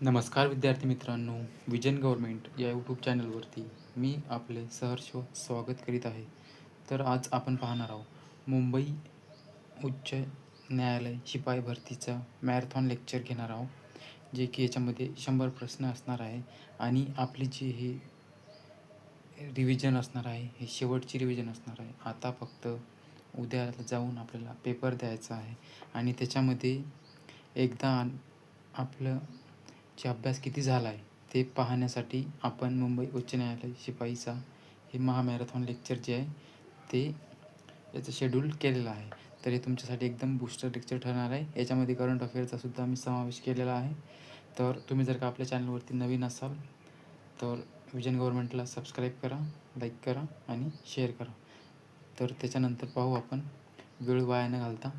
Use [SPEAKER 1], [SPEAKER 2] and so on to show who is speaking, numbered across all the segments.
[SPEAKER 1] नमस्कार विद्यार्थी मित्रांनो, विजन गव्हर्मेंट या यूट्यूब चॅनलवरती मी आपले सहर्ष स्वागत करीत आहे. तर आज आपण पाहणार आहोत मुंबई उच्च न्यायालय शिपाई भरतीचा मॅरेथॉन लेक्चर घेणार आहोत, जे की याच्यामध्ये 100 प्रश्न असणार आहे आणि आपली जी ही रिव्हिजन असणार आहे, ही शेवटची रिव्हिजन असणार आहे. आता फक्त उद्या जाऊन आपल्याला पेपर द्यायचा आहे आणि त्याच्यामध्ये एकदा आपलं जे अभ्यास किती झाला आहे ते पाहण्यासाठी आपण मुंबई उच्च न्यायालय शिपाईचा हे महामॅरेथॉन लेक्चर जे आहे ते याचं शेड्यूल केलेलं आहे. तर हे तुमच्यासाठी एकदम बूस्टर लेक्चर ठरणार आहे. याच्यामध्ये करंट अफेअरचा सुद्धा आम्ही समावेश केलेला आहे. तर तुम्ही जर का आपल्या चॅनलवरती नवीन असाल तर विजन गव्हर्मेंटला सबस्क्राईब करा, लाईक करा आणि शेअर करा. तर त्याच्यानंतर पाहू आपण वेळ वाया न घालता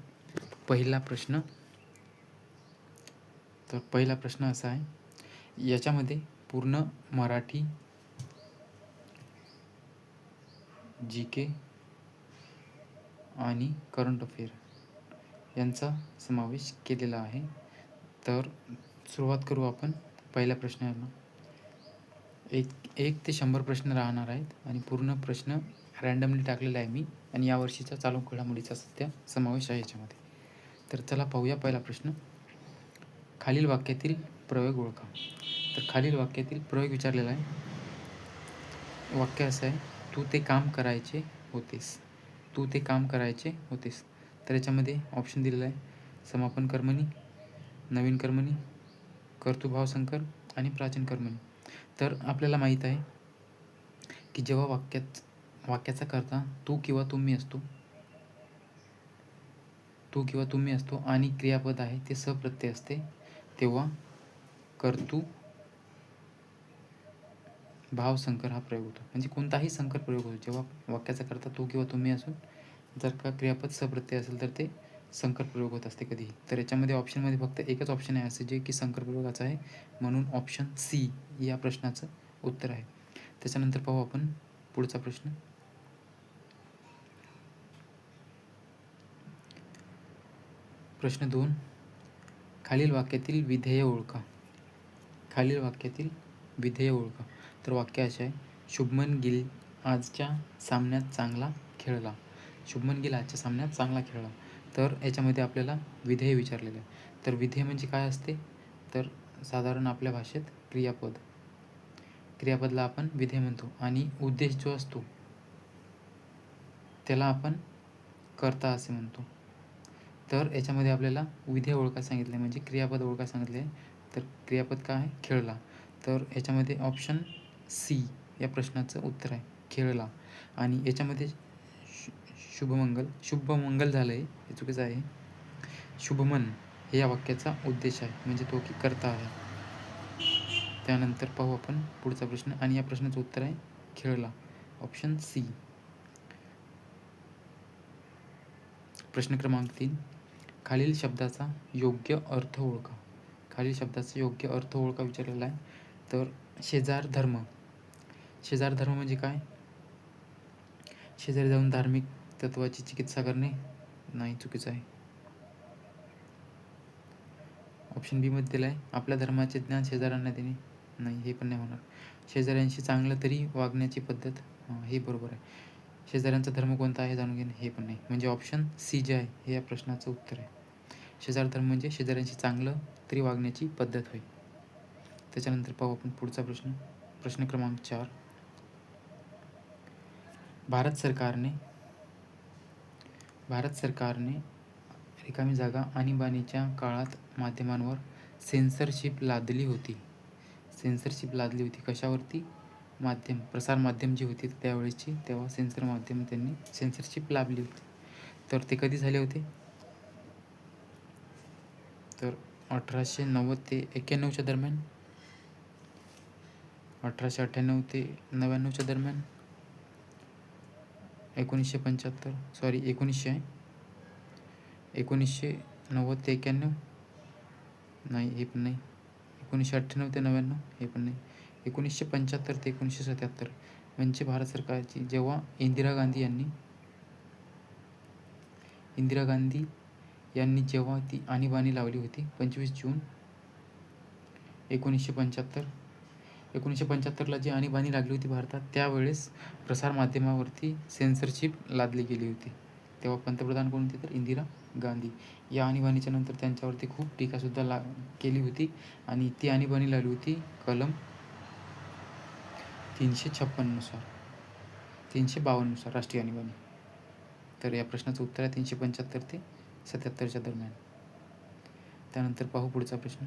[SPEAKER 1] पहिला प्रश्न. तर पहिला प्रश्न असा आहे, याच्यामध्ये पूर्ण मराठी, जी के आणि करंट अफेअर यांचा समावेश केलेला आहे. तर सुरुवात करू आपण पहिल्या प्रश्नाला. एक ते 100 प्रश्न राहणार आहेत आणि पूर्ण प्रश्न रँडमली टाकलेला आहे मी आणि यावर्षीचा चालू घडामोडीचा सध्या समावेश आहे याच्यामध्ये. तर चला पाहूया पहिला प्रश्न. खालील वाक्यातील प्रयोग ओळखा. तर खालील वाक्यातील प्रयोग विचारलेला आहे. वाक्य असं आहे, तू ते काम करायचे होतेस. तू ते काम करायचे होतेस. तर याच्यामध्ये ऑप्शन दिलेला आहे, समापन कर्मणी, नवीन कर्मणी, कर्तृभाव संकर आणि प्राचीन कर्मणी. तर आपल्याला माहीत आहे की जेव्हा वाक्याचा कर्ता तू किंवा तुम्ही असतो, तू किंवा तुम्ही असतो आणि क्रियापद आहे ते सप्रत्यय असते, तेव्हा कर्तृ भाव संकर हा प्रयोग होतो. म्हणजे कोणताही संकर प्रयोग होतो जेव्हा वाक्याचा कर्ता तू किंवा तुम्ही असून जर का क्रियापद सप्रत्यय असेल तर ते संकर प्रयोग होत असते कधीही. तर याच्यामध्ये ऑप्शनमध्ये फक्त एकच ऑप्शन आहे असे जे की संकर प्रयोगाचं आहे, म्हणून ऑप्शन सी या प्रश्नाचं उत्तर आहे. त्याच्यानंतर पाहू आपण पुढचा प्रश्न. प्रश्न 2, खालील वाक्यातील विधेय ओळखा. खालील वाक्यातील विधेय ओळखा. तर वाक्य असे आहे, शुभमन गिल आजच्या सामन्यात चांगला खेळला. शुभमन गिल आजच्या सामन्यात चांगला खेळला. तर याच्यामध्ये आपल्याला विधेय विचारलेलं आहे. तर विधेय म्हणजे काय असते, तर साधारण आपल्या भाषेत क्रियापद, क्रियापदला आपण विधेय म्हणतो आणि उद्देश जो असतो त्याला आपण कर्ता असे म्हणतो. तर याच्यामध्ये आपल्याला विधेय ओळखा सांगितले म्हणजे क्रियापद ओळखा सांगितले. तर क्रियापद काय आहे, खेळला. तर याच्यामध्ये ऑप्शन सी या प्रश्नाचं उत्तर आहे, खेळला. आणि याच्यामध्ये शुभमंगल झालं आहे, हे चुकीचं आहे. शुभमन हे या वाक्याचा उद्देश आहे म्हणजे तो की कर्ता आहे. त्यानंतर पाहू आपण पुढचा प्रश्न आणि या प्रश्नाचं उत्तर आहे खेळला, ऑप्शन सी. प्रश्न क्रमांक 3, खालील शब्दाचा योग्य अर्थ ओळखा. खालील शब्दाचा योग्य अर्थ ओळखा विचारलेला आहे. तर शेजार धर्म. शेजार धर्म म्हणजे काय, शेजारी जाऊन धार्मिक तत्वाची चिकित्सा करणे, नाही, चुकीचं आहे. ऑप्शन बी मध्ये दिला आहे, आपल्या धर्माचे ज्ञान शेजाऱ्यांना देणे, नाही, हे पण नाही होणार. शेजाऱ्यांशी चांगलं तरी वागण्याची पद्धत, हे बरोबर आहे. शेजाऱ्यांचा धर्म कोणता आहे जाणून घेणे, हे पण नाही. म्हणजे ऑप्शन सी जे आहे हे या प्रश्नाचं उत्तर आहे. शेजार धर्म म्हणजे शेजाऱ्यांशी चांगलं तरी वागण्याची पद्धत होय. त्याच्यानंतर पाहू आपण पुढचा प्रश्न. प्रश्न क्रमांक 4, भारत सरकारने रिकामी जागा आणीबाणीच्या काळात माध्यमांवर सेन्सरशिप लादली होती. सेन्सरशिप लादली होती कशावरती, माध्यम, प्रसार माध्यम जी होती त्यावेळेची, तेव्हा त्यांनी सेन्सरशिप लादली होती. तर ते कधी झाले होते, तर 1890 ते 91च्या दरम्यान, 1898 ते 99च्या दरम्यान, 1990 ते 91, नाही, हे पण नाही. 1998 ते 99, हे पण नाही. 1975 ते 1977 म्हणजे भारत सरकारची जेव्हा इंदिरा गांधी यांनी जेव्हा ती आणीबाणी लावली होती 25 जून 1975. 1975ला जी आणीबाणी लागली होती भारतात, त्यावेळेस प्रसारमाध्यमावरती सेन्सरशिप लादली गेली होती. तेव्हा पंतप्रधान कोण होते तर इंदिरा गांधी. या आणीबाणीच्या नंतर त्यांच्यावरती खूप टीकासुद्धा केली होती आणि ती आणीबाणी लागली होती कलम 356नुसार, 352नुसार राष्ट्रीय आणीबाणी. तर या प्रश्नाचं उत्तर आहे 375 ते 77च्या दरम्यान. त्यानंतर पाहू पुढचा प्रश्न.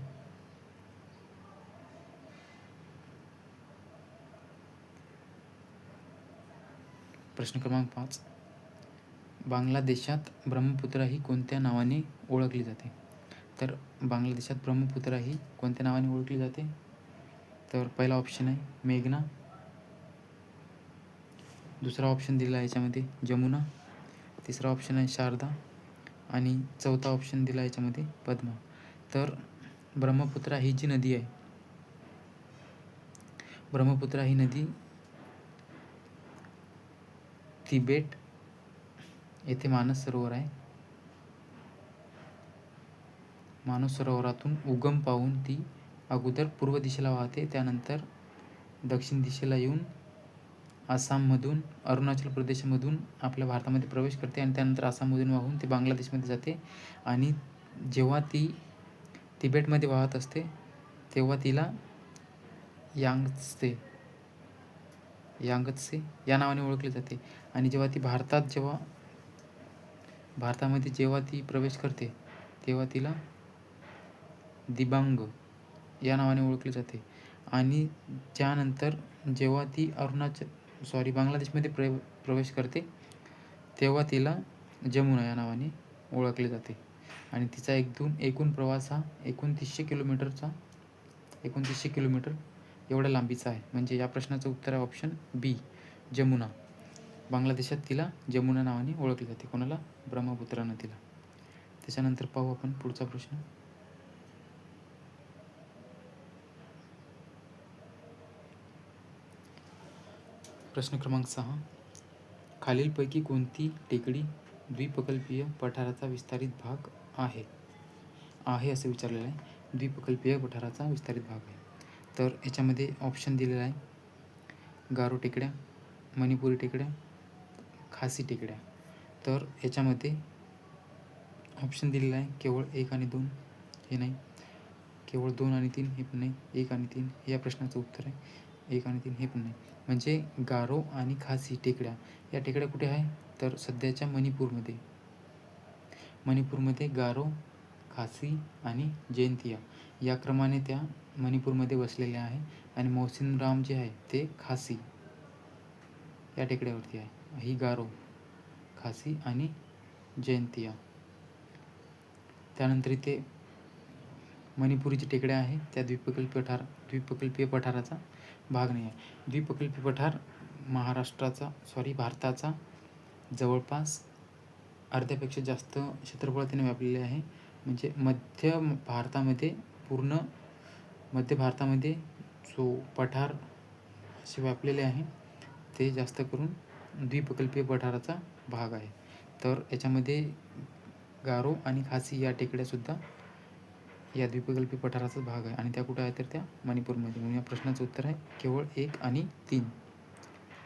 [SPEAKER 1] प्रश्न क्रमांक 5. बांगलादेशात ब्रह्मपुत्रा ही कोणत्या नावाने ओळखली जाते? तर बांगलादेशात ब्रह्मपुत्रा ही कोणत्या नावाने ओळखली जाते? तर पहिला ऑप्शन आहे मेघना, दुसरा ऑप्शन दिला आहे याच्यामध्ये जमुना, तिसरा ऑप्शन आहे शारदा आणि चौथा ऑप्शन दिला याच्यामध्ये पद्मा. तर ब्रह्मपुत्रा ही जी नदी आहे, ब्रह्मपुत्रा ही नदी तिबेट येथे मानस सरोवर आहे. मानस सरोवरातून उगम पाहून ती अगोदर पूर्व दिशेला वाहते, त्यानंतर दक्षिण दिशेला येऊन आसाममधून, अरुणाचल प्रदेशमधून आपल्या भारतामध्ये प्रवेश करते आणि त्यानंतर आसाममधून वाहून ती बांगलादेशमध्ये जाते. आणि जेव्हा ती तिबेटमध्ये वाहत असते तेव्हा तिला यांगत्से या नावाने ओळखले जाते. आणि जेव्हा ती भारतामध्ये जेव्हा ती प्रवेश करते तेव्हा तिला दिबांग या नावाने ओळखले जाते. आणि त्यानंतर जेव्हा ती बांगलादेशमध्ये प्रवेश करते तेव्हा तिला जमुना या नावाने ओळखले जाते. आणि तिचा एकूण प्रवास हा 2900 किलोमीटर एवढ्या लांबीचा आहे. म्हणजे या प्रश्नाचं उत्तर आहे ऑप्शन बी, जमुना. बांगलादेशात तिला जमुना नावाने ओळखले जाते. कोणाला? ब्रह्मपुत्रा नदीला. त्याच्यानंतर पाहू आपण पुढचा प्रश्न. प्रश्न क्रमांक 6. खालीलपैकी कोणती टेकडी द्विप्रकल्पीय पठाराचा विस्तारित भाग आहे असं विचारलेलं आहे. द्विप्रकल्पीय पठाराचा विस्तारित भाग आहे. तर याच्यामध्ये ऑप्शन दिलेला आहे गारो टेकड्या, मणिपुरी टेकड्या, खासी टेकड्या. तर याच्यामध्ये ऑप्शन दिलेला आहे केवळ 1 आणि 2 हे नाही, केवळ 2 आणि 3 हे पण नाही, 1 आणि 3 हे या प्रश्नाचं उत्तर आहे. 1 आणि 3 हे पण नाही. म्हणजे गारो आणि खासी टेकड्या या टेकड्या कुठे आहे तर सध्याच्या मणिपूरमध्ये गारो, खासी आणि जैंतिया या क्रमाने त्या मणिपूरमध्ये वसलेल्या आहे. आणि मौसिनराम जे आहे ते खासी या टेकड्यावरती आहे. ही गारो, खासी आणि जैंतिया. त्यानंतर इथे मणिपुरी जी टेकड्या आहे त्या द्विप्रकल्पीय पठाराचा भाग नाही आहे. द्विप्रकल्पीय पठार भारताचा जवळपास अर्ध्यापेक्षा जास्त क्षेत्रफळ त्याने व्यापलेले आहे. म्हणजे मध्य भारतामध्ये जो पठार असे व्यापलेले आहे ते जास्त करून द्विप्रकल्पीय पठाराचा भाग आहे. तर याच्यामध्ये गारो आणि खासी या टेकड्यासुद्धा या द्विप्रकल्पीय पठाराचा भाग आहे आणि त्या कुठे आहे तर त्या मणिपूरमध्ये. म्हणून या प्रश्नाचं उत्तर आहे केवळ 1 आणि 3.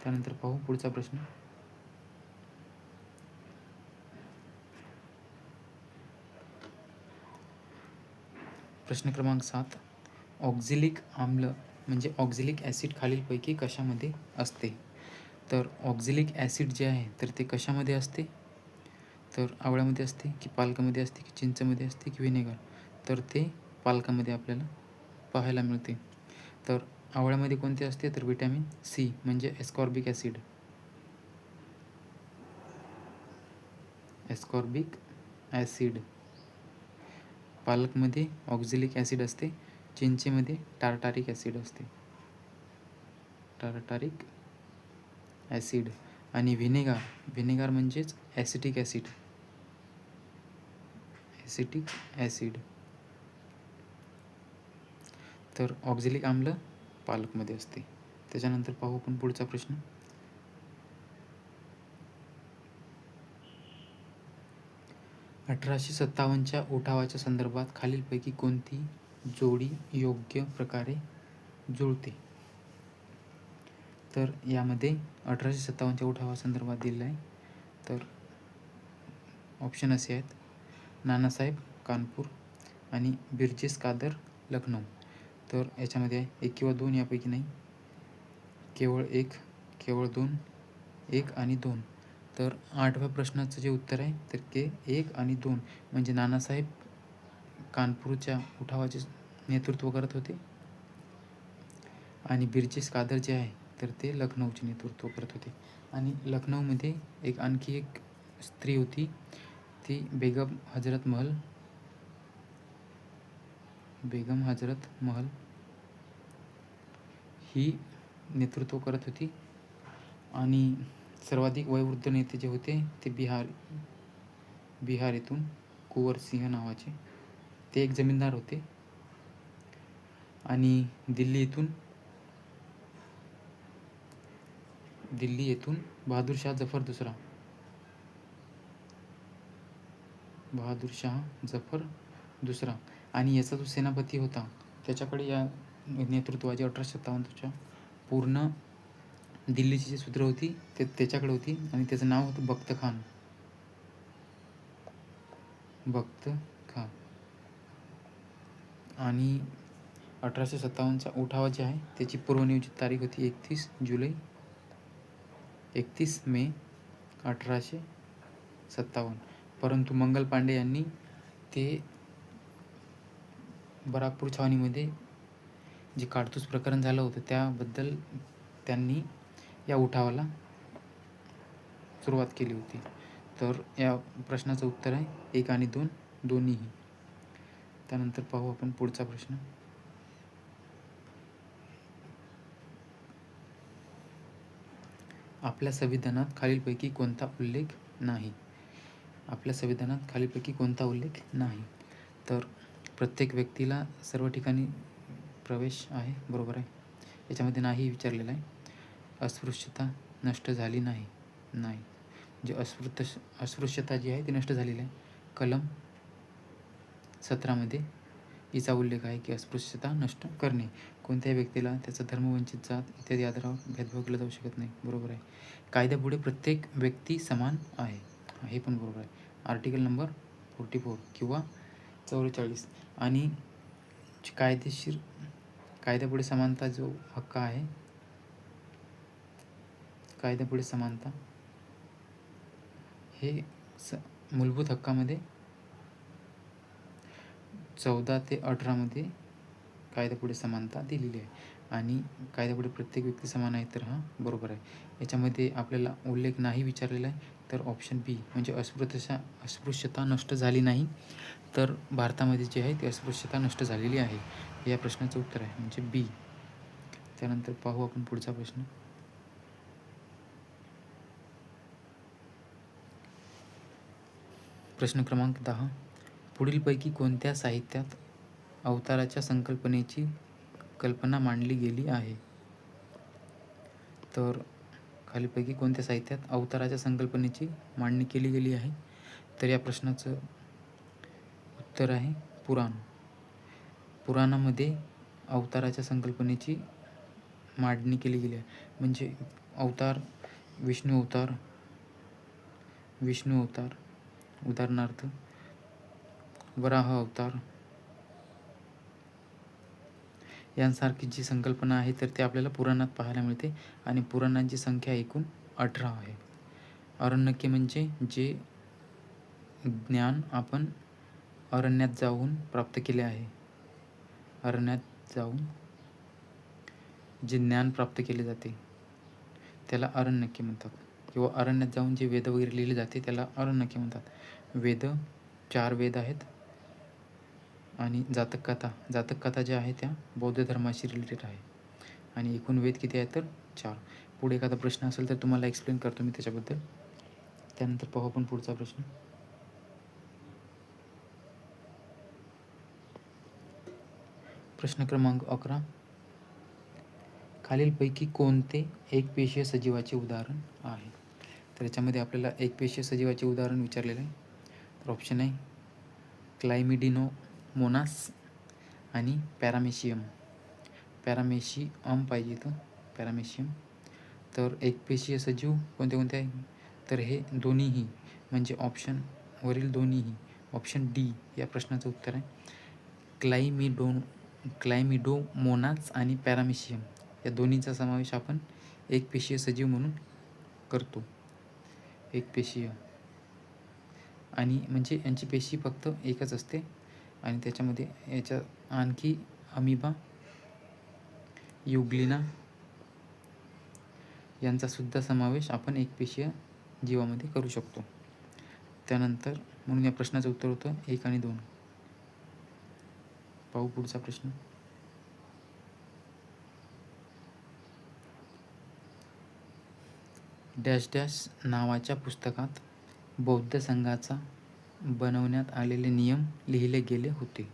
[SPEAKER 1] त्यानंतर पाहू पुढचा प्रश्न. प्रश्न क्रमांक 7. ऑक्झॅलिक आम्ल म्हणजे ऑक्झॅलिक ॲसिड खालीलपैकी कशामध्ये असते? तर ऑक्झॅलिक ॲसिड जे आहे तर ते कशामध्ये असते? तर आवळ्यामध्ये असते की पालकामध्ये असते की चिंचेमध्ये असते की व्हिनेगर? तर ते पालकामध्ये आपल्याला पाहायला मिळते. तर आवळ्यामध्ये कोणते असते तर व्हिटॅमिन सी म्हणजे एस्कॉर्बिक ॲसिड. पालकमध्ये ऑक्झॅलिक ॲसिड असते, चिंचेमध्ये टार्टारिक ॲसिड आणि व्हिनेगार म्हणजेच ॲसिटिक ॲसिड. तर ऑक्झॅलिक आम्ल पालकमध्ये असते. त्याच्यानंतर पाहू आपण पुढचा प्रश्न. च्या उठावाच्या संदर्भात खालीलपैकी कोणती जोडी योग्य प्रकारे जुळते. तर यामध्ये 1857च्या उठावासंदर्भात दिलेलं आहे. तर ऑप्शन असे आहेत: नानासाहेब कानपूर आणि बिर्जेस कादर लखनौ. तर याच्यामध्ये आहे 1 किंवा 2 यापैकी नाही, केवळ 1, केवळ 2, 1 आणि 2. तर 8व्या प्रश्नाचं जे उत्तर आहे तर ते 1 आणि 2 म्हणजे नानासाहेब कानपूरच्या उठावाचे नेतृत्व करत होते आणि बिर्जेस कादर जे आहे तर ते लखनौचे नेतृत्व करत होते. आणि लखनौमध्ये आणखी एक स्त्री होती, ती बेगम हजरत महल ही नेतृत्व करत होती. आणि सर्वाधिक वयोवृद्ध नेते जे होते ते बिहार येथून कुंवर सिंह नावाचे, ते एक जमीनदार होते. आणि दिल्ली येथून बहादूर शाह जफर दुसरा आणि याचा जो सेनापती होता त्याच्याकडे या नेतृत्वाची 1857च्या पूर्ण दिल्लीची जी सूत्र होती ते त्याच्याकडे होती आणि त्याचं नाव होतं बख्त खान. आणि 1857चा उठावा जे आहे त्याची पूर्वनियोजित तारीख होती 31 मे 1857. परंतु मंगल पांडे यांनी ते बराकपूर छावणीमध्ये जे काडतूस प्रकरण झालं होतं त्याबद्दल त्यांनी या उठावाला सुरुवात केली होती. तर या प्रश्नाचं उत्तर आहे 1 आणि 2 दोन्हीही. त्यानंतर पाहू आपण पुढचा प्रश्न. आपल्या संविधानात खालीलपैकी कोणता उल्लेख नाही? तर प्रत्येक व्यक्तीला सर्व ठिकाणी प्रवेश आहे, बरोबर आहे. याच्यामध्ये नाही विचारलेलं आहे. अस्पृश्यता नष्ट झाली नाही. म्हणजे अस्पृश्यता जी आहे ती नष्ट झालेली आहे. कलम 17 हिचा उल्लेख आहे की अस्पृश्यता नष्ट करणे. कोणत्याही व्यक्तीला त्याचा धर्म, वंचित, जात इत्यादी आधारावर भेदभाव केला जाऊ शकत नाही, बरोबर आहे. कायद्यापुढे प्रत्येक व्यक्ती समान आहे, हे पण बरोबर आहे. आर्टिकल नंबर 44 किंवा 44. आणि कायद्यापुढे समानता जो हक्क आहे, कायद्यापुढे समानता हे मूलभूत हक्कामध्ये 14 ते 18 कायद्यापुढे समानता दिलेली आहे. आणि कायद्यापुढे प्रत्येक व्यक्ती समान आहे, तर हा बरोबर आहे. याच्यामध्ये आपल्याला उल्लेख नाही विचारलेला आहे, तर ऑप्शन बी म्हणजे अस्पृश्यता नष्ट झाली नाही. तर भारतामध्ये जे आहे ती अस्पृश्यता नष्ट झालेली आहे, हे या प्रश्नाचं उत्तर आहे, म्हणजे बी. त्यानंतर पाहू आपण पुढचा प्रश्न. प्रश्न क्रमांक 10. पुढीलपैकी कोणत्या साहित्यात अवताराच्या संकल्पनेची कल्पना मांडली गेली आहे? तर खालीलपैकी कोणत्या साहित्यात अवताराच्या संकल्पनेची मांडणी केली गेली आहे? तर या प्रश्नाचं उत्तर आहे पुराण. पुराणामध्ये अवताराच्या संकल्पनेची मांडणी केली गेली आहे. म्हणजे अवतार, विष्णू अवतार, उदाहरणार्थ वराह अवतार यांसारखी जी संकल्पना आहे तर ते आपल्याला पुराणात पाहायला मिळते. आणि पुराणांची संख्या एकूण 18 आहे. अरण्यके म्हणजे जे ज्ञान आपण अरण्यात जाऊन प्राप्त केले आहे. अरण्यात जाऊन जे ज्ञान प्राप्त केले जाते त्याला अरण्यके म्हणतात. किंवा अरण्यात जाऊन जे वेद वगैरे लिहिले जाते त्याला अरण्यके म्हणतात. वेद 4 वेद आहेत. आणि जातक कथा ज्या आहेत त्या बौद्ध धर्माशी रिलेटेड आहे. आणि एकूण वेद किती आहेत तर 4. पुढे एखादा प्रश्न असेल तर तुम्हाला एक्सप्लेन करतो मी त्याच्याबद्दल. त्यानंतर पाहू आपण पुढचा प्रश्न. प्रश्न क्रमांक 11. खालीलपैकी कोणते एकपेशीय सजीवाचे उदाहरण आहे? तर याच्यामध्ये आपल्याला एकपेशीय सजीवाचे उदाहरण विचारलेले आहे. तर ऑप्शन आहे क्लायमिडिनो मोनास, आणि पॅरामेशियम पाहिजे इथं, पॅरामेशियम. तर एकपेशीय सजीव कोणते कोणते आहे, तर हे दोन्हीही, म्हणजे ऑप्शन वरील दोन्हीही. ऑप्शन डी या प्रश्नाचं उत्तर आहे. क्लायमिडोमोनास आणि पॅरामेशियम या दोन्हीचा समावेश आपण एकपेशीय सजीव म्हणून करतो. एकपेशीय, आणि म्हणजे यांची पेशी फक्त एकच असते, आणि त्याच्यामध्ये याच्या आणखी अमिबा, युग्लिना यांचा सुद्धा समावेश आपण एकपेशीय जीवामध्ये करू शकतो. त्यानंतर म्हणून या प्रश्नाचं उत्तर होतं 1 आणि 2. पाहू पुढचा प्रश्न. डॅश डॅश नावाच्या पुस्तकात बौद्ध संघाचा बनवण्यात आलेले नियम लिहिले गेले होते.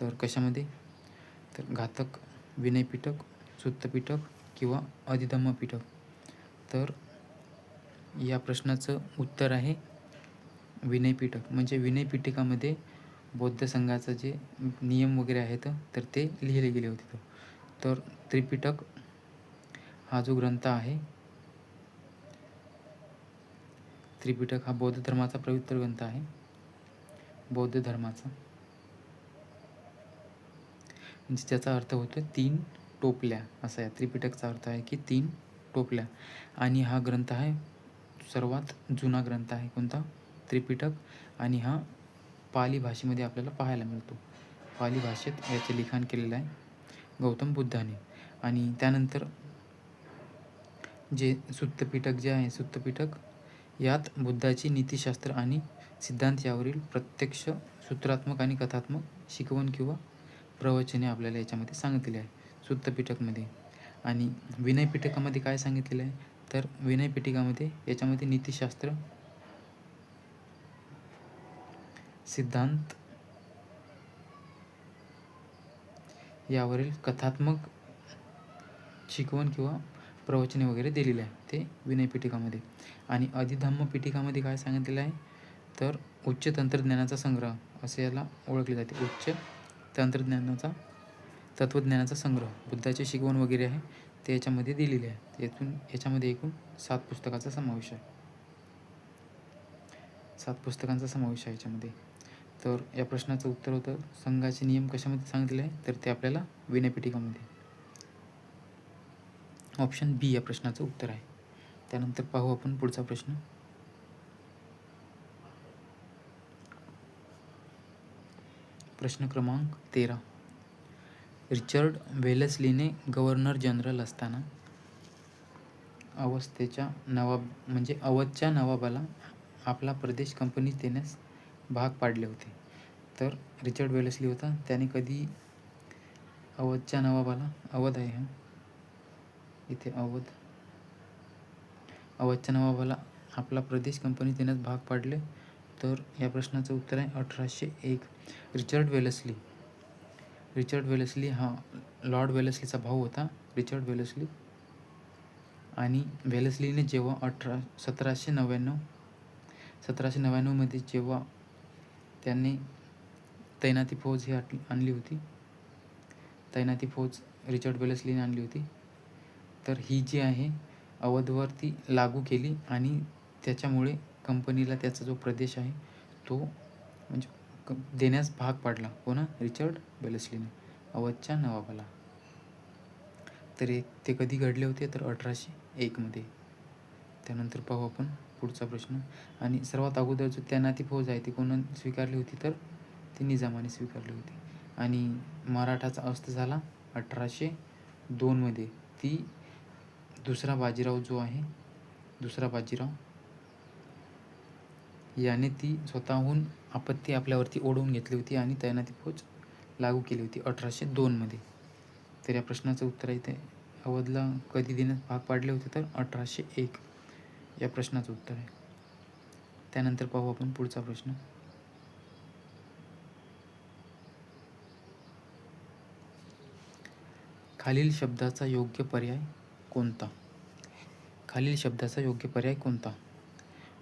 [SPEAKER 1] तर कशामध्ये, तर घातक, विनयपिटक, सुत्तपिटक किंवा अधिधम्मपिटक. तर या प्रश्नाचं उत्तर आहे विनयपिटक. म्हणजे विनयपिटकामध्ये बौद्ध संघाचं जे नियम वगैरे आहेत तर ते लिहिले गेले होते. तर त्रिपिटक हा जो ग्रंथ आहे, त्रिपिटक हा बौद्ध धर्माचा पवित्र ग्रंथ आहे, बौद्ध धर्माचा. म्हणजे त्याचा अर्थ होतो 3 टोपल्या असा आहे. त्रिपिटकचा अर्थ आहे की 3 टोपल्या. आणि हा ग्रंथ आहे सर्वात जुना ग्रंथ आहे कोणता, त्रिपिटक. आणि हा पाली भाषेमध्ये आपल्याला पाहायला मिळतो. पाली भाषेत याचे लिखाण केलेलं आहे गौतम बुद्धाने. आणि त्यानंतर जे सुत्तपिटक जे आहे, सुत्तपिटक यात बुद्धाची नीतिशास्त्र आणि सिद्धांत यावरील प्रत्यक्ष सूत्रात्मक आणि कथात्मक शिकवण किंवा प्रवचने आपल्याला याच्यामध्ये सांगितलेली आहे सुत्तपिटकमध्ये. आणि विनयपिटकामध्ये काय सांगितलेलं आहे, तर विनयपिटकामध्ये याच्यामध्ये नीतिशास्त्र, सिद्धांत यावरील कथात्मक शिकवण किंवा प्रवचने वगैरे दिलेले आहे ते विनयपिटकामध्ये. आणि अधिधम्मपिटकामध्ये काय सांगितलेलं आहे, तर उच्च तंत्रज्ञानाचा संग्रह असे याला ओळखले जाते. उच्च तंत्रज्ञानाचा, तत्त्वज्ञानाचा संग्रह, बुद्धाचे शिकवण वगैरे आहे ते याच्यामध्ये दिलेले आहे. याच्यामध्ये एकूण 7 पुस्तकाचा समावेश आहे, 7 पुस्तकांचा समावेश आहे याच्यामध्ये. तर या प्रश्नाचं उत्तर होतं संघाचे नियम कशामध्ये सांगितले आहे, तर ते आपल्याला विनयपिटकामध्ये. ऑप्शन बी या प्रश्नाचं उत्तर आहे. त्यानंतर पाहू आपण पुढचा प्रश्न. प्रश्न क्रमांक 13. रिचर्ड वेलस्लीने गव्हर्नर जनरल असताना अवधच्या नवाबाला आपला प्रदेश कंपनीस देण्यास भाग पाडले होते. तर रिचर्ड वेलस्ली होता, त्याने कधी अवधच्या नवाबाला, अवध आहे हा इथे, अवधच्या नवाबाला आपला प्रदेश कंपनीस देण्यास भाग पाडले. तर या प्रश्नाचं उत्तर आहे 1801. रिचर्ड वेलस्ली हा लॉर्ड वेलस्लीचा भाऊ होता, रिचर्ड वेलस्ली. आणि वेलस्लीने जेव्हा 1799 जेव्हा त्यांनी तैनाती फौज ही आणली होती, तैनाती फौज रिचर्ड वेलस्लीने आणली होती, तर ही जी आहे अवधवरती लागू केली. आणि त्याच्यामुळे कंपनीला त्याचा जो प्रदेश आहे तो म्हणजे देण्यास भाग पाडला. कोणा, रिचर्ड वेलस्लीने अवधच्या नवाबाला. तर ते कधी घडले होते, तर 1801 मध्ये. त्यानंतर पाहू आपण पुढचा प्रश्न. आणि सर्वात अगोदर जो तैनाती फौज आहे ती कोण स्वीकारली होती, तर ती निजामाने स्वीकारली होती. आणि मराठाचा अस्त झाला 1802 मध्ये. ती दुसरा बाजीराव जो आहे, दुसरा बाजीराव याने ती स्वतःहून आपत्ती आपल्यावरती ओढवून घेतली होती आणि तैनाती फौज लागू केली होती 1802 मध्ये. तर या प्रश्नाचं उत्तर आहे ते अवधला कधी देण्यास भाग पाडले होते, तर 1801 या प्रश्नाचं उत्तर आहे. त्यानंतर पाहू आपण पुढचा प्रश्न. खालील शब्दाचा योग्य पर्याय कोणता, खालील शब्दाचा योग्य पर्याय कोणता.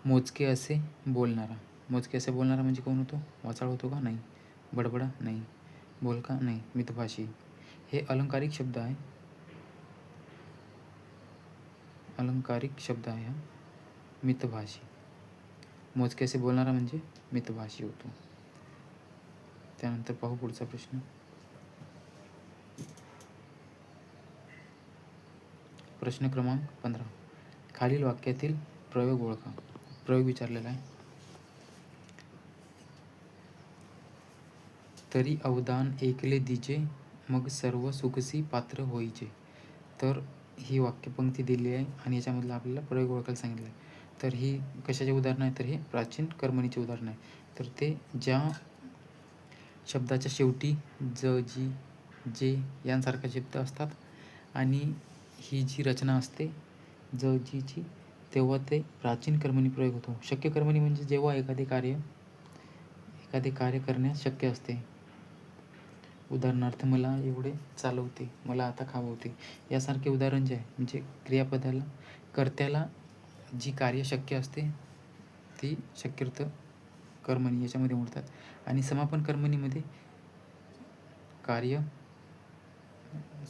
[SPEAKER 1] मोजके असे बोलणारा. मोजके असे बोलणारा म्हणजे कोण होतो, वाचाळ होतो का, नाही. बडबडा, नाही. बोलका नाही, मितभाषी. हे अलंकारिक शब्द आहे. अलंकारिक शब्द आहे हा मितभाषी. मोजकेसे बोलणारा म्हणजे मितभाषी होतो. त्यानंतर पाहू पुढचा प्रश्न. प्रश्न क्रमांक 15. खालील वाक्यातील प्रयोग ओळखा. प्रयोग विचारलेला आहे. तरी अवधान ऐकले दिजे, मग सर्व सुखसी पात्र होईचे. तर ही वाक्यपंक्ती दिली आहे आणि याच्यामधलं आपल्याला प्रयोग ओळखायला सांगितलं आहे. तर ही कशाचे उदाहरण आहे? तर हे प्राचीन कर्मणीचे उदाहरण आहे. तर ते ज्या शब्दाच्या शेवटी ज, जी, जे यांसारखे शब्द असतात आणि ही जी रचना असते ज, जीची, तेव्हा ते प्राचीन कर्मणी प्रयोग होतो. शक्य कर्मणी म्हणजे जेव्हा एखादे कार्य करण्यास शक्य असते. उदाहरणार्थ, मला एवढे चालवते, मला आता खाववते, यासारखे उदाहरण जे आहे म्हणजे क्रियापदाला, कर्त्याला जी कार्य शक्य असते ती शक्यर्थ कर्मणी याच्यामध्ये मोडतात. आणि समापन कर्मणीमध्ये कार्य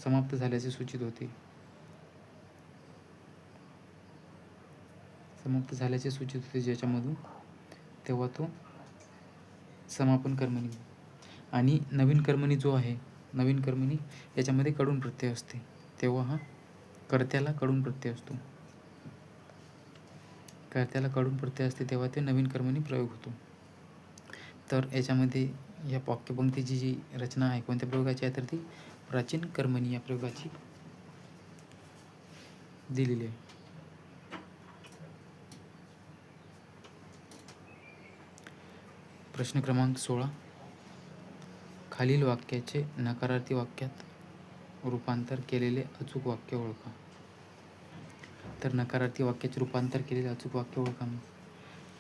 [SPEAKER 1] समाप्त झाल्याचे सूचित होते. समाप्त झाल्याचे सूचित होते ज्याच्यामधून, तेव्हा तो समापन कर्मणी. आणि नवीन कर्मणी जो आहे, नवीन कर्मणी याच्यामध्ये कडून प्रत्यय असते, तेव्हा हा कर्त्याला कडून प्रत्यय असतो. कर्त्याला कडून प्रत्यय असते तेव्हा ते नवीन कर्मणी प्रयोग होतो. तर याच्यामध्ये या वाक्यपंक्तीची जी रचना आहे कोणत्या प्रयोगाची आहे? तर ती प्राचीन कर्मणी या प्रयोगाची दिलेली आहे. प्रश्न क्रमांक 16. खालील वाक्याचे नकारार्थी वाक्यात रूपांतर केलेले अचूक वाक्य ओळखा. तर नकारार्थी वाक्याचे रूपांतर केलेले अचूक वाक्य ओळखा.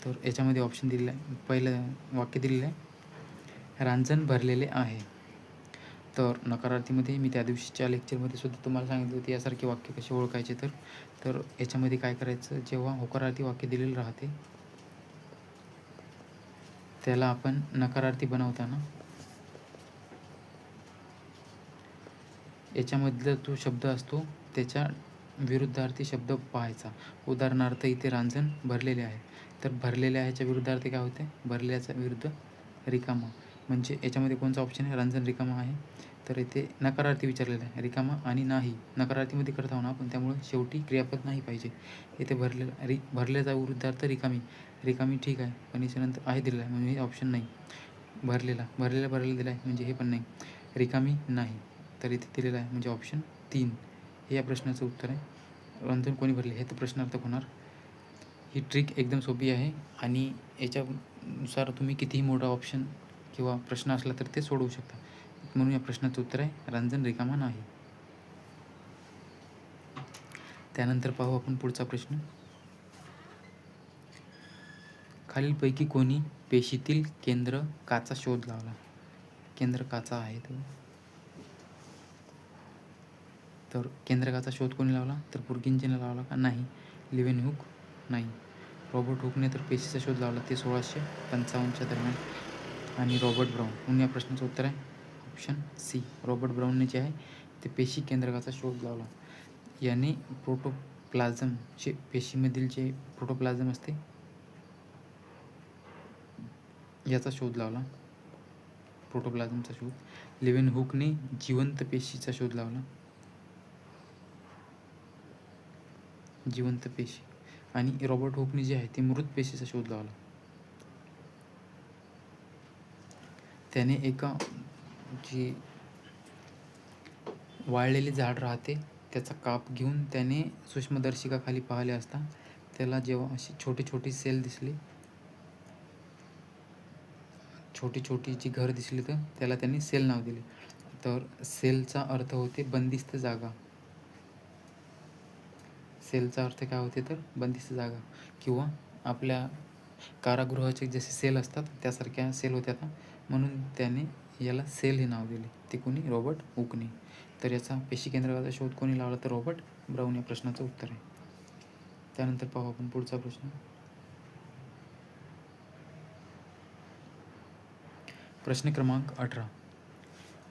[SPEAKER 1] तर याच्यामध्ये ऑप्शन दिलेलं आहे. पहिलं वाक्य दिलेलं आहे, रांजण भरलेले आहे. तर नकारार्थीमध्ये मी त्या दिवशीच्या लेक्चरमध्ये सुद्धा तुम्हाला सांगितलं होते यासारखे वाक्य कसे ओळखायचे. तर याच्यामध्ये काय करायचं, जेव्हा होकारार्थी वाक्य दिलेलं राहते त्याला आपण नकारार्थी बनवताना याच्यामधला जो शब्द असतो त्याच्या विरुद्धार्थी शब्द पाहायचा. उदाहरणार्थ, इथे रांजण भरलेले आहे, तर भरलेले आहेच्या विरुद्धार्थी काय होते? भरल्याचा विरुद्ध रिकामा. म्हणजे याच्यामध्ये कोणता ऑप्शन आहे? रांजण रिकामा आहे. तर इथे नकारार्थी विचारलेला आहे, रिकामा आणि नाही. नकारार्थीमध्ये करत आहो ना आपण, त्यामुळे शेवटी क्रियापद नाही पाहिजे. इथे भरल्याचा विरुद्धार्थ रिकामी. रिकामी ठीक आहे, पण याच्यानंतर आहे दिलेला आहे म्हणजे हे ऑप्शन नाही. भरलेला दिला आहे म्हणजे हे पण नाही. रिकामी नाही, तर इथे दिलेलं आहे म्हणजे ऑप्शन 3 हे या प्रश्नाचं उत्तर आहे. रांजण कोणी भरले हे तर प्रश्नार्थक होणार. ही ट्रिक एकदम सोपी आहे आणि याच्यानुसार तुम्ही कितीही मोठा ऑप्शन किंवा प्रश्न असला तर ते सोडवू शकता. म्हणून या प्रश्नाचं उत्तर आहे रांजण रिकामा नाही. त्यानंतर पाहू आपण पुढचा प्रश्न. खालीलपैकी कोणी पेशीतील केंद्रकाचा शोध लावला? केंद्रकाचा आहे तो. तर केंद्रकाचा शोध कोणी लावला? तर पुर्किंजने लावला का? नाही. लेव्हनहुक? नाही. रॉबर्ट हुकने तर पेशीचा शोध लावला, ते 1655च्या दरम्यान. आणि रॉबर्ट ब्राऊन. म्हणून या प्रश्नाचं उत्तर आहे ऑप्शन सी. रॉबर्ट ब्राऊनने जे आहे ते पेशी केंद्रकाचा शोध लावला. याने प्रोटोप्लाझम, पेशीमधील जे प्रोटोप्लाझम असते याचा शोध लावला, प्रोटोप्लाझमचा शोध. लेव्हनहुकने जिवंत पेशीचा शोध लावला, जिवंत पेशी. आणि रॉबर्ट हुकने जे आहे ते मृत पेशीचा शोध लावला. त्याने एका जी वाळलेले झाड राहते त्याचा काप घेऊन त्याने सूक्ष्मदर्शिकाखाली पाहिले असता त्याला जेव्हा अशी छोटी छोटी सेल दिसली, छोटी छोटी जी घर दिसली, तर त्याला त्यांनी सेल नाव दिले. तर सेलचा अर्थ होते बंदिस्त जागा. सेलचा अर्थ काय होते? तर बंदिस्त जागा किंवा आपल्या कारागृहाचे जसे सेल असतात त्यासारख्या सेल होत्या आता, म्हणून त्याने याला सेल हे नाव दिले. ते कोणी? रॉबर्ट हुकने. तर याचा पेशी केंद्रकाचा शोध कोणी लावला? तर रॉबर्ट ब्राऊन या प्रश्नाचं उत्तर आहे. त्यानंतर पाहू आपण पुढचा प्रश्न. प्रश्न क्रमांक 18.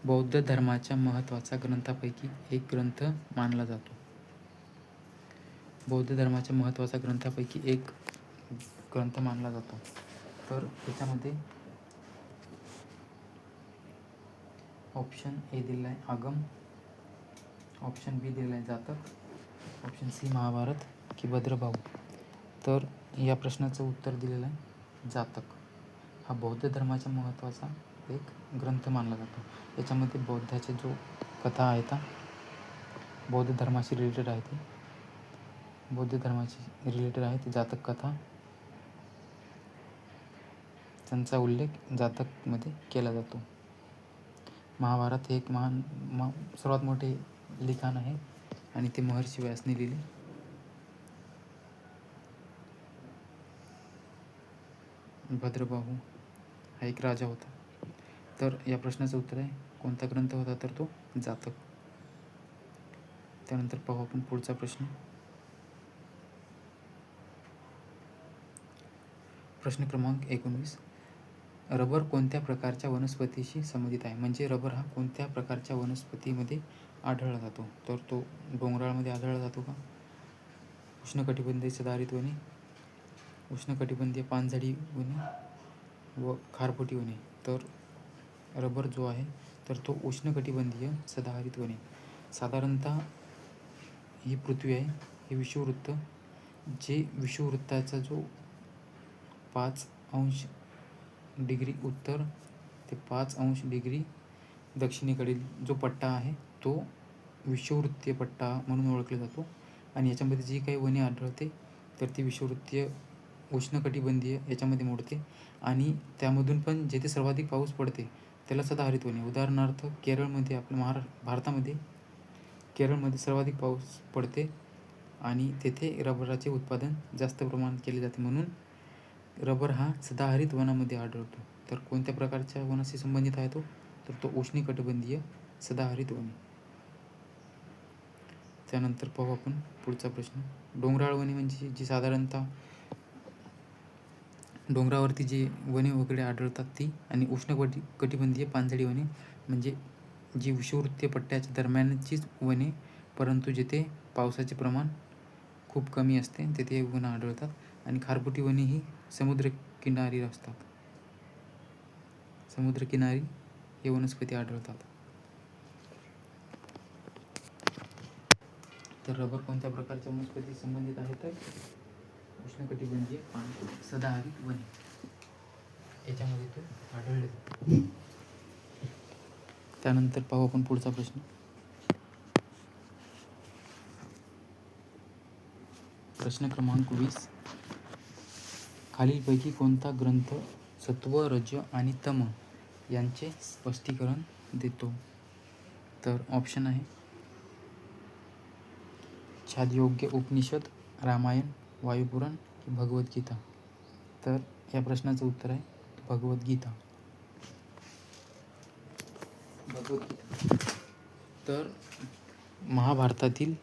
[SPEAKER 1] बौद्ध धर्माच्या महत्त्वाच्या ग्रंथापैकी एक ग्रंथ मानला जातो. बौद्ध धर्माच्या महत्त्वाच्या ग्रंथापैकी एक ग्रंथ मानला जातो. तर त्याच्यामध्ये ऑप्शन ए दिलेला आहे आगम, ऑप्शन बी दिलेला आहे जातक, ऑप्शन सी महाभारत की भद्रबाहू. तर या प्रश्नाचं उत्तर दिलेलं आहे जातक. हा बौद्ध धर्माच्या महत्त्वाचा एक ग्रंथ मानला जातो. याच्यामध्ये बौद्धाचे जो कथा आहेत बौद्ध धर्माशी रिलेटेड आहे ती बौद्ध धर्माची रिलेटेड आहे ती जातक कथा, त्यांचा उल्लेख जातकमध्ये केला जातो. महाभारत हे एक सर्वात मोठे लिखाण आहे आणि ते महर्षी व्यासने लिहिले. भद्रबाहू हा एक राजा होता. तर या प्रश्नाचं उत्तर आहे कोणता ग्रंथ होता, तर तो जातक. त्यानंतर पाहू आपण पुढचा प्रश्न. प्रश्न क्रमांक 19. रबर कोणत्या प्रकारच्या वनस्पतीशी संबंधित आहे? म्हणजे रबर हा कोणत्या प्रकारच्या वनस्पतीमध्ये आढळला जातो? तर तो डोंगराळमध्ये आढळला जातो का? उष्णकटिबंधीय सदाहरित वने, उष्णकटिबंधीय पानझडी वने व खारफुटी वने. तर रबर जो आहे तर तो उष्णकटिबंधीय सदाहरित वने. साधारणतः ही पृथ्वी आहे, हे विषुववृत्त, जे विषुववृत्ताचा जो 5° उत्तर ते 5° दक्षिणेकडील जो पट्टा आहे तो विषुववृत्तीय पट्टा म्हणून ओळखला जातो. आणि याच्यामध्ये जी काही वने आढळते तर ती विषुववृत्तीय उष्णकटिबंधीय याच्यामध्ये मोडते. आणि त्यामधून पण जेथे सर्वाधिक पाऊस पडते त्याला सदाहरित वने. उदाहरणार्थ केरळमध्ये, आपल्या भारतामध्ये केरळमध्ये सर्वाधिक पाऊस पडते आणि तेथे रबराचे उत्पादन जास्त प्रमाणात केले जाते, म्हणून रबर हा सदाहरित वनामध्ये आढळतो. तर कोणत्या प्रकारच्या वनाशी संबंधित आहे तो, तर तो उष्णकटिबंधीय सदाहरित वने. त्यानंतर पाहू आपण पुढचा प्रश्न. डोंगराळ वने म्हणजे जी साधारणतः डोंगरावरती जी वने वगैरे आढळतात ती, आणि उष्णकटिबंधीय पानझडी वने म्हणजे जी विषुववृत्तीय पट्ट्याच्या दरम्यानचीच वने, परंतु जिथे पावसाचे प्रमाण खूप कमी असते तेथे वनं आढळतात. आणि खारफुटी वने ही समुद्रकिनारी असतात, समुद्रकिनारी हे वनस्पती आढळतात. तर रबर कोणत्या प्रकारच्या वनस्पती संबंधित आहे, तर उष्णकटिबंधीय सदाहरित वने याच्यामध्ये तो आढळले. त्यानंतर पाहू आपण पुढचा प्रश्न. प्रश्न क्रमांक 20. खालीलपैकी कोणता ग्रंथ सत्व, रज आणि तम यांचे स्पष्टीकरण देतो? तर ऑप्शन आहे छांदोग्य उपनिषद, रामायण, वायुपुराण की भगवद्गीता. तर या प्रश्नाचं उत्तर आहे भगवद्गीता. तर महाभारतातील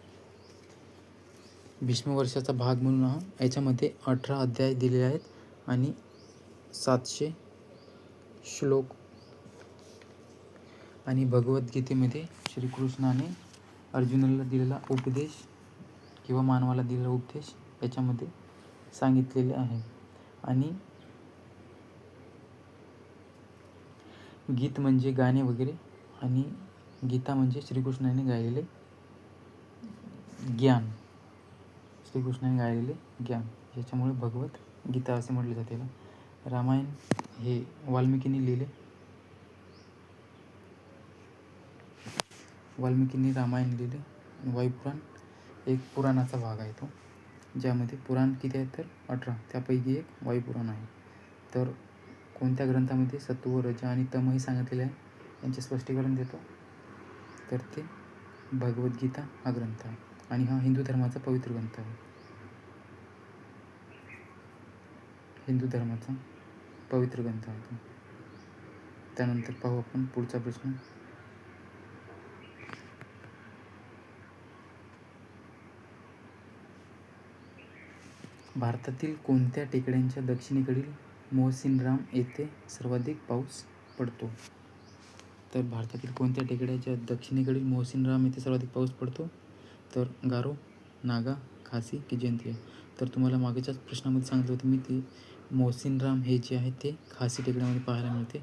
[SPEAKER 1] भीष्मवर्षाचा भाग म्हणून याच्यामध्ये 18 अध्याय दिलेले आहेत आणि 700 श्लोक. आणि भगवद्गीतेमध्ये श्रीकृष्णाने अर्जुनाला दिलेला उपदेश किंवा मानवाला दिलेला उपदेश याच्यामध्ये सांगितलेले आहे. आणि गीत म्हणजे गाणे वगैरे, आणि गीता म्हणजे श्रीकृष्णाने गायलेले ज्ञान, श्रीकृष्णाने गायलेले ज्ञान, याच्यामुळे भगवद्गीता असे म्हटले जाते. रामायण हे वाल्मिकीने लिहिले. वाल्मिकींनी रामायण लिहिले. वायुपुराण एक पुराणाचा भाग आहे तो, ज्यामध्ये पुराण किती आहेत तर 18, त्यापैकी एक वायुपुराण आहे. तर कोणत्या ग्रंथामध्ये सत्व, रज आणि तम हे सांगितलेले आहे यांचे स्पष्टीकरण देतो, तर ते भगवद्गीता हा ग्रंथ आहे. आणि हा हिंदू धर्माचा पवित्र ग्रंथ आहे. हिंदू धर्माचा पवित्र ग्रंथ आहे तो. त्यानंतर पाहू आपण पुढचा प्रश्न. भारतातील कोणत्या टेकड्यांच्या दक्षिणेकडील मोहसिनराम येथे सर्वाधिक पाऊस पडतो? तर भारतातील कोणत्या टेकड्याच्या दक्षिणेकडील मोहसिनराम येथे सर्वाधिक पाऊस पडतो? तर गारो, नागा, खासी की जयंतिया. तर तुम्हाला मागच्याच प्रश्नामध्ये सांगितलं होतं मी, ते मोहसिनराम हे जे आहे ते खासी टेकड्यामध्ये पाहायला मिळते.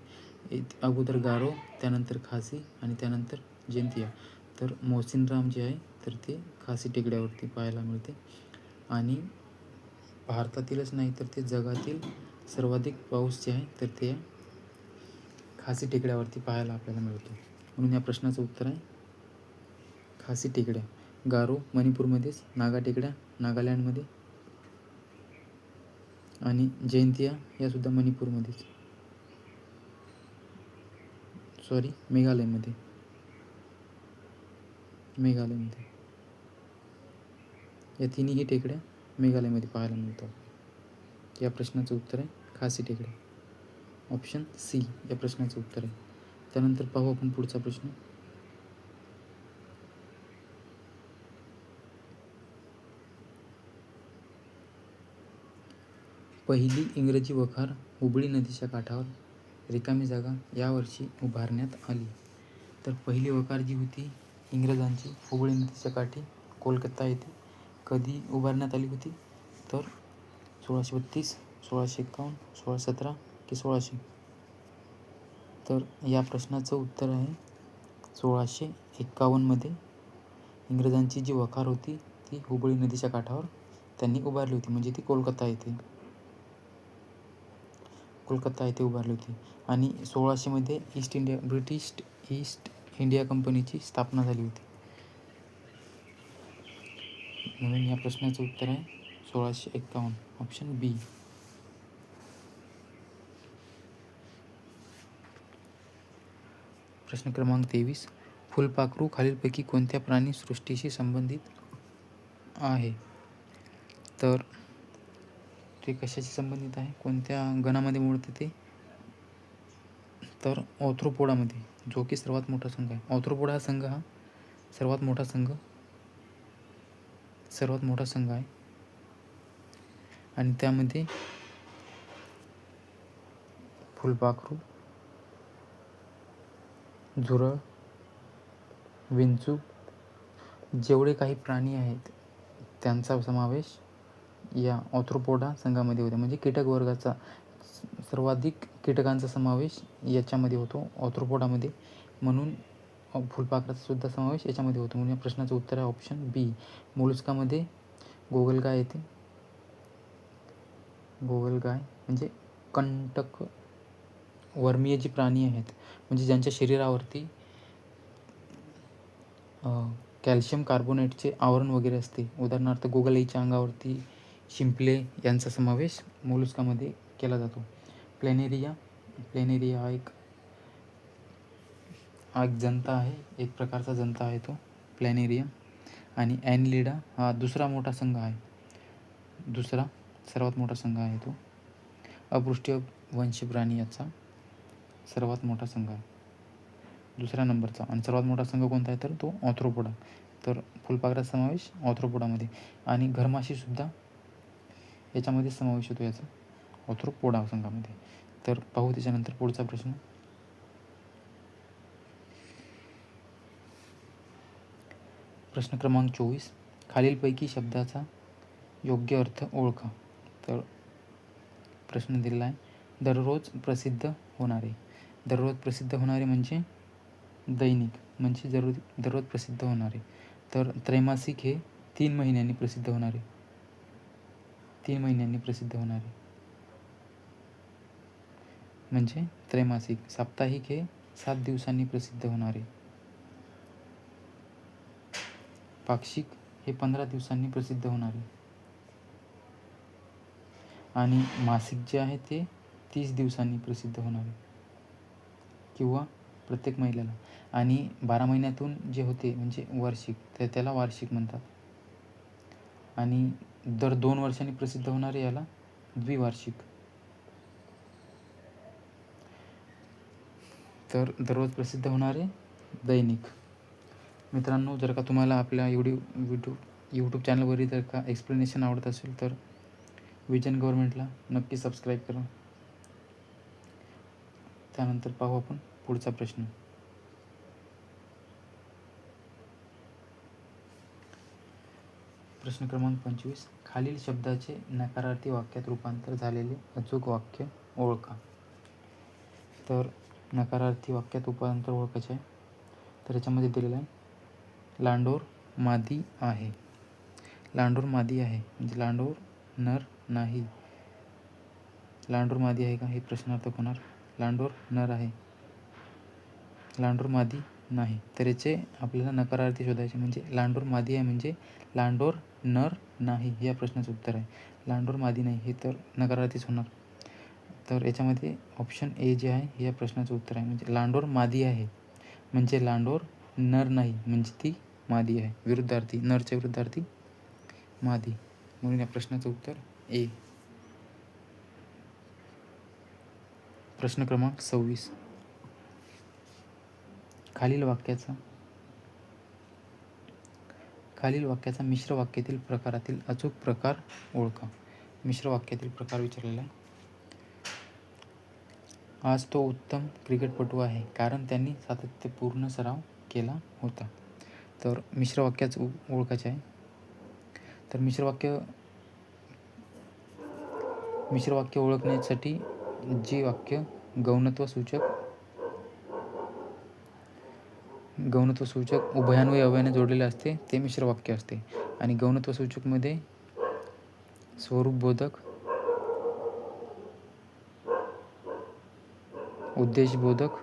[SPEAKER 1] अगोदर गारो, त्यानंतर खासी आणि त्यानंतर जयंतिया. तर मोहसिनराम जे आहे तर ते खासी टेकड्यावरती पाहायला मिळते. आणि भारतातीलच नाही तर ते जगातील सर्वाधिक पाऊस जे आहे तर ते खासी टेकड्यावरती पाहायला आपल्याला मिळतो. म्हणून या प्रश्नाचं उत्तर आहे खासी टेकड्या. गारो मणिपूरमध्येच, नागा टेकड्या नागालँडमध्ये आणि जयंतिया यासुद्धा मणिपूरमध्येच, सॉरी मेघालयमध्ये. या तिन्ही टेकड्या मेघालयमध्ये पाहायला मिळतात. या प्रश्नाचं उत्तर आहे खासी टेकड्या. ऑप्शन सी या प्रश्नाचं उत्तर आहे. त्यानंतर पाहू आपण पुढचा प्रश्न. पहिली इंग्रजी वखार हुबळी नदीच्या काठावर रिकामी जागा यावर्षी उभारण्यात आली. तर पहिली वखार जी होती इंग्रजांची हुबळी नदीच्या काठी कोलकाता येथे कधी उभारण्यात आली होती? तर 1632, 1651, 1617 की 1600? तर या प्रश्नाचं उत्तर आहे 1651मध्ये इंग्रजांची जी वखार होती ती हुबळी नदीच्या काठावर त्यांनी उभारली होती, म्हणजे ती कोलकाता येथे उभारली होती. आणि 1600मध्ये ब्रिटिश ईस्ट इंडिया कंपनीची स्थापना झाली होती. म्हणून या प्रश्नाचं उत्तर आहे 1651, ऑप्शन बी. प्रश्न क्रमांक 23. फुलपाखरू खालीलपैकी कोणत्या प्राणी सृष्टीशी संबंधित आहे? तर ते कशाशी संबंधित आहे, कोणत्या गणामध्ये मोडते ते? तर ऑर्थ्रोपोडामध्ये, जो की सर्वात मोठा संघ आहे. ऑर्थ्रोपोडा हा संघ हा सर्वात मोठा संघ आहे. आणि त्यामध्ये फुलपाखरू, झुरळ, विंचू जेवढे काही प्राणी आहेत त्यांचा समावेश या ऑर्थ्रोपोडा संघामध्ये होतो. म्हणजे कीटक वर्गाचा सर्वाधिक कीटकांचा समावेश याच्यामध्ये होतो ऑर्थ्रोपोडामध्ये. म्हणून फुलपाखराचा सुद्धा समावेश याच्यामध्ये होतो. म्हणून या प्रश्नाचं उत्तर आहे ऑप्शन बी. मोलस्कामध्ये गोगलगाय येते. गोगलगाय म्हणजे कंटक वर्मीय जी प्राणी आहेत, म्हणजे ज्यांच्या शरीरावरती कॅल्शियम कार्बोनेटचे आवरण वगैरे असते. उदाहरणार्थ गोगलगाईच्या अंगावरती शिंपले यांचा समावेश मोलस्कामध्ये केला जातो. प्लॅनेरिया हा एक जंत आहे, एक प्रकारचा जंत आहे तो प्लॅनेरिया. आणि ॲनिलिडा हा दुसरा सर्वात मोठा संघ आहे तो. अपृष्ठवंशी प्राणी याचा सर्वात मोठा संघ आहे, दुसऱ्या नंबरचा. आणि सर्वात मोठा संघ कोणता आहे तर तो ऑर्थ्रोपोडा. तर फुलपाखराचा समावेश ऑर्थ्रोपोडामध्ये. आणि घरमाशीसुद्धा याच्यामध्ये समावेश होतो याचा ऑर्थ्रोपोडा संघामध्ये. तर पाहू त्याच्यानंतर पुढचा प्रश्न. प्रश्न क्रमांक 24. खालीलपैकी शब्दाचा योग्य अर्थ ओळखा. तर प्रश्न दिलेला आहे दररोज प्रसिद्ध होणारे. दररोज प्रसिद्ध होणारे म्हणजे दैनिक, म्हणजे दररोज प्रसिद्ध होणारे. तर त्रैमासिक हे 3 महिन्यांनी प्रसिद्ध होणारे. म्हणजे त्रैमासिक. साप्ताहिक हे 7 दिवसांनी प्रसिद्ध होणारे. पाक्षिक हे 15 दिवसांनी प्रसिद्ध होणारे. आणि मासिक जे आहे ते 30 दिवसांनी प्रसिद्ध होणारे किंवा प्रत्येक महिन्याला. आणि 12 महिन्यातून जे होते म्हणजे वार्षिक, तर त्याला वार्षिक म्हणतात. आणि दर 2 वर्षांनी प्रसिद्ध होणारे याला द्विवार्षिक. तर दररोज प्रसिद्ध होणारे दैनिक. मित्रांनो, जर का तुम्हाला आपल्या यूट्यूब चॅनलवरील जर का एक्सप्लेनेशन आवडत असेल तर विजन गव्हर्नमेंटला नक्की सबस्क्राईब करा. त्यानंतर पाहू आपण पुढचा प्रश्न. प्रश्न क्रमांक 25. खालील शब्दाचे नकारार्थी वाक्यात रूपांतर झालेले अचूक वाक्य ओळखा. तर नकारार्थी वाक्यात रूपांतर ओळखायचे आहे. तर याच्यामध्ये दिलेलं आहे लांडोर मादी आहे. लांडोर मादी आहे म्हणजे लांडोर नर नाही. लांडोर मादी आहे का हे प्रश्नार्थक होणार. लांडोर नर आहे, लांडोर मादी नाही. तर याचे आपल्याला नकारार्थी शोधायचे म्हणजे लांडोर मादी आहे म्हणजे लांडोर नर नाही या प्रश्नाचं उत्तर आहे. लांडोर मादी नाही हे तर नकारार्थीच होणार. तर याच्यामध्ये ऑप्शन ए जे आहे हे या प्रश्नाचं उत्तर आहे. म्हणजे लांडोर मादी आहे म्हणजे लांडोर नर नाही म्हणजे ती मादी आहे. विरुद्धार्थी, नरच्या विरुद्धार्थी मादी, म्हणून या प्रश्नाचं उत्तर ए. प्रश्न क्रमांक 26. खालील वाक्याचा मिश्र वाक्यातील प्रकारातील अचूक प्रकार ओळखा. मिश्र वाक्यातील प्रकार विचारलेला आहे. आज तो उत्तम क्रिकेटपटू आहे कारण त्यांनी सातत्यपूर्ण सराव केला होता. तर मिश्र वाक्याच ओळखायचे आहे. तर मिश्र वाक्य ओळखण्यासाठी जे वाक्य गौणत्व सूचक उभयान्वयी अव्ययाने जोडलेले असते ते मिश्र वाक्य असते. आणि गौणत्व सूचकमध्ये स्वरूपबोधक, उद्देशबोधक,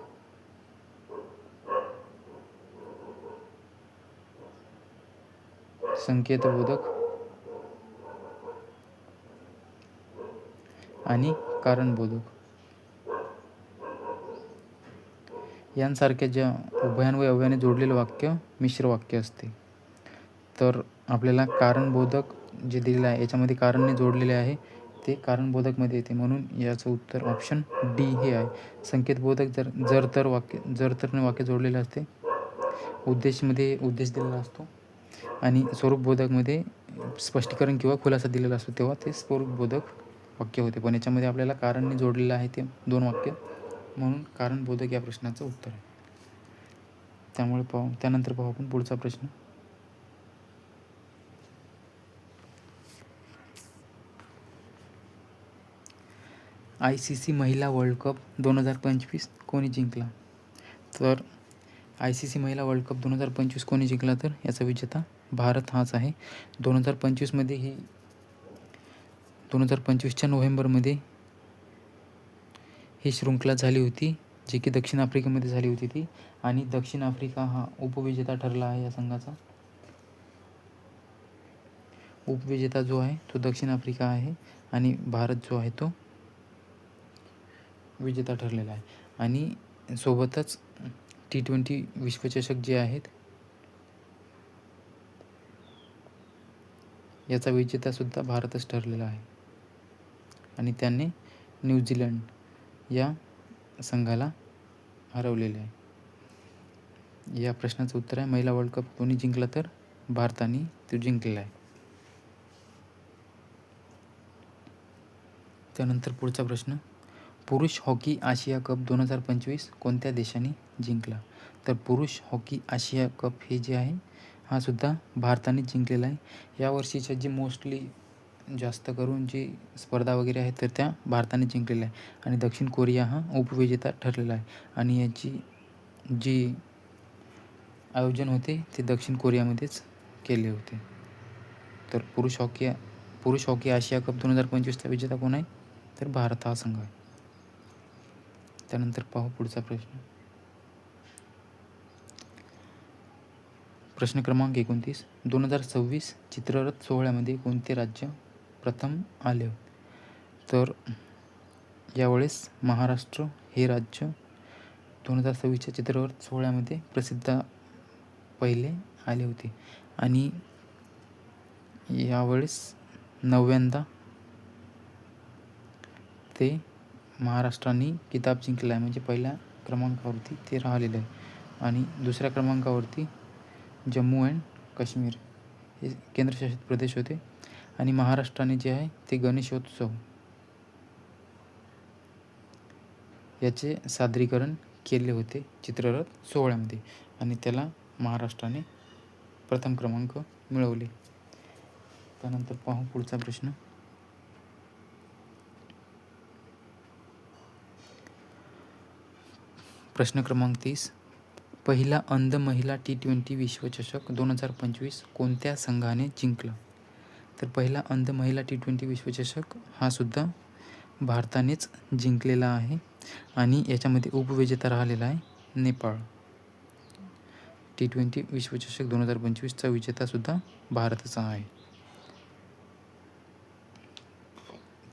[SPEAKER 1] संकेतबोधक आणि कारणबोधक यांसारख्या ज्या उभयान्वयी अव्ययाने जोडलेले वाक्य मिश्र वाक्य असते. तर आपल्याला कारणबोधक जे दिलेलं आहे याच्यामध्ये कारणने जोडलेले आहे ते कारणबोधकमध्ये येते, म्हणून याचं उत्तर ऑप्शन डी हे आहे. संकेतबोधक जर तरने वाक्य जोडलेलं असते. उद्देशमध्ये उद्देश दिलेला असतो आणि स्वरूपबोधकमध्ये स्पष्टीकरण किंवा खुलासा दिलेला असतो तेव्हा ते स्वरूपबोधक वाक्य होते. पण याच्यामध्ये आपल्याला कारणने जोडलेलं आहे ते दोन वाक्य, म्हणून कारणबोधक या प्रश्नाचं उत्तर आहे. त्यानंतर पाहू आपण पुढचा प्रश्न. ICC महिला वर्ल्ड कप 2025 कोणी जिंकला? तर ICC महिला वर्ल्ड कप 2025 कोणी जिंकला? तर याचा विजेता भारत हाच आहे. 2025च्या नोव्हेंबरमध्ये ही शृंखला झाली होती जी की दक्षिण आफ्रिकेमध्ये झाली होती ती. आणि दक्षिण आफ्रिका हा उपविजेता ठरला आहे. या संघाचा उपविजेता जो आहे तो दक्षिण आफ्रिका आहे आणि भारत जो आहे तो विजेता ठरलेला आहे. आणि सोबतच T20 विश्वचषक जे आहेत याचा विजेतासुद्धा भारतच ठरलेला आहे आणि त्याने न्यूझीलंड या संघाला हरवलेले आहे. या प्रश्नाचं उत्तर आहे महिला वर्ल्ड कप कोणी जिंकला? तर भारताने तो जिंकलेला आहे. त्यानंतर पुढचा प्रश्न. पुरुष हॉकी आशिया कप 2025 कोणत्या देशाने जिंकला? तर पुरुष हॉकी आशिया कप हे जे आहे हा सुद्धा भारताने जिंकलेला आहे. यावर्षीच्या जी मोस्टली जास्त करून जी स्पर्धा वगैरे आहेत तर त्या भारताने जिंकलेल्या आहे. आणि दक्षिण कोरिया हा उपविजेता ठरलेला आहे. आणि याची जी आयोजन होते ते दक्षिण कोरियामध्येच केले होते. तर पुरुष हॉकी आशिया कप 2025चा विजेता कोण आहे? तर भारत हा संघ आहे. त्यानंतर पाहू पुढचा प्रश्न. प्रश्न क्रमांक 29. 2026 चित्ररथ सोहळ्यामध्ये कोणते राज्य प्रथम आले? तर यावेळेस महाराष्ट्र हे राज्य 2026च्या चित्ररथ सोहळ्यामध्ये पहिले आले होते. आणि यावेळेस 9व्यांदा ते महाराष्ट्राने किताब जिंकला आहे. म्हणजे पहिल्या क्रमांकावरती ते राहिलेलं आहे. आणि दुसऱ्या क्रमांकावरती जम्मू अँड काश्मीर हे केंद्रशासित प्रदेश होते. आणि महाराष्ट्राने जे आहे ते गणेशोत्सव याचे सादरीकरण केले होते चित्ररथ सोहळ्यामध्ये आणि त्याला महाराष्ट्राने प्रथम क्रमांक मिळवले. त्यानंतर पाहू पुढचा प्रश्न. प्रश्न क्रमांक 30. पहिला अंध महिला T20 विश्वचषक 2025 कोणत्या संघाने जिंकला? तर पहिला अंध महिला T20 विश्वचषक हा सुद्धा भारतानेच जिंकलेला आहे आणि याच्यामध्ये उपविजेता राहिलेला आहे नेपाळ. T20 विश्वचषक 2025चा विजेतासुद्धा भारताचा आहे.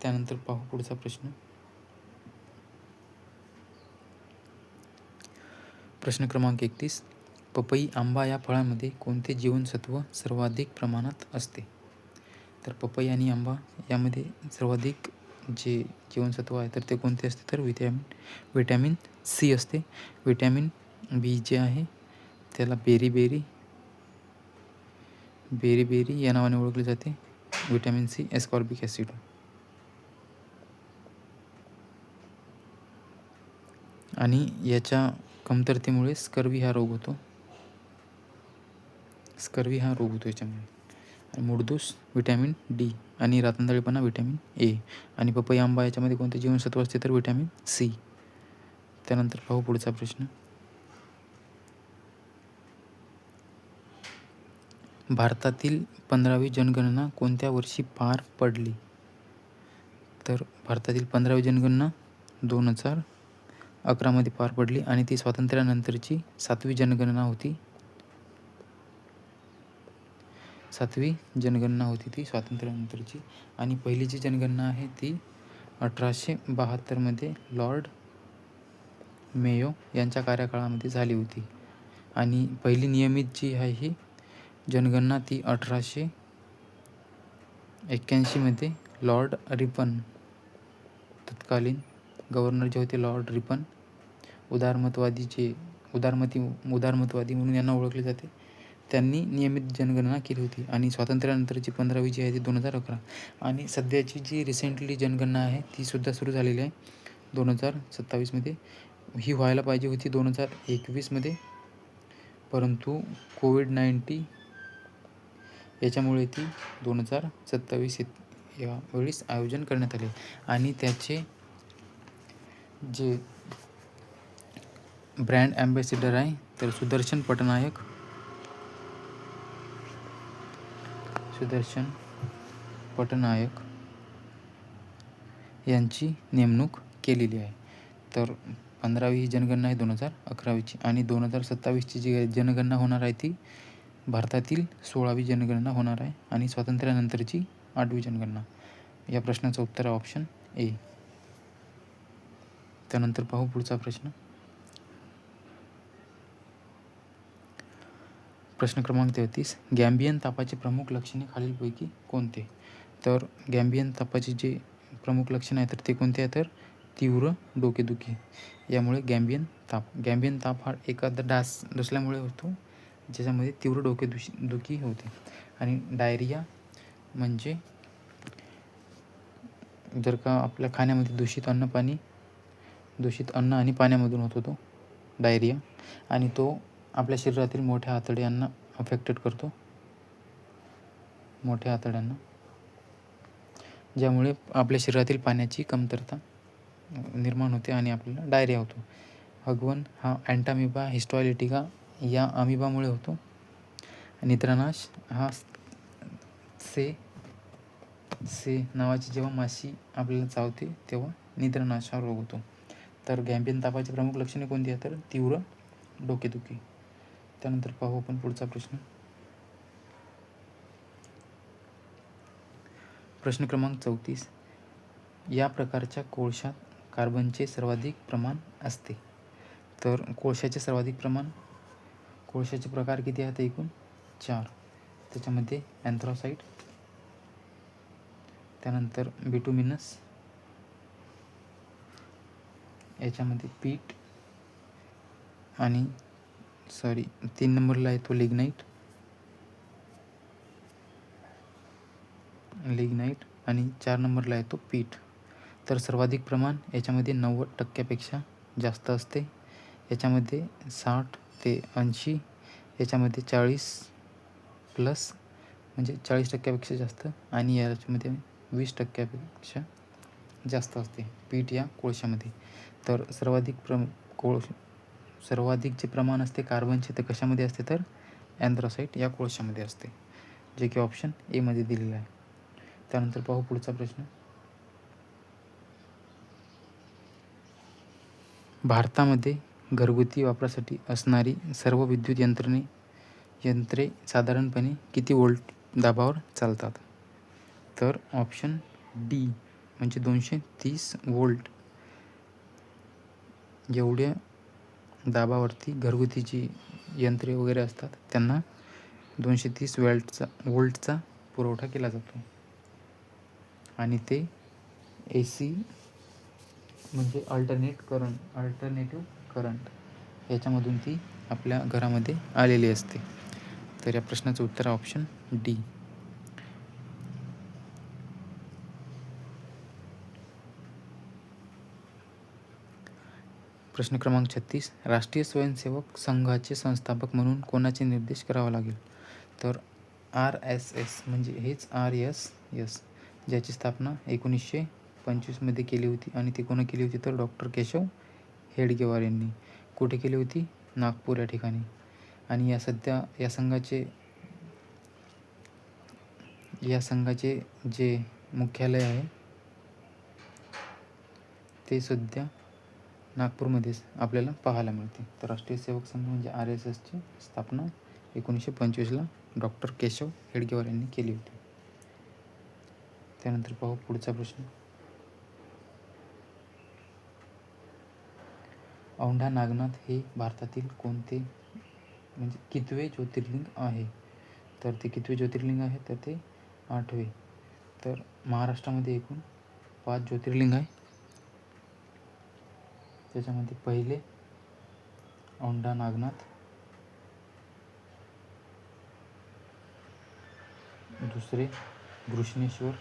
[SPEAKER 1] त्यानंतर पाहू पुढचा प्रश्न. प्रश्न क्रमांक 31. पपई आंबा या फळांमध्ये कोणते जीवनसत्व सर्वाधिक प्रमाणात असते? तर पपई आणि आंबा यामध्ये सर्वाधिक जे जीवनसत्व आहे तर ते कोणते असते? तर विटॅमिन सी असते. विटॅमिन बी जे आहे त्याला बेरी या नावाने ओळखले जाते. Vitamin C ascorbic acid. आणि याच्या कमतरतेमुळे स्कर्वी हा रोग होतो याच्यामुळे. आणि मुडदूस विटॅमिन डी आणि रातंधळेपणा विटॅमिन ए. आणि पपई आंबा याच्यामध्ये कोणते जीवनसत्व असते? तर विटॅमिन सी. त्यानंतर पाहू पुढचा प्रश्न. भारतातील 15वी जनगणना कोणत्या वर्षी पार पडली? तर भारतातील 15वी जनगणना 2011 पार पडली आणि ती स्वातंत्र्यानंतरची 7वी जनगणना होती. 7वी जनगणना होती ती स्वातंत्र्यानंतरची. आणि पहिली जी जनगणना आहे ती 1872 लॉर्ड मेयो यांच्या कार्यकाळामध्ये झाली होती. आणि पहिली नियमित जी आहे ही जनगणना ती 1881 लॉर्ड रिपन, तत्कालीन गव्हर्नर जे होते लॉर्ड रिपन, उदारमतवादी म्हणून यांना ओळखले जाते, त्यांनी नियमित जनगणना केली होती. आणि स्वातंत्र्यानंतरची 15वी जी आहे ती 2011. आणि सध्याची जी रिसेंटली जनगणना आहे ती सुद्धा सुरू झालेली आहे 2027. ही व्हायला पाहिजे होती 2021, परंतु कोविड-19 याच्यामुळे ती 2027 या वेळेस आयोजन करण्यात आले. आणि त्याचे जे ब्रँड ॲम्बॅसिडर आहे तर सुदर्शन पटनायक यांची नेमणूक केलेली आहे. तर 15वी ही जनगणना आहे 2011ची. आणि 2027ची जी जनगणना होणार आहे ती भारतातील 16वी जनगणना होणार आहे आणि स्वातंत्र्यानंतरची 8वी जनगणना. या प्रश्नाचं उत्तर आहे ऑप्शन ए. त्यानंतर पाहू पुढचा प्रश्न. प्रश्न क्रमांक 33. गॅम्बियन तापाची प्रमुख लक्षणे खालीलपैकी कोणते? तर गॅम्बियन तापाची जे प्रमुख लक्षण आहे तर ते कोणते आहे? तर तीव्र डोकेदुखी. यामुळे गॅम्बियन ताप हा एखादा डास डसल्यामुळे होतो, ज्याच्यामध्ये तीव्र डोकेदुखी होते. आणि डायरिया म्हणजे जर का आपल्या खाण्यामध्ये दूषित अन्न आणि पाण्यामधून होतो तो डायरिया, आणि तो आपल्या शरीरातील मोठ्या आतड्यांना अफेक्टेड करतो, मोठ्या आतड्यांना, ज्यामुळे आपल्या शरीरातील पाण्याची कमतरता निर्माण होते आणि आपल्याला डायरिया होतो. हगवण हा अँटामिबा हिस्टॉलिटिका या अमिबामुळे होतो. निद्रानाश हा से नावाची जेव्हा माशी आपल्याला चावते तेव्हा निद्रानाश हा रोग होतो. तर गॅम्बियन तापाची प्रमुख लक्षणे कोणती आहेत? तर तीव्र डोकेदुखी. त्यानंतर पाहू आपण पुढचा प्रश्न. प्रश्न क्रमांक 34. या प्रकारच्या कोळशात कार्बनचे सर्वाधिक प्रमाण असते. तर कोळशाचे प्रकार किती आहेत? एकूण 4. त्याच्यामध्ये अँथ्रासाइट, त्यानंतर बिटुमिनस, याच्यामध्ये पीट, आणि 3 नंबरला आहे तो लिग्नाइट आणि 4 नंबरला आहे तो पीठ. तर सर्वाधिक प्रमाण याच्यामध्ये 90% जास्त असते. याच्यामध्ये 60 ते 80, याच्यामध्ये 40+ म्हणजे 40% जास्त, आणि याच्यामध्ये 20% जास्त असते पीठ या कोळशामध्ये. तर सर्वाधिक जे प्रमाण असते कार्बनचे ते कशामध्ये असते, तर अँथ्रासाइट या कोळशामध्ये असते, जे की ऑप्शन ए मध्ये दिलेलं आहे. त्यानंतर पाहू पुढचा प्रश्न. भारतामध्ये घरगुती वापरासाठी असणारी सर्व विद्युत यंत्रे साधारणपणे किती व्होल्ट दाबावर चालतात? तर ऑप्शन डी म्हणजे 230 व्होल्ट एवढ्या दाबावरती घरगुती जी यंत्रे वगैरे असतात त्यांना 230 व्होल्टचा पुरवठा केला जातो. आणि ते AC म्हणजे अल्टरनेटिव्ह करंट याच्यामधून ती आपल्या घरामध्ये आलेली असते. तर या प्रश्नाचं उत्तर आहे ऑप्शन डी. प्रश्न क्रमांक 36. राष्ट्रीय स्वयंसेवक संघाचे संस्थापक म्हणून कोणाचे निर्देश करावा लागेल? तर RSS म्हणजे हेच RSS, ज्याची स्थापना 1925 मध्ये केली होती. आणि ती कोणी केली होती, तर डॉक्टर केशव हेडगेवार यांनी. कुठे केली होती? नागपूर या ठिकाणी. आणि या संघाचे जे मुख्यालय आहे ते सध्या नागपूरमध्येच आपल्याला पाहायला मिळते. तर राष्ट्रीय सेवक संघ म्हणजे RSSची स्थापना 1925ला डॉक्टर केशव हेडगेवार यांनी केली होती. त्यानंतर पाहू पुढचा प्रश्न. औंढा नागनाथ हे भारतातील कोणते म्हणजे कितवे ज्योतिर्लिंग आहे? तर ते कितवे ज्योतिर्लिंग आहे, तर ते 8वे. तर महाराष्ट्रामध्ये एकूण 5 ज्योतिर्लिंग आहे. त्याच्यामध्ये पहिले औंढा नागनाथ, दुसरे घृष्णेश्वर,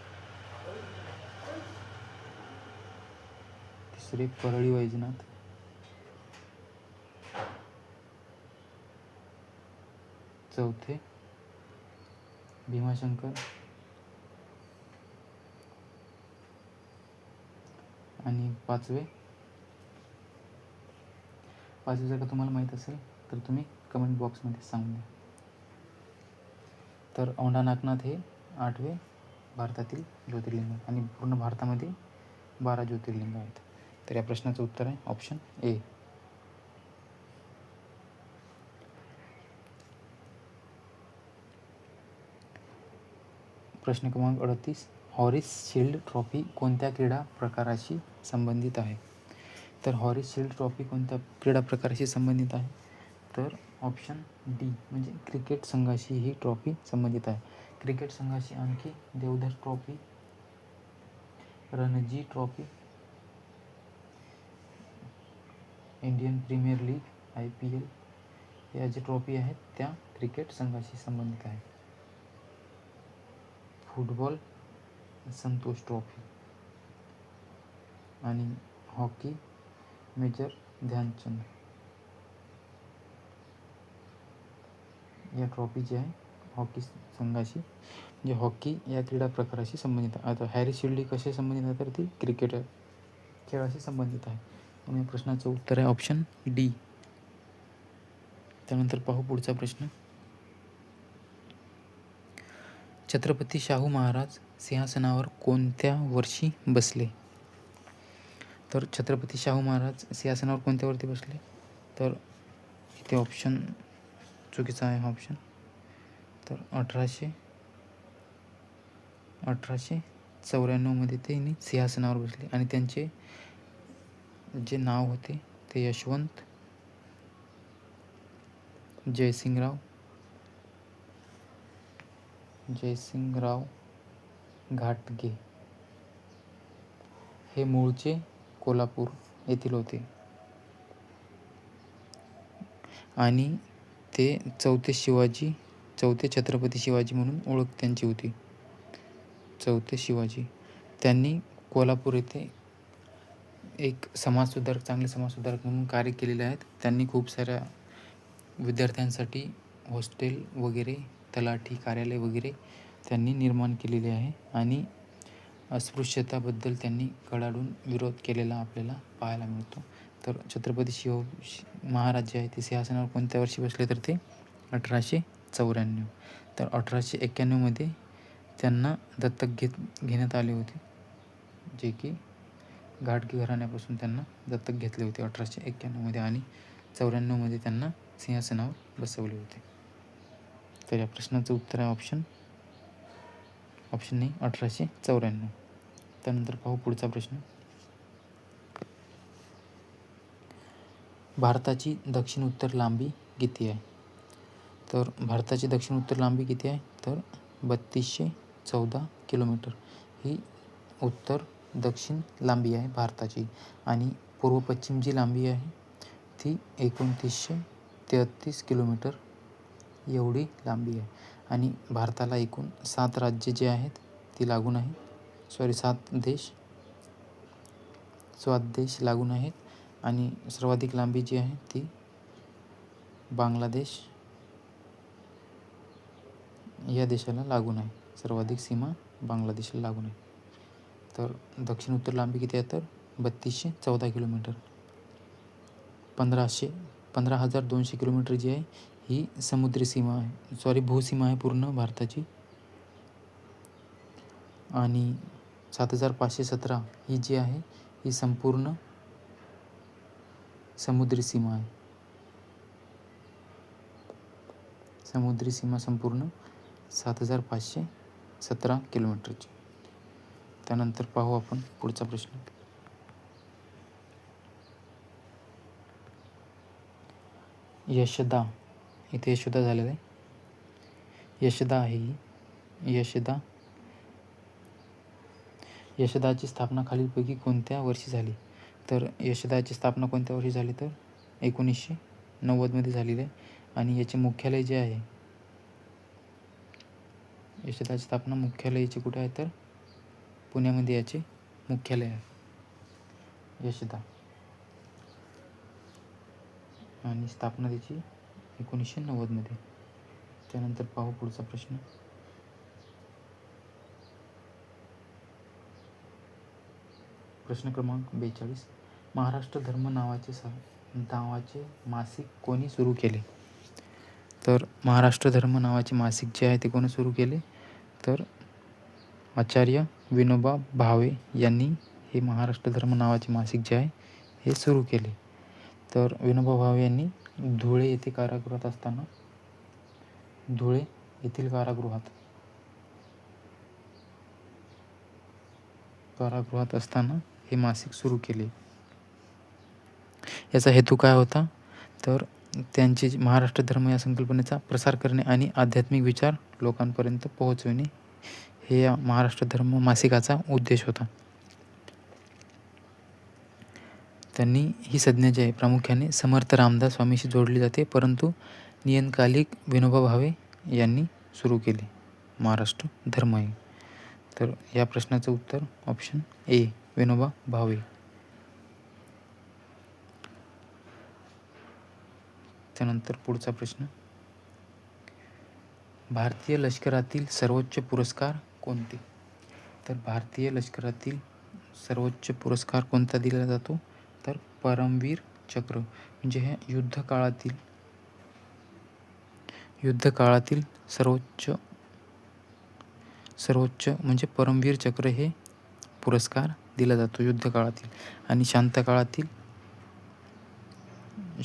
[SPEAKER 1] तिसरे परळी वैजनाथ, चौथे भीमाशंकर, आणि पाचवे जर का तुम्हाला माहीत असेल तर तुम्ही कमेंट बॉक्समध्ये सांगून द्या. तर औंढा नागनाथ हे 8वे भारतातील ज्योतिर्लिंग आणि पूर्ण भारतामध्ये 12 ज्योतिर्लिंग आहेत. तर या प्रश्नाचं उत्तर आहे ऑप्शन ए. प्रश्न क्रमांक 38. हॉरिस शिल्ड ट्रॉफी कोणत्या क्रीडा प्रकाराशी संबंधित आहे? तर हॉरिस शिल्ड ट्रॉफी कोणत्या क्रीडा प्रकाराशी संबंधित आहे? तर ऑप्शन डी म्हणजे क्रिकेट संघाशी ही ट्रॉफी संबंधित आहे. क्रिकेट संघाशी आणखी Deodhar trophy, Ranji trophy, Indian premier league IPL या ज्या ट्रॉफी आहेत त्या क्रिकेट संघाशी संबंधित आहे. फुटबॉल संतोष ट्रॉफी आणि हॉकी मेजर ध्यानचंद या ट्रॉफी जी आहे हॉकी संघाशी म्हणजे हॉकी या क्रीडा प्रकाराशी संबंधित आहे. आता हॅरी शिल्ड कशी संबंधित आहे, तर ती क्रिकेट खेळाशी संबंधित आहे. म्हणून प्रश्नाचं उत्तर आहे ऑप्शन डी. त्यानंतर पाहू पुढचा प्रश्न. छत्रपती शाहू महाराज सिंहासनावर कोणत्या वर्षी बसले? तर छत्रपती शाहू महाराज सिंहासनावर कोणत्या वर्षी बसले? तर इथे ऑप्शन चुकीचा आहे हा ऑप्शन. तर 1894 मध्ये ते सिंहासनावर बसले. आणि त्यांचे जे नाव होते ते यशवंत जयसिंगराव घाटगे हे मूळचे कोल्हापूर येथील होते. आणि ते चौथे छत्रपती शिवाजी म्हणून ओळख त्यांची होती. चौथे शिवाजी. त्यांनी कोल्हापूर येथे एक चांगले समाजसुधारक म्हणून कार्य केलेले आहेत. त्यांनी खूप साऱ्या विद्यार्थ्यांसाठी हॉस्टेल वगैरे तलाठी कार्यालय वगैरे त्यांनी निर्माण केलेले आहे आणि अस्पृश्यताबद्दल त्यांनी कडाडून विरोध केलेला आपल्याला पाहायला मिळतो. तर छत्रपती महाराज जे आहे ते सिंहासनावर कोणत्या वर्षी बसले तर ते 1894. तर 1891मध्ये त्यांना दत्तक घेण्यात आले होते, जे की घाटगे घराण्यापासून त्यांना दत्तक घेतले होते 1891मध्ये आणि 94मध्ये त्यांना सिंहासनावर बसवले होते. तर या प्रश्नाचं उत्तर आहे ऑप्शन नाही 1894. त्यानंतर पाहू पुढचा प्रश्न. भारताची दक्षिण उत्तर लांबी किती आहे? तर भारताची दक्षिण उत्तर लांबी किती आहे तर 3214 किलोमीटर ही उत्तर दक्षिण लांबी आहे भारताची. आणि पूर्व पश्चिम जी लांबी आहे ती 2933 किलोमीटर एवढी लांबी आहे. आणि भारताला एकूण 7 राज्ये जे आहेत ती लागून आहे, 7 देश लागून आहेत. आणि सर्वाधिक लांबी जी आहे ती बांगलादेश या देशाला लागून आहे. सर्वाधिक सीमा बांगलादेशला लागून आहे. तर दक्षिण उत्तर लांबी किती आहे तर 3214 किलोमीटर. 15,200 किलोमीटर जी आहे ही समुद्री सीमा आहे, भूसीमा आहे पूर्ण भारताची. आणि 7,517 ही जी आहे ही संपूर्ण समुद्री सीमा आहे. समुद्री सीमा संपूर्ण 7,517 किलोमीटरची. त्यानंतर पाहू आपण पुढचा प्रश्न. यशदा, इथे यशोदा झालेलं आहे. यशदा आहे ही. यशदाची स्थापना खालीलपैकी कोणत्या वर्षी झाली? तर यशदाची स्थापना कोणत्या वर्षी झाली तर 1990मध्ये झालेली आहे. आणि याचे मुख्यालय जे आहे, यशदाची स्थापना मुख्यालयाचे कुठे आहे तर पुण्यामध्ये याचे मुख्यालय आहे यशदा. आणि स्थापना त्याची 1990मध्ये. त्यानंतर पाहू पुढचा प्रश्न. प्रश्न क्रमांक 42. महाराष्ट्र धर्म नावाचे मासिक कोणी सुरू केले? तर महाराष्ट्र धर्म नावाचे मासिक जे आहे ते कोणी सुरू केले तर आचार्य विनोबा भावे यांनी हे महाराष्ट्र धर्म नावाचे मासिक जे आहे हे सुरू केले. तर विनोबा भावे यांनी धुळे येथे कारागृहात असताना हे मासिक सुरू केले. याचा हेतू काय होता तर त्यांचे महाराष्ट्र धर्म या संकल्पनेचा प्रसार करणे आणि आध्यात्मिक विचार लोकांपर्यंत पोहोचविणे हे या महाराष्ट्र धर्म मासिकाचा उद्देश होता. त्यांनी ही संज्ञा जी आहे प्रामुख्याने समर्थ रामदास स्वामीशी जोडली जाते, परंतु नियतकालिक विनोबा भावे यांनी सुरू केले महाराष्ट्र धर्म हे. तर या प्रश्नाचं उत्तर ऑप्शन ए विनोबा भावे. त्यानंतर पुढचा प्रश्न. भारतीय लष्करातील सर्वोच्च पुरस्कार कोणते? तर भारतीय लष्करातील सर्वोच्च पुरस्कार कोणता दिला जातो तर परमवीर चक्र. म्हणजे हे युद्धकाळातील सर्वोच्च म्हणजे परमवीर चक्र हे पुरस्कार दिला जातो युद्धकाळातील. आणि शांतकाळातील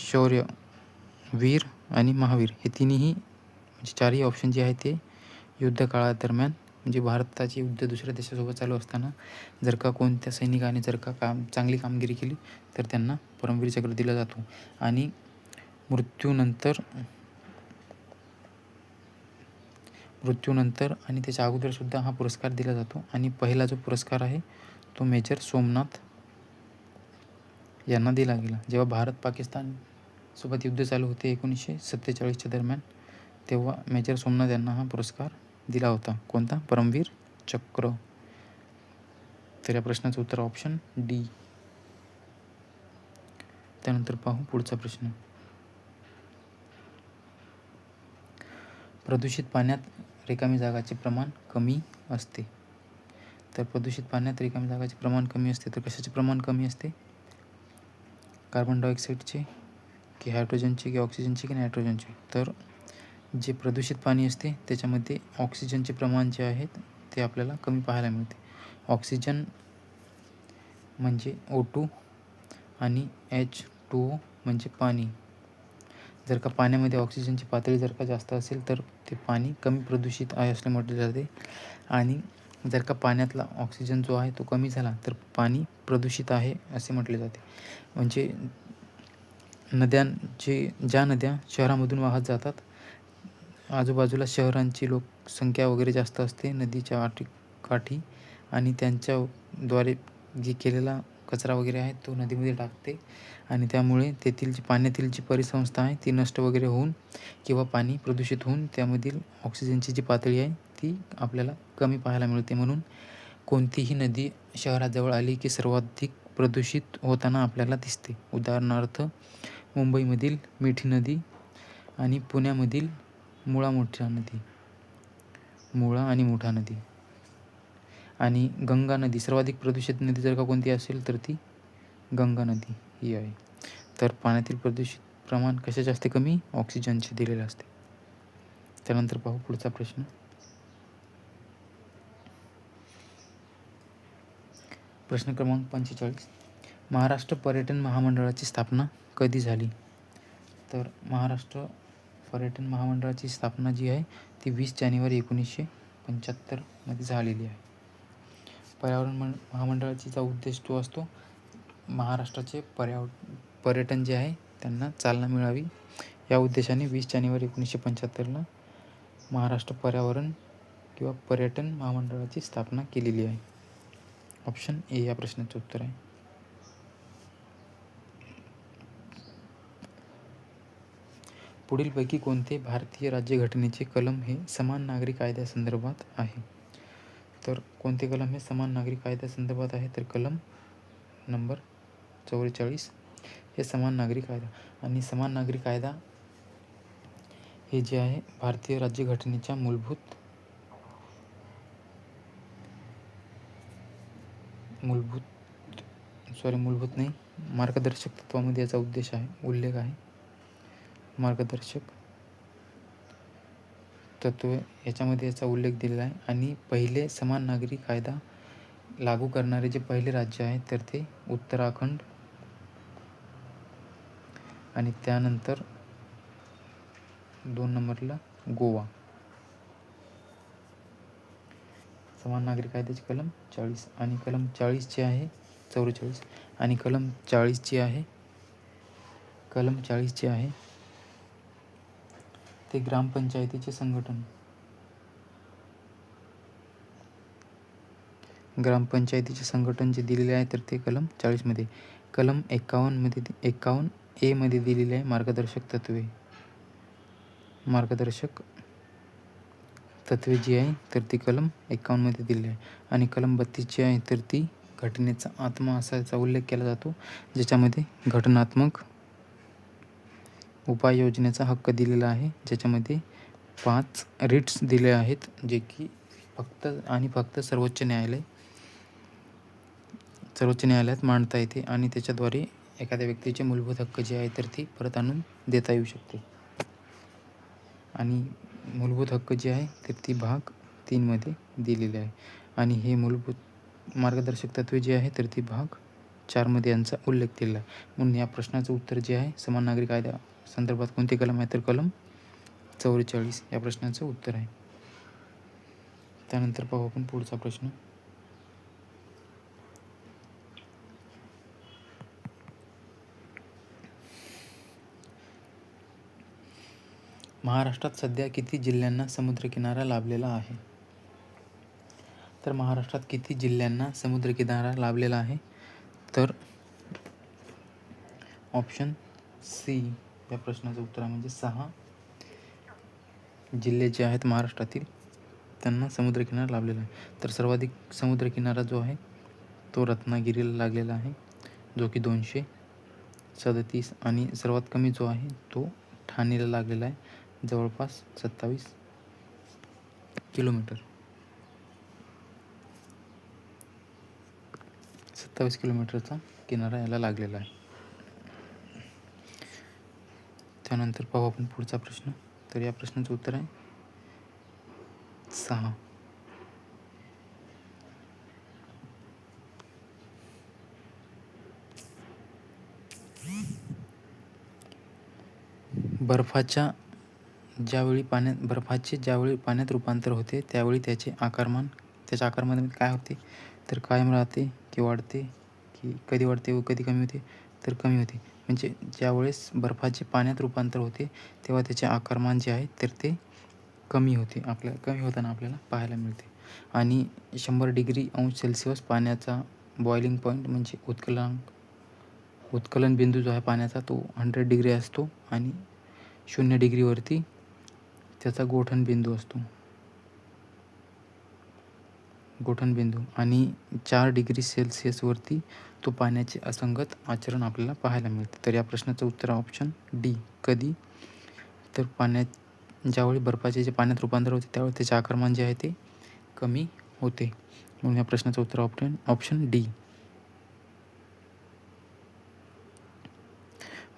[SPEAKER 1] शौर्य, वीर आणि महावीर हे तिन्ही म्हणजे चारही ऑप्शन जे आहे ते युद्धकाळादरम्यान म्हणजे भारताचे युद्ध दुसऱ्या देशासोबत चालू असताना जर का कोणत्या सैनिकाने जर का चांगली कामगिरी केली तर त्यांना परमवीर चक्र दिला जातो. आणि मृत्यूनंतर आणि त्याच्या अगोदरसुद्धा हा पुरस्कार दिला जातो. आणि पहिला जो पुरस्कार आहे तो मेजर सोमनाथ यांना दिला गेला. जेव्हा भारत पाकिस्तान सोबत युद्ध चालू होते 1947च्या दरम्यान, तेव्हा मेजर सोमनाथ यांना हा पुरस्कार दिला होता. कोणता? परमवीर चक्र. तर या प्रश्नाचं उत्तर ऑप्शन डी. त्यानंतर पाहू पुढचा प्रश्न. प्रदूषित पाण्यात रिकामी जागाचे प्रमाण कमी असते. तर प्रदूषित पाण्यात रिकामी जागाचे प्रमाण कमी असते. तर कशाचे प्रमाण कमी असते? कार्बन डायऑक्साईडचे की हायड्रोजनचे की ऑक्सिजनचे की नायट्रोजनचे? तर जे प्रदूषित पाणी असते त्याच्यामध्ये ऑक्सिजनचे प्रमाण जे आहेत ते आपल्याला कमी पाहायला मिळते. ऑक्सिजन म्हणजे O2 आणि H2O म्हणजे पाणी. जर का पाण्यामध्ये ऑक्सिजनची पातळी जर का जास्त असेल तर ते पाणी कमी प्रदूषित आहे असे म्हटले जाते. आणि जर का पाण्यातला ऑक्सिजन जो आहे तो कमी झाला तर पाणी प्रदूषित आहे असे म्हटले जाते. म्हणजे ज्या नद्या शहरामधून वाहत जातात, आजूबाजूला शहरांची लोकसंख्या वगैरे जास्त असते नदीच्या काठी, आणि त्यांच्याद्वारे जे केलेला कचरा वगैरे आहे तो नदीमध्ये टाकते, आणि त्यामुळे तेथील पाण्यातील जी परिसंस्था आहे ती नष्ट वगैरे होऊन किंवा पाणी प्रदूषित होऊन त्यामधील ऑक्सिजनची जी पातळी आहे ती आपल्याला कमी पाहायला मिळते. म्हणून कोणतीही नदी शहराजवळ आली की सर्वाधिक प्रदूषित होताना आपल्याला दिसते. उदाहरणार्थ मुंबईमधील मिठी नदी आणि पुण्यामधील मुळा आणि मुठा नदी. आणि गंगा नदी, सर्वाधिक प्रदूषित नदी जर का कोणती असेल तर ती गंगा नदी ही आहे. तर पाण्यातील प्रदूषित प्रमाण कशाचे असते कमी? ऑक्सिजनचे दिलेले असते. त्यानंतर पाहू पुढचा प्रश्न. प्रश्न क्रमांक 45. महाराष्ट्र पर्यटन महामंडळाची स्थापना कधी झाली? तर महाराष्ट्र पर्यटन महामंडळाची स्थापना जी आहे ती 20 जानेवारी 1975 मध्ये झालेली आहे. पर्यावरण महामंडळाचा उद्देश जो असतो महाराष्ट्राचे पर्यटन जे आहे त्यांना चालना मिळावी या उद्देशाने 20 जानेवारी 1975ला महाराष्ट्र पर्यावरण किंवा पर्यटन महामंडळाची स्थापना केलेली आहे. ऑप्शन ए या प्रश्नाचे उत्तर आहे. पुढीलपैकी कोणते भारतीय राज्यघटनेचे कलम हे समान नागरी कायद्यासंदर्भात आहे? तर कोणते कलम हे समान नागरी कायद्यासंदर्भात आहे? तर कलम नंबर 44 हे समान नागरी कायदा. आणि समान नागरी कायदा हे जे आहे भारतीय राज्यघटनेच्या मूलभूत नाही मार्गदर्शक तत्वामध्ये याचा उद्देश आहे, उल्लेख आहे. मार्गदर्शक तत्व याच्यामध्ये याचा उल्लेख दिलेला आहे. आणि पहिले समान नागरी कायदा लागू करणारे जे पहिले राज्य आहे तर ते उत्तराखंड, आणि त्यानंतर 2 नंबरला गोवा. समान नागरी कायद्याचे कलम 40 आणि कलम 40 जे आहे 44 आणि कलम 40 जे आहे ते ग्रामपंचायतीचे संघटन. ग्रामपंचायतीचे संघटन जे दिलेले आहे तर ते कलम 40 मध्ये. कलम 51 ए मध्ये दिलेले आहे मार्गदर्शक तत्वे जी आहे तर ती कलम 51 मध्ये दिलेली आहे. आणि कलम 32 जी आहे तर ती घटनेचा आत्मा असाचा उल्लेख केला जातो, ज्याच्यामध्ये घटनात्मक उपाययोजनेचा हक्क दिलेला आहे, ज्याच्यामध्ये 5 रिट्स दिले आहेत जे की फक्त सर्वोच्च न्यायालयात मांडता येते, आणि त्याच्याद्वारे एखाद्या व्यक्तीचे मूलभूत हक्क जे आहे तर ती परत आणून देता येऊ शकते. आणि मूलभूत हक्क जे आहे तर ती भाग 3 मध्ये दिलेले आहे. आणि हे मूलभूत मार्गदर्शक तत्वे जे आहे तर ती भाग 4 मध्ये यांचा उल्लेख केलेला आहे. म्हणून या प्रश्नाचं उत्तर जे आहे समान नागरी कायदा संदर्भात कोणते कलम आहे तर कलम 44 या प्रश्नाचं उत्तर आहे. त्यानंतर पाहू आपण पुढचा प्रश्न. महाराष्ट्रात सध्या किती जिल्ह्यांना समुद्रकिनारा लाभलेला आहे? तर महाराष्ट्रात किती जिल्ह्यांना समुद्रकिनारा लाभलेला आहे? तर ऑप्शन सी या प्रश्नाचं उत्तर आहे, म्हणजे 6 जिल्हे जे आहेत महाराष्ट्रातील त्यांना समुद्रकिनारा लाभलेला आहे. तर सर्वाधिक समुद्रकिनारा जो आहे तो रत्नागिरीला लागलेला आहे, जो की 237, आणि सर्वात कमी जो आहे तो ठाणेला लागलेला आहे, जवळपास 27 किलोमीटर, 27 किलोमीटरचा किनारा याला लागलेला आहे. त्यानंतर पाहू आपण पुढचा प्रश्न. तर या प्रश्नाचं उत्तर आहे 6. बर्फाचे ज्यावेळी पाण्यात रूपांतर होते त्यावेळी त्याच्या आकारमानामध्ये काय होते, तर कायम राहते की वाढते, की कधी वाढते व कधी कमी होते, तर कमी होते. म्हणजे ज्यावेळेस बर्फाचे पाण्यात रूपांतर होते तेव्हा त्याचे आकारमान जे आहे तर ते कमी होताना आपल्याला पाहायला मिळते. आणि 100 डिग्री अंश सेल्सिअस पाण्याचा बॉइलिंग पॉईंट म्हणजे उत्कलन बिंदू जो आहे पाण्याचा तो 100 डिग्री असतो आणि 0 डिग्रीवरती त्याचा गोठण बिंदू आणि 4 डिग्री सेल्सिअसवरती तो पाण्याचे असंगत आचरण आपल्याला पाहायला मिळते. तर या प्रश्नाचं उत्तर ऑप्शन डी. कधी, तर ज्यावेळी बर्फाचे जे पाण्यात रूपांतर होते त्यावेळी त्याचे आकारमान जे आहे ते कमी होते. म्हणून या प्रश्नाचं उत्तर ऑप्शन डी.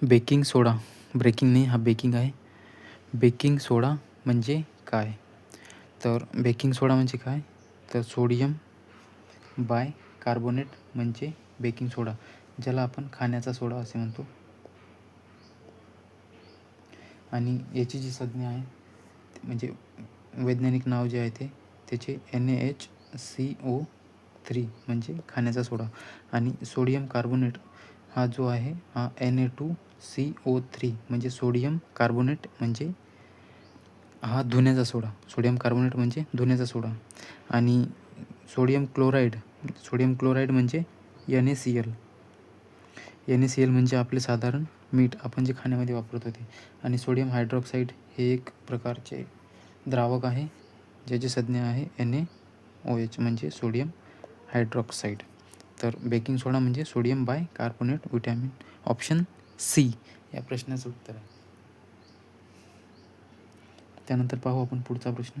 [SPEAKER 1] बेकिंग सोडा, ब्रेकिंग नाही, हा बेकिंग आहे. बेकिंग सोडा म्हणजे काय, तर बेकिंग सोडा म्हणजे काय, तर सोडियम बाय कार्बोनेट म्हणजे बेकिंग सोडा, ज्याला आपण खाण्याचा सोडा असे म्हणतो. आणि याची जी संज्ञा आहे म्हणजे वैज्ञानिक नाव जे आहे त्याचे NaHCO3 म्हणजे खाण्याचा सोडा. आणि सोडियम कार्बोनेट हा जो आहे हा Na2CO3 म्हणजे सोडियम कार्बोनेट म्हणजे हा धुण्याचा सोडा. आणि सोडियम क्लोराईड म्हणजे NaCl म्हणजे आपले साधारण मीठ आपण जे खाण्यामध्ये वापरत होते. आणि सोडियम हायड्रॉक्साईड हे एक प्रकारचे द्रावक आहे ज्याची संज्ञा आहे NaOH म्हणजे सोडियम हायड्रॉक्साईड. तर बेकिंग सोडा म्हणजे sodium bicarbonate vitamin, option C या प्रश्नाचं उत्तर आहे. त्यानंतर पाहू आपण पुढचा प्रश्न.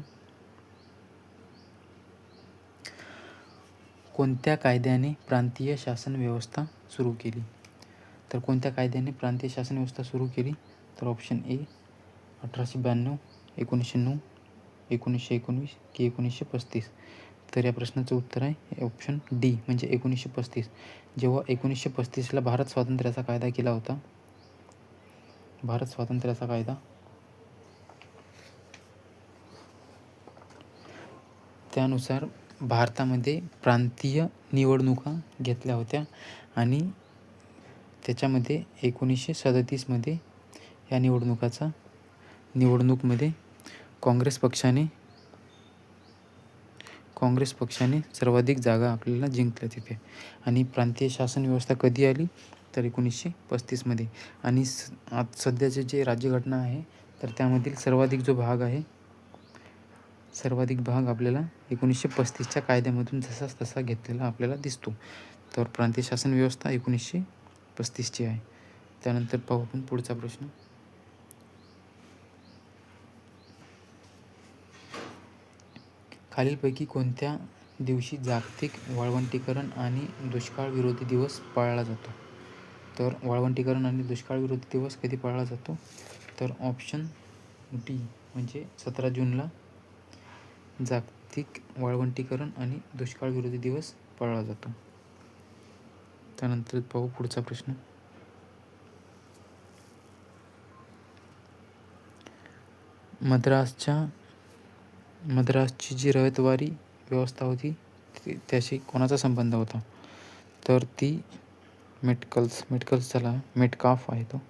[SPEAKER 1] कोणत्या कायद्याने प्रांतीय शासन व्यवस्था सुरू केली, तर कोणत्या कायद्याने प्रांतीय शासन व्यवस्था सुरू केली, तर ऑप्शन ए 1892, 1909, 1919 की 1935. तर या प्रश्नाचं उत्तर आहे ऑप्शन डी म्हणजे 1935. जेव्हा 1935ला भारत स्वातंत्र्याचा कायदा केला होता, त्यानुसार भारतामध्ये प्रांतीय निवडणुका घेतल्या होत्या आणि त्याच्यामध्ये 1937मध्ये या निवडणूकमध्ये काँग्रेस पक्षाने सर्वाधिक जागा आपल्याला जिंकल्या तिथे. आणि प्रांतीय शासन व्यवस्था कधी आली, तर 1935मध्ये. आणि सध्याचे जे राज्यघटना आहे तर त्यामधील सर्वाधिक भाग आपल्याला 1935च्या कायद्यामधून जसाच तसा घेतलेला आपल्याला दिसतो. तर प्रांतीय शासन व्यवस्था 1935ची आहे. त्यानंतर पाहू आपण पुढचा प्रश्न. खालीलपैकी कोणत्या दिवशी जागतिक वाळवंटीकरण आणि दुष्काळ विरोधी दिवस पाळला जातो, तर वाळवंटीकरण आणि दुष्काळ विरोधी दिवस कधी पाळला जातो, तर ऑप्शन डी म्हणजे 17 जूनला जागतिक वाळवंटीकरण आणि दुष्काळ विरोधी दिवस पाळला जातो. त्यानंतर पाहू पुढचा प्रश्न. मद्रासची जी रयतवारी व्यवस्था होती त्याशी कोणाचा संबंध होता, तर ती मेटकाफ आहे. तो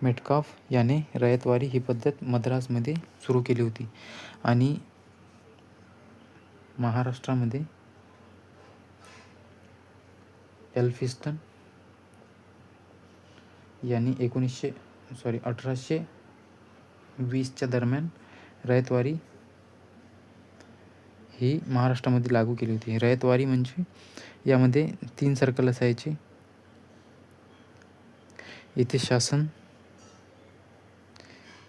[SPEAKER 1] मेटकाफ याने रयतवारी ही पद्धत मद्रासमध्ये सुरू केली होती. आणि महाराष्ट्रामध्ये एल्फिन्स्टन यांनी 1820च्या दरम्यान रयतवारी ही महाराष्ट्रामध्ये लागू केली होती. रयतवारी म्हणजे यामध्ये 3 सर्कल असायचे. इथे शासन,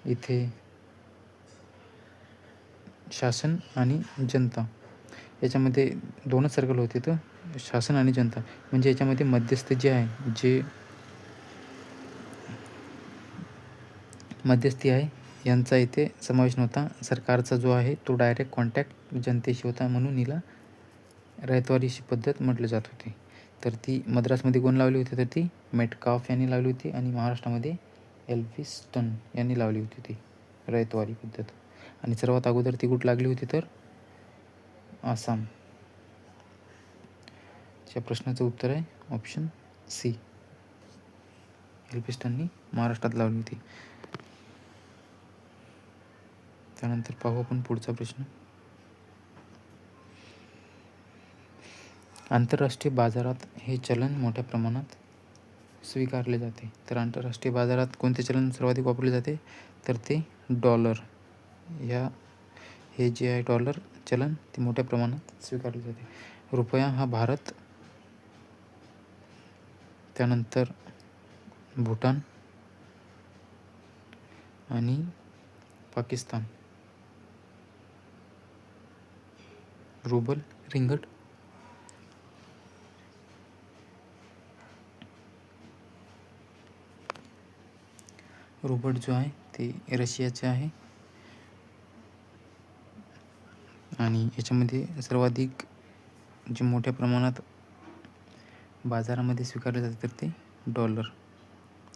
[SPEAKER 1] इथे शासन आणि जनता याच्यामध्ये दोनच सर्कल होते. तर शासन आणि जनता म्हणजे याच्यामध्ये मध्यस्थ जे आहे, जे मध्यस्थी आहे यांचा इथे समावेश नव्हता. सरकारचा जो आहे तो डायरेक्ट कॉन्टॅक्ट जनतेशी होता, म्हणून हिला रयतवारीची पद्धत म्हटलं जात होती. तर ती मद्रासमध्ये कोण लावली होती? तर ती मेटकाफ यांनी लावली होती आणि महाराष्ट्रामध्ये एल्फिन्स्टन यांनी लावली होती ती रयतवारी पद्धत. आणि सर्वात अगोदर ती कुठं लागली होती? तर आसाम. या प्रश्नाचं उत्तर आहे ऑप्शन सी, एल्फिन्स्टननी महाराष्ट्रात लावली होती. त्यानंतर पाहू आपण पुढचा प्रश्न. आंतरराष्ट्रीय बाजारात हे चलन मोठ्या प्रमाणात स्वीकारले जाते. तर आंतरराष्ट्रीय बाजारात कोणते चलन सर्वाधिक वापरले जाते? तर ते डॉलर. हे जे आहे डॉलर चलन ते मोठ्या प्रमाणात स्वीकारले जाते. रुपया हा भारत, त्यानंतर भूटान आणि पाकिस्तान. रुबल, रिंगट. रुबल जो आहे ते रशियाचे आहे आणि याच्यामध्ये सर्वाधिक जे मोठ्या प्रमाणात बाजारामध्ये स्वीकारले जाते तर ते डॉलर.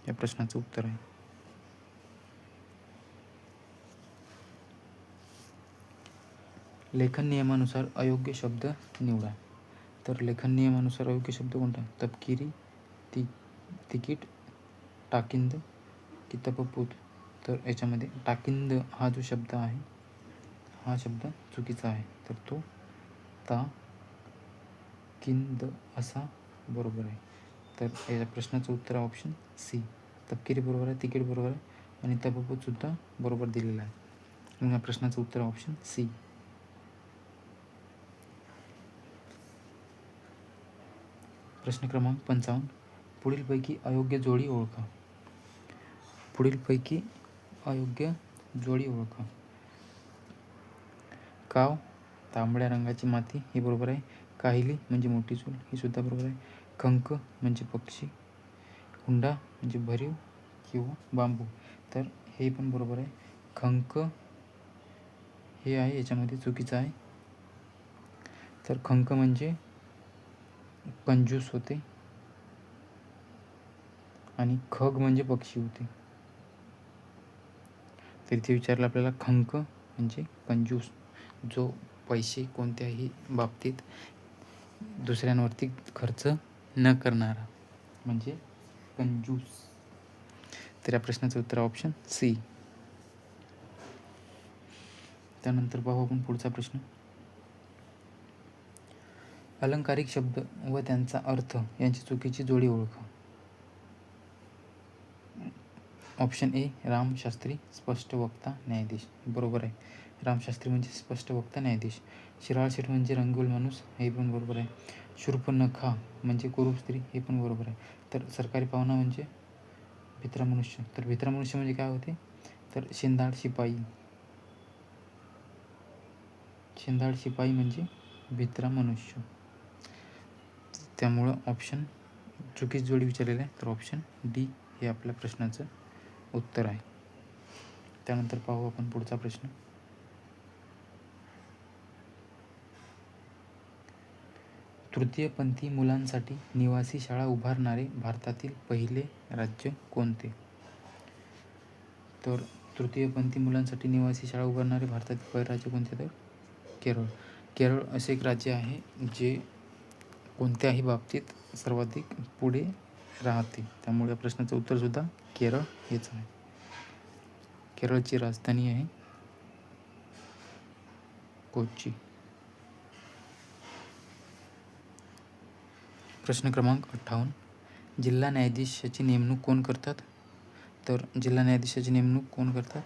[SPEAKER 1] या प्रश्नाचं उत्तर आहे. लेखन नियमानुसार अयोग्य शब्द निवडा. तर लेखन नियमानुसार अयोग्य शब्द कोणता? तपकिरी, तिकीट, टाकिंद की तपपूत. तर याच्यामध्ये टाकिंद हा जो शब्द आहे हा शब्द चुकीचा आहे. तर तो किंद असा बरोबर आहे. तर या प्रश्नाचं उत्तर ऑप्शन सी, तपकिरी बरोबर आहे, तिकीट बरोबर आहे आणि तपपूतसुद्धा बरोबर दिलेला आहे. मग या प्रश्नाचं उत्तर ऑप्शन सी. प्रश्न क्रमांक 55. पुढीलपैकी अयोग्य जोडी ओळखा. पुढीलपैकी अयोग्य जोडी ओळखा. काव, तांबड्या रंगाची माती ही बरोबर आहे. काहिली म्हणजे मोठी चूल ही सुद्धा बरोबर आहे. खंक म्हणजे पक्षी. हुंडा म्हणजे भरीव किंवा बांबू, तर हे पण बरोबर आहे. खंक हे आहे याच्यामध्ये चुकीचं आहे. तर खंक म्हणजे कंजूस होते आणि खग म्हणजे पक्षी होते. तर इथे विचारलं आपल्याला खंक म्हणजे कंजूस, जो पैसे कोणत्याही बाबतीत दुसऱ्यांवरती खर्च न करणारा म्हणजे कंजूस. तर या प्रश्नाचं उत्तर ऑप्शन सी. त्यानंतर पाहू आपण पुढचा प्रश्न. अलंकारिक शब्द व त्यांचा अर्थ यांची चुकीची जोडी ओळखा. ऑप्शन ए, रामशास्त्री, स्पष्ट वक्ता, न्यायाधीश. बरोबर आहे. रामशास्त्री म्हणजे स्पष्ट वक्ता, न्यायाधीश. शिराळ शेठ म्हणजे रंगील माणूस, हे पण बरोबर आहे. शूर्पणखा म्हणजे कुरूप स्त्री, हे पण बरोबर आहे. तर सरकारी पाहुणा म्हणजे भित्रा मनुष्य. तर भित्रा मनुष्य म्हणजे काय होते? तर शेंदाड शिपाई. शेंदाड शिपाई म्हणजे भित्रा मनुष्य. त्यामुळं ऑप्शन चुकीची जोडी विचारलेली आहे. तर ऑप्शन डी हे आपल्या प्रश्नाचं उत्तर आहे. त्यानंतर पाहू आपण पुढचा प्रश्न. तृतीयपंथी मुलांसाठी निवासी शाळा उभारणारे भारतातील पहिले राज्य कोणते? तर तृतीयपंथी मुलांसाठी निवासी शाळा उभारणारे भारतातील पहिले राज्य कोणते? तर केरळ. केरळ असे एक राज्य आहे जे कोणत्याही बाबतीत सर्वाधिक पुढे राहते. त्यामुळे या प्रश्नाचं उत्तरसुद्धा केरळ हेच आहे. केरळची राजधानी आहे कोची. प्रश्न क्रमांक 58. जिल्हा न्यायाधीशाची नेमणूक कोण करतात? तर जिल्हा न्यायाधीशाची नेमणूक कोण करतात?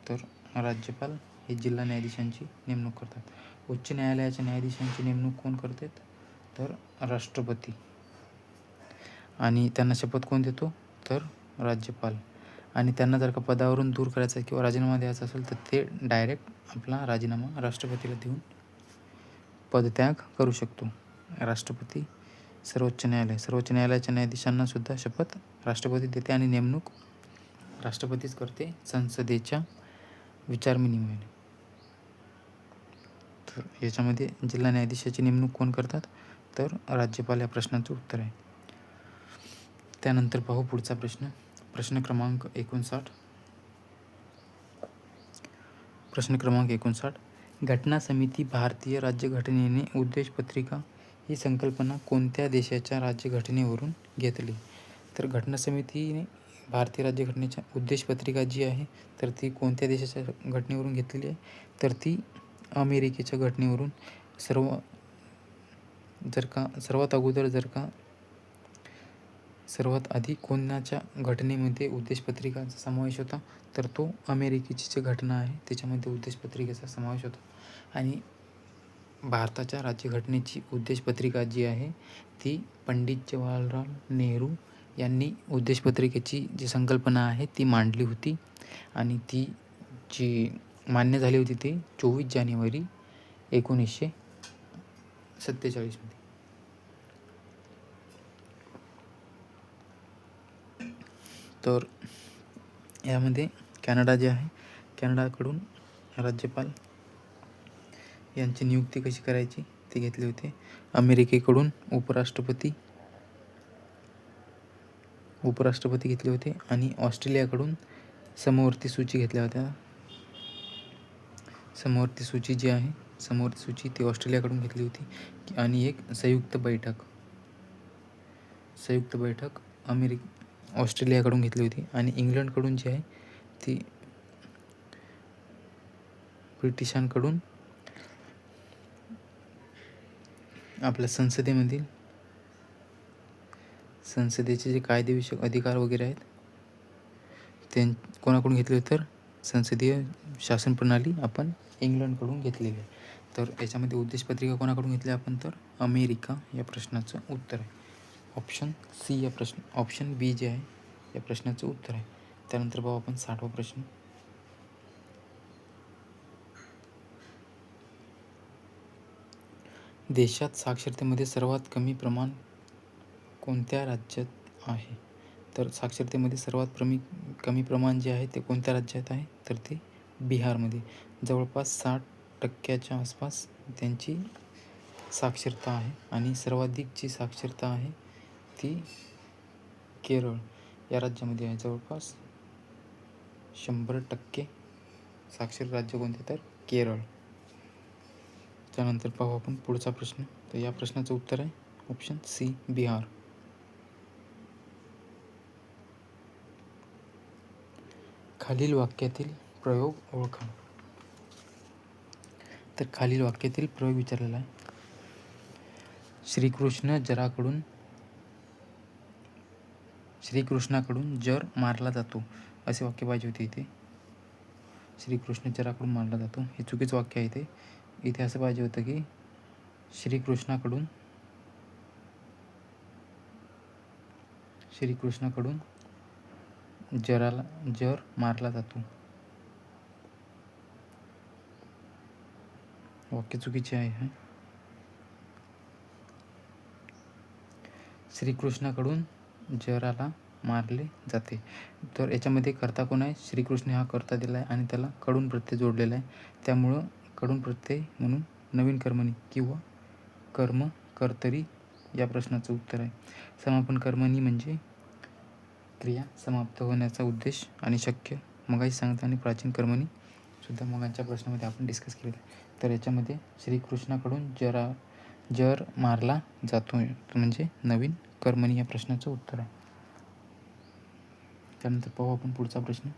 [SPEAKER 1] तर राज्यपाल हे जिल्हा न्यायाधीशांची नेमणूक करतात. उच्च न्यायालयाच्या न्यायाधीशांची नेमणूक कोण करतात? तर राष्ट्रपती. आणि त्यांना शपथ कोण देतो? तर राज्यपाल. आणि त्यांना जर का पदावरून दूर करायचं किंवा राजीनामा द्यायचा असेल तर ते डायरेक्ट आपला राजीनामा राष्ट्रपतीला देऊन पदत्याग करू शकतो. राष्ट्रपती, सर्वोच्च न्यायालयाच्या न्यायाधीशांना सुद्धा शपथ राष्ट्रपती देते आणि नेमणूक राष्ट्रपतीच करते संसदेच्या विचारविनिमयाने. तर याच्यामध्ये जिल्हा न्यायाधीशाची नेमणूक कोण करतात? तर राज्यपाल या प्रश्नाचं उत्तर आहे. त्यानंतर पाहू पुढचा प्रश्न. प्रश्न क्रमांक 59. घटना समिती भारतीय राज्यघटनेने उद्देशपत्रिका ही संकल्पना कोणत्या देशाच्या राज्यघटनेवरून घेतली? तर घटना समितीने भारतीय राज्यघटनेच्या उद्देशपत्रिका जी आहे तर ती कोणत्या देशाच्या घटनेवरून घेतलेली आहे? तर ती अमेरिकेच्या घटनेवरून. सर्वात आधी कोणाच्या घटनेमध्ये उद्देशपत्रिकाचा समावेश होता? तर तो अमेरिकेची जी घटना आहे त्याच्यामध्ये उद्देशपत्रिकेचा समावेश होता. आणि भारताच्या राज्यघटनेची उद्देशपत्रिका जी आहे ती पंडित जवाहरलाल नेहरू यांनी उद्देशपत्रिकेची जी संकल्पना आहे ती मांडली होती आणि ती जी मान्य झाली होती ती 24 जानेवारी 1947 मध्ये. तर यामध्ये कॅनडा जे आहे कॅनडाकडून राज्यपाल यांची नियुक्ती कशी करायची ते घेतले होते. अमेरिकेकडून उपराष्ट्रपती घेतले होते आणि ऑस्ट्रेलियाकडून समवर्ती सूची घेतल्या होत्या. समवर्ती सूची जी आहे समवर्ती सूची ती ऑस्ट्रेलियाकडून घेतली होती आणि एक संयुक्त बैठक ऑस्ट्रेलियाकडून घेतली होती. आणि इंग्लंडकडून जी आहे ती ब्रिटिशांकडून आपल्या संसदेचे जे कायदेविषयक अधिकार वगैरे आहेत ते कोणाकडून घेतले तर संसदीय शासन प्रणाली आपण इंग्लंडकडून घेतलेली आहे. तर याच्यामध्ये उद्देशपत्रिका कोणाकडून घेतली आपण तर अमेरिका या प्रश्नाचं उत्तर आहे. ऑप्शन बी जे आहे या प्रश्नाचं उत्तर आहे. त्यानंतर पाहू आपण 60वा प्रश्न. देशात साक्षरतेमध्ये सर्वात कमी प्रमाण कोणत्या राज्यात आहे? तर साक्षरतेमध्ये सर्वात कमी प्रमाण जे आहे ते कोणत्या राज्यात आहे तर ते बिहारमध्ये. जवळपास 60% आसपास त्यांची साक्षरता आहे. आणि सर्वाधिक जी साक्षरता आहे ती केरळ या राज्यामध्ये आहे. जवळपास 100% साक्षर राज्य कोणते तर केरळ. त्यानंतर पाहू आपण पुढचा प्रश्न. तर या प्रश्नाचं उत्तर आहे ऑप्शन सी बिहार. खालील वाक्यातील प्रयोग ओळखा. तर खालील वाक्यातील प्रयोग विचारलेला आहे. श्रीकृष्णाकडून जर मारला जातो असे वाक्य पाहिजे होते इथे. श्रीकृष्ण जराकडून मारला जातो हे चुकीचं वाक्य आहे. इथे असं पाहिजे होतं की श्रीकृष्णाकडून जर मारला जातो. वाक्य चुकीचे आहे. श्रीकृष्णाकडून जराला मारले जाते. तर याच्यामध्ये कर्ता कोण आहे? श्रीकृष्ण हा कर्ता दिला आहे आणि त्याला कडून प्रत्यय जोडलेला आहे. त्यामुळं कडून प्रत्यय म्हणून नवीन कर्मणी किंवा कर्म कर्तरी या प्रश्नाचं उत्तर आहे. समापन कर्मणी म्हणजे क्रिया समाप्त होण्याचा उद्देश आणि शक्य मगाशी सांगताना प्राचीन कर्मणी सुद्धा मगाच्या प्रश्नामध्ये आपण डिस्कस केलेलं आहे. तर याच्यामध्ये श्रीकृष्णाकडून जर मारला जातो म्हणजे नवीन कर्मणी या प्रश्नाचं उत्तर आहे. त्यानंतर पाहू आपण पुढचा प्रश्न.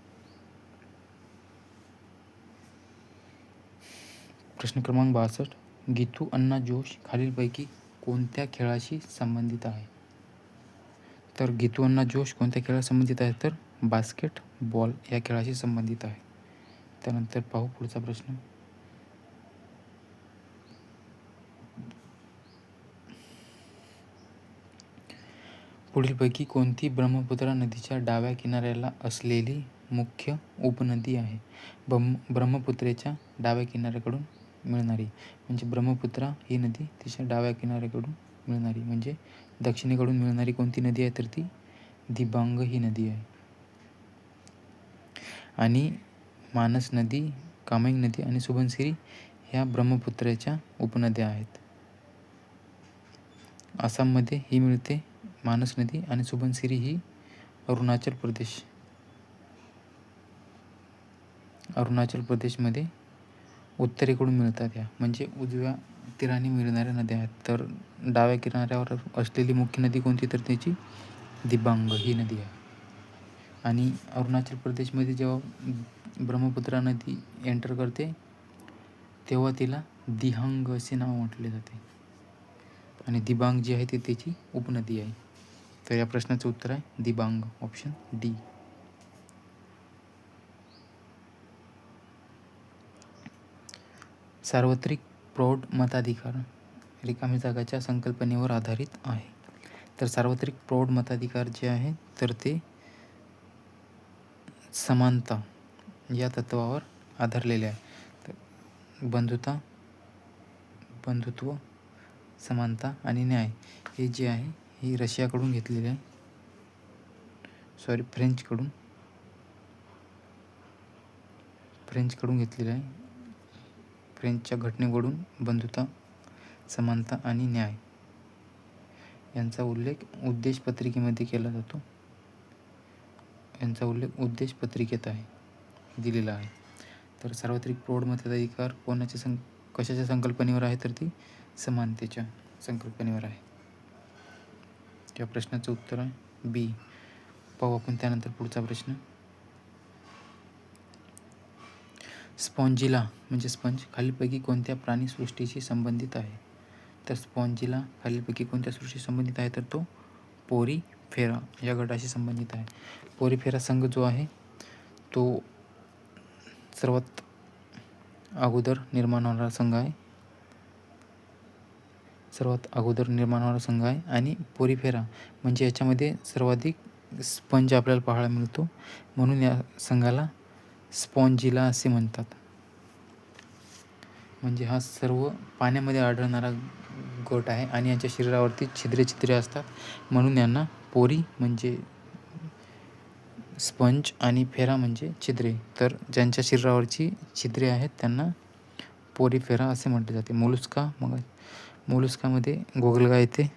[SPEAKER 1] प्रश्न क्रमांक 62. गीतू अण्णा जोश खालीलपैकी कोणत्या खेळाशी संबंधित आहे? तर गीतू अण्णा जोश कोणत्या खेळाशी संबंधित आहे तर बास्केटबॉल या खेळाशी संबंधित आहे. त्यानंतर पाहू पुढचा प्रश्न. पुढीलपैकी कोणती ब्रह्मपुत्रा नदीच्या डाव्या किनाऱ्याला असलेली मुख्य उपनदी आहे. ब्रह्मपुत्रेच्या डाव्या किनाऱ्याकडून मिळणारी, म्हणजे ब्रह्मपुत्रा ही नदी तिच्या डाव्या किनाऱ्याकडून मिळणारी, म्हणजे दक्षिणेकडून मिळणारी कोणती नदी आहे तर ती दिबांग ही नदी आहे. आणि मानस नदी, कामेंग नदी आणि सुबनसिरी ह्या ब्रह्मपुत्रेच्या उपनद्या आहेत. आसाममध्ये ही मिळते मानस नदी, आणि सुबनसिरी ही अरुणाचल प्रदेशमध्ये उत्तरेकडून मिळतात. ह्या म्हणजे उजव्या तीराने मिळणाऱ्या नद्या आहेत. तर डाव्या किनाऱ्यावर असलेली मुख्य नदी कोणती तर त्याची दिबांग ही नदी आहे. आणि अरुणाचल प्रदेशमध्ये जेव्हा ब्रह्मपुत्रा नदी एंटर करते तेव्हा तिला दिहांग असे नाव म्हटले जाते, आणि दिबांग जी आहे ती त्याची उपनदी आहे. तर या प्रश्नाचं उत्तर आहे दिबांग, ऑप्शन डी. सार्वत्रिक प्रौढ मताधिकार रिकामी जागाच्या संकल्पनेवर आधारित आहे. तर सार्वत्रिक प्रौढ मताधिकार जे आहे तर ते समानता या तत्वावर आधारलेले आहे. तर बंधुत्व, समानता आणि न्याय हे जे आहे हे रशियाकडून घेतलेले आहे, फ्रेंचकडून घेतलेले आहे. फ्रेंचच्या घटनेकडून बंधुता, समानता आणि न्याय यांचा उल्लेख उद्देश पत्रिकेमध्ये केला जातो. यांचा उल्लेख उद्देश पत्रिकेत आहे, दिलेला आहे. तर सार्वत्रिक प्रौढ मताधिकार कशाच्या संकल्पनेवर आहे तर ती समानतेच्या संकल्पनेवर आहे. त्या प्रश्नाचं उत्तर आहे बी. पाहू आपण त्यानंतर पुढचा प्रश्न. स्पॉन्जिला म्हणजे स्पंज खालीलपैकी कोणत्या प्राणीसृष्टीशी संबंधित आहे? तर स्पॉन्जिला खालीलपैकी कोणत्या सृष्टी संबंधित आहे तर तो पोरीफेरा या गटाशी संबंधित आहे. पोरीफेरा संघ जो आहे तो सर्वात अगोदर निर्माण होणारा संघ आहे. आणि पोरीफेरा म्हणजे याच्यामध्ये सर्वाधिक स्पंज आपल्याला पाहायला मिळतो, म्हणून या संघाला स्पॉन्जिला असे म्हणतात. म्हणजे हा सर्व पाण्यामध्ये आढळणारा गट आहे आणि यांच्या शरीरावरती छिद्रे असतात, म्हणून यांना पोरी म्हणजे स्पंज आणि फेरा म्हणजे छिद्रे. तर ज्यांच्या शरीरावरची छिद्रे आहेत त्यांना पोरीफेरा असे म्हटले जाते. मोलुस्कामध्ये गोगलगाय येते.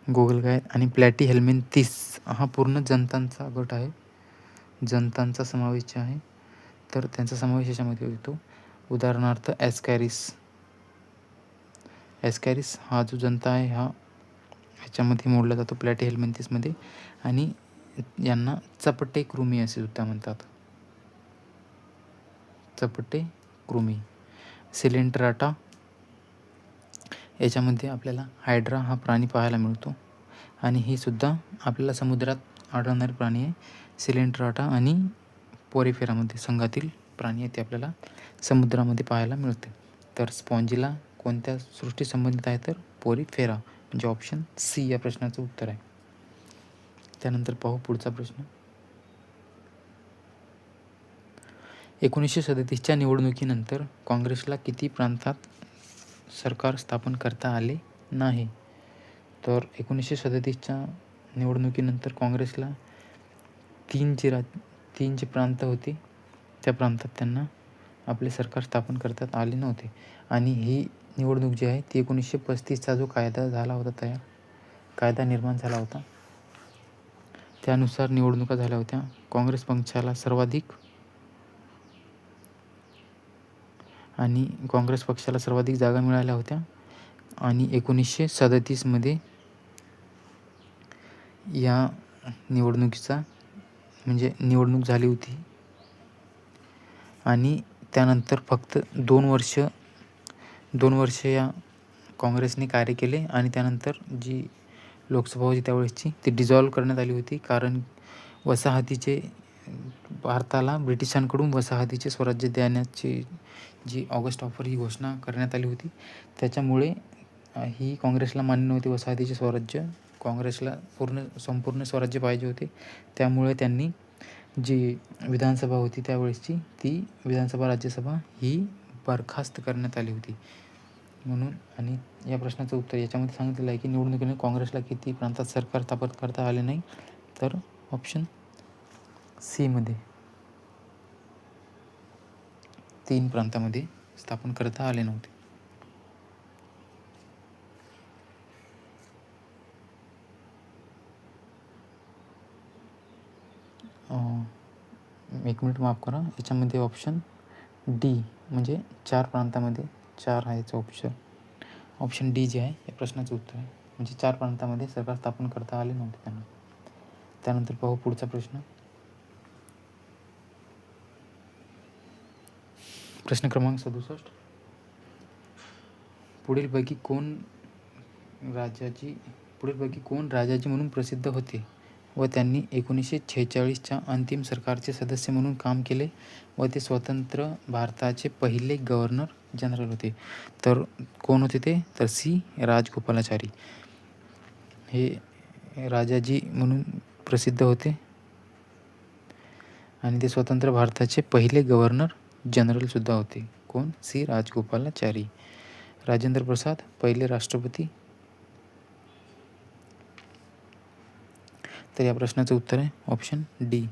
[SPEAKER 1] गोगलगाय आणि प्लॅटीहेल्मिंथिस हा पूर्ण जंतांचा गट आहे, जंतांचा समावेश आहे. तर त्यांचा समावेश याच्यामध्ये होतो. उदाहरणार्थ ॲस्कॅरिस हा जो जंत आहे हा ह्याच्यामध्ये मोडला जातो प्लॅटीहेल्मिंथिसमध्ये. आणि यांना चपटे कृमी असे सुद्धा म्हणतात. चपटे कृमी. सिलेंट्राटा याच्यामध्ये आपल्याला हायड्रा हा प्राणी पाहायला मिळतो, आणि ही सुद्धा आपल्याला समुद्रात आढळणारे प्राणी आहे. सिलेंट्राटा आणि पोरीफेरामध्ये संघातील प्राणी आहे ते आपल्याला समुद्रामध्ये पाहायला मिळते. तर स्पॉन्जिला कोणत्या सृष्टी संबंधित आहे तर पोरीफेरा, म्हणजे ऑप्शन सी या प्रश्नाचं उत्तर आहे. त्यानंतर पाहू पुढचा प्रश्न. 1937च्या निवडणुकीनंतर काँग्रेसला किती प्रांतात सरकार स्थापन करता आले नाही? तर 1937च्या निवडणुकीनंतर काँग्रेसला तीन जे प्रांत होते त्या प्रांतात त्यांना आपले सरकार स्थापन करता आले नव्हते. आणि ही निवडणूक जी आहे ती 1935चा जो कायदा निर्माण झाला होता त्यानुसार निवडणुका झाल्या होत्या. काँग्रेस पक्षाला सर्वाधिक जागा मिळाल्या होत्या. आणि 1937मध्ये या निवडणूक झाली होती. आणि त्यानंतर फक्त 2 वर्ष या काँग्रेसने कार्य केले, आणि त्यानंतर जी लोकसभा होती त्यावेळेसची ती डिझॉल्व करण्यात आली होती. कारण भारताला ब्रिटिशांकडून वसाहतीचे स्वराज्य देण्याची जी ऑगस्ट ऑफर ही घोषणा करण्यात आली होती, त्याच्यामुळे ही काँग्रेसला मान्य नव्हती वसाहतीचे स्वराज्य काँग्रेसला संपूर्ण स्वराज्य पाहिजे होते. त्यामुळे त्यांनी जी विधानसभा होती त्यावेळेसची ती विधानसभा राज्यसभा ही बरखास्त करण्यात आली होती म्हणून. आणि या प्रश्नाचं उत्तर याच्यामध्ये सांगितलेलं आहे की निवडणुकीने काँग्रेसला किती प्रांतात सरकार स्थापन करता आले नाही, तर ऑप्शन सी मध्ये 3 प्रांतामध्ये स्थापन करता आले नव्हते. एक मिनिट माफ करा, याच्यामध्ये ऑप्शन डी म्हणजे 4 प्रांतामध्ये 4 आहे याचं ऑप्शन डी जे आहे या प्रश्नाचं उत्तर आहे. म्हणजे 4 प्रांतामध्ये सरकार स्थापन करता आले नव्हते त्यांना. त्यानंतर पाहू पुढचा प्रश्न क्रमांक 67. पुढीलपैकी कोण राजाजी म्हणून प्रसिद्ध होते व त्यांनी 1946च्या अंतिम सरकारचे सदस्य म्हणून काम केले व ते स्वतंत्र भारताचे पहिले गव्हर्नर जनरल होते? तर कोण होते ते? तर सी राजगोपालाचारी हे राजाजी म्हणून प्रसिद्ध होते आणि ते स्वतंत्र भारताचे पहिले गव्हर्नर जनरलसुद्धा होते. कोण? सी राजगोपालाचारी. राजेंद्र प्रसाद पहिले राष्ट्रपती? तर या प्रश्नाचं उत्तर आहे ऑप्शन डी,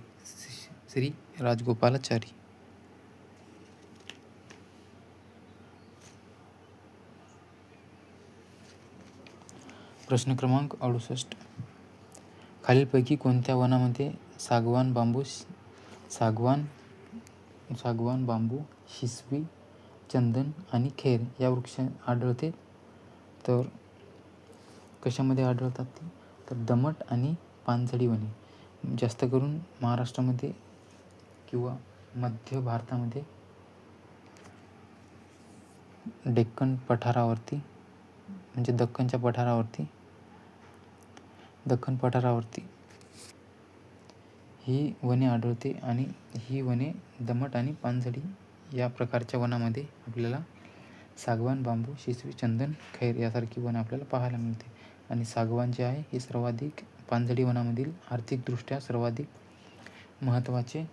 [SPEAKER 1] श्री राजगोपालाचारी. प्रश्न क्रमांक 68. खालीलपैकी कोणत्या वनामध्ये सागवान बांबू, शिसवी, चंदन आणि खैर या वृक्ष आढळते? तर कशामध्ये आढळतात ते? तर दमट आणि पानझडी वने. जास्त करून महाराष्ट्रामध्ये किंवा मध्य भारतामध्ये डेक्कन पठारावरती म्हणजे दख्खन पठारावरती ही वने आढळते आणि ही वने दमट आणि पानझडी या प्रकारच्या वनामध्ये आपल्याला सागवान, बांबू, शिसवी, चंदन, खैर यासारखी वने आपल्याला पाहायला मिळते. आणि सागवान जे आहे हे सर्वाधिक पानझडी वनामधील आर्थिकदृष्ट्या सर्वाधिक महत्त्वाचे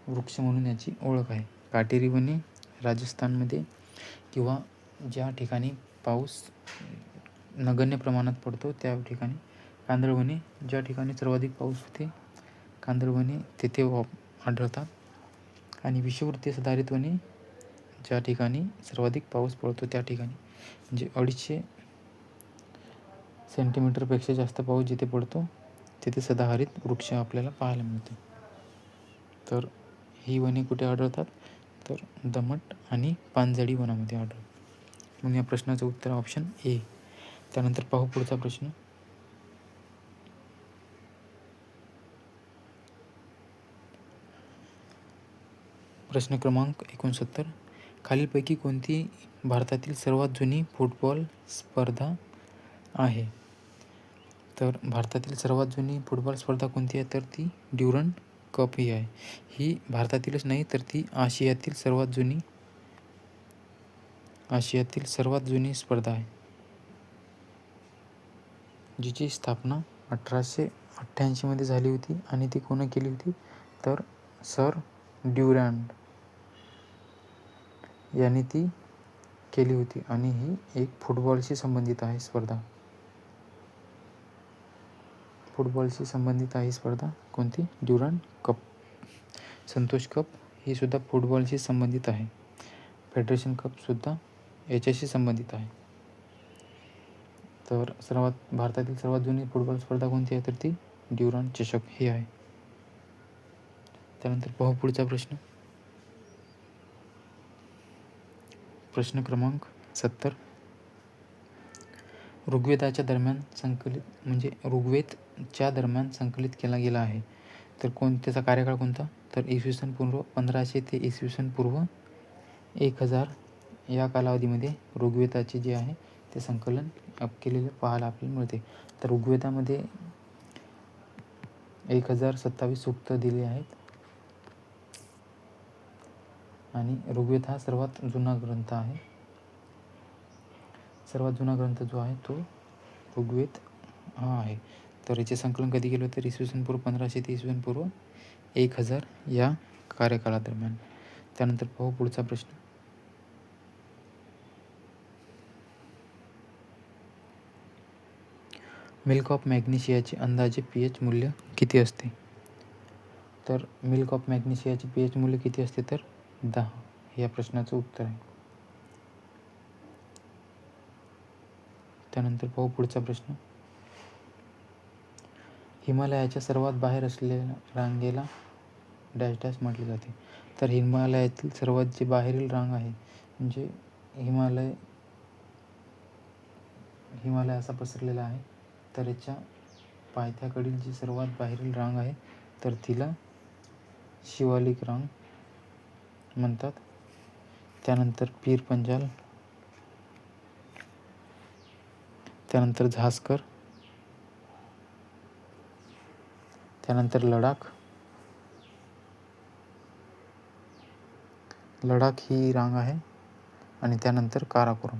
[SPEAKER 1] वृक्ष म्हणून याची ओळख आहे. काटेरी वने राजस्थानमध्ये किंवा ज्या ठिकाणी पाऊस नगण्य प्रमाणात पडतो त्या ठिकाणी, कांदळवने ज्या ठिकाणी सर्वाधिक पाऊस होते कांदळवने तेथे आढळतात. आणि विषुववृत्तीय सदाहरित वने ज्या ठिकाणी सर्वाधिक पाऊस पडतो त्या ठिकाणी, म्हणजे 250 सेंटीमीटरपेक्षा जास्त पाऊस जिथे पडतो तिथे सदाहरित वृक्ष आपल्याला पाहायला मिळते. तर ही वने कुठे आढळतात? तर दमट आणि पानझडी वनामध्ये आढळतात. म्हणून या प्रश्नाचं उत्तर ऑप्शन ए. त्यानंतर पाहू पुढचा प्रश्न. प्रश्न क्रमांक 69. खालीलपैकी कोणती भारतातील सर्वात जुनी फुटबॉल स्पर्धा आहे? तर भारतातील सर्वात जुनी फुटबॉल स्पर्धा कोणती आहे? तर ती ड्युरंड कप ही आहे. ही भारतातीलच नाही तर ती आशियातील सर्वात जुनी स्पर्धा आहे, जिची स्थापना 1888 मध्ये झाली होती. आणि ती कोणी केली होती? तर सर ड्युरंड यांनी ती केली होती. आणि ही एक फुटबॉलशी संबंधित आहे स्पर्धा. कोणती? ड्युरंड कप. संतोष कप ही सुद्धा फुटबॉलशी संबंधित आहे. फेडरेशन कप सुद्धा याच्याशी संबंधित आहे. तर भारतातील सर्वात जुनी फुटबॉल स्पर्धा कोणती आहे? तर ती ड्युरंड चषक ही आहे. त्यानंतर पाहू पुढचा प्रश्न क्रमांक 70. ऋग्वेदच्या दरम्यान संकलित केला गेला आहे. तर त्याचा कार्यकाळ कोणता? तर इसवी पूर्व 1500 ते इसवी पूर्व 1000 या कालावधीमध्ये ऋग्वेदाचे जे आहे ते संकलन केलेले पाहायला आपल्याला मिळते. तर ऋग्वेदामध्ये 1027 सूक्त दिले आहेत. आणि ऋग्वेद हा सर्वात जुना ग्रंथ जो आहे तो ऋग्वेद हा आहे. तर याचे संकलन कधी केलं तर इसवी सन पूर्व 1500 ते इसवी सन पूर्व 1000 या कार्यकाळादरम्यान. त्यानंतर पाहू पुढचा प्रश्न. मिल्क ऑफ मॅग्नेशियाचे अंदाजे pH मूल्य किती असते? तर मिल्क ऑफ मॅग्नेशियाचे pH मूल्य किती असते तर 10 हे या प्रश्नाचं उत्तर आहे. त्यानंतर पाहू पुढचा प्रश्न. हिमालयाच्या सर्वात बाहेर असलेल्या रांगेला डॅश डॅश म्हटले जाते. तर हिमालयातील सर्वात जे बाहेरील रांग आहे म्हणजे हिमालय असा पसरलेला आहे, तर याच्या पायथ्याकडील जी सर्वात बाहेरील रांग आहे तर तिला शिवालिक रांग म्हणतात. त्यानंतर पीर पंजाल, त्यानंतर झास्कर, त्यानंतर लडाख ही रांग आहे आणि त्यानंतर काराकोरम.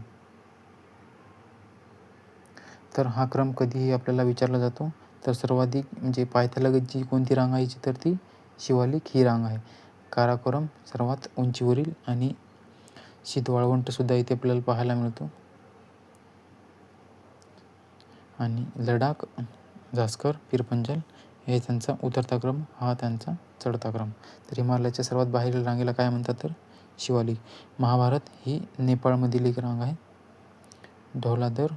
[SPEAKER 1] तर हा क्रम कधीही आपल्याला विचारला जातो. तर सर्वाधिक म्हणजे पायथ्यालगत जी कोणती रांग आहे तर ती शिवालिक ही रांग आहे. काराकोरम सर्वात उंचीवरील आणि शीत वाळवंटसुद्धा इथे आपल्याला पाहायला मिळतो. आणि लडाख, झास्कर, पीर पंजाल हे त्यांचा उतरता क्रम, हा त्यांचा चढता क्रम. तर हिमालयाच्या सर्वात बाहेरील रांगेला काय म्हणतात तर शिवालिक. महाभारत ही नेपाळमधील एक रांग आहे. धौलाधर,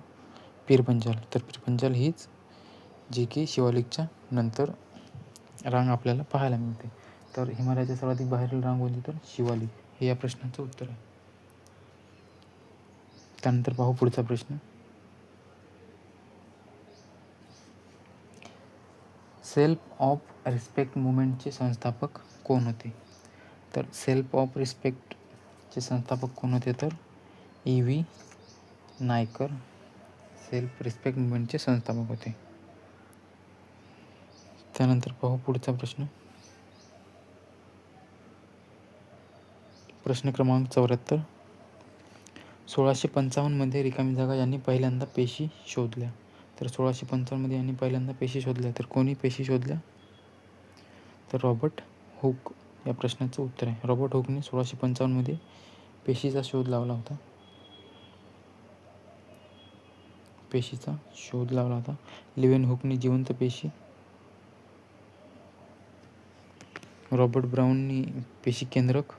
[SPEAKER 1] पीर पंजाल. तर पीर पंजाल हीच जी की शिवालिकच्या नंतर रांग आपल्याला पाहायला मिळते. तर हिमालयाच्या सर्वाधिक बाहेरील रांग कोणती तर शिवालिक हे या प्रश्नाचं उत्तर आहे. त्यानंतर पाहू पुढचा प्रश्न. सेल्फ ऑफ रिस्पेक्ट मुवमेंटचे संस्थापक कोण होते? तर सेल्फ ऑफ रिस्पेक्टचे संस्थापक कोण होते तर E.V. नायकर सेल्फ रिस्पेक्ट मुवमेंटचे संस्थापक होते. त्यानंतर पाहू पुढचा प्रश्न. प्रश्न क्रमांक 74. 1655 मध्ये रिकामी जागा यांनी पहिल्यांदा पेशी शोधल्या. तर 1655 मध्ये यांनी पहिल्यांदा पेशी शोधल्या. तर कोणी पेशी शोधल्या तर रॉबर्ट हुक या प्रश्नाचं उत्तर आहे. रॉबर्ट हुकने 1655 मध्ये पेशीचा शोध लावला होता. लिवेन हुकने जिवंत पेशी, रॉबर्ट ब्राउननी पेशी केंद्रक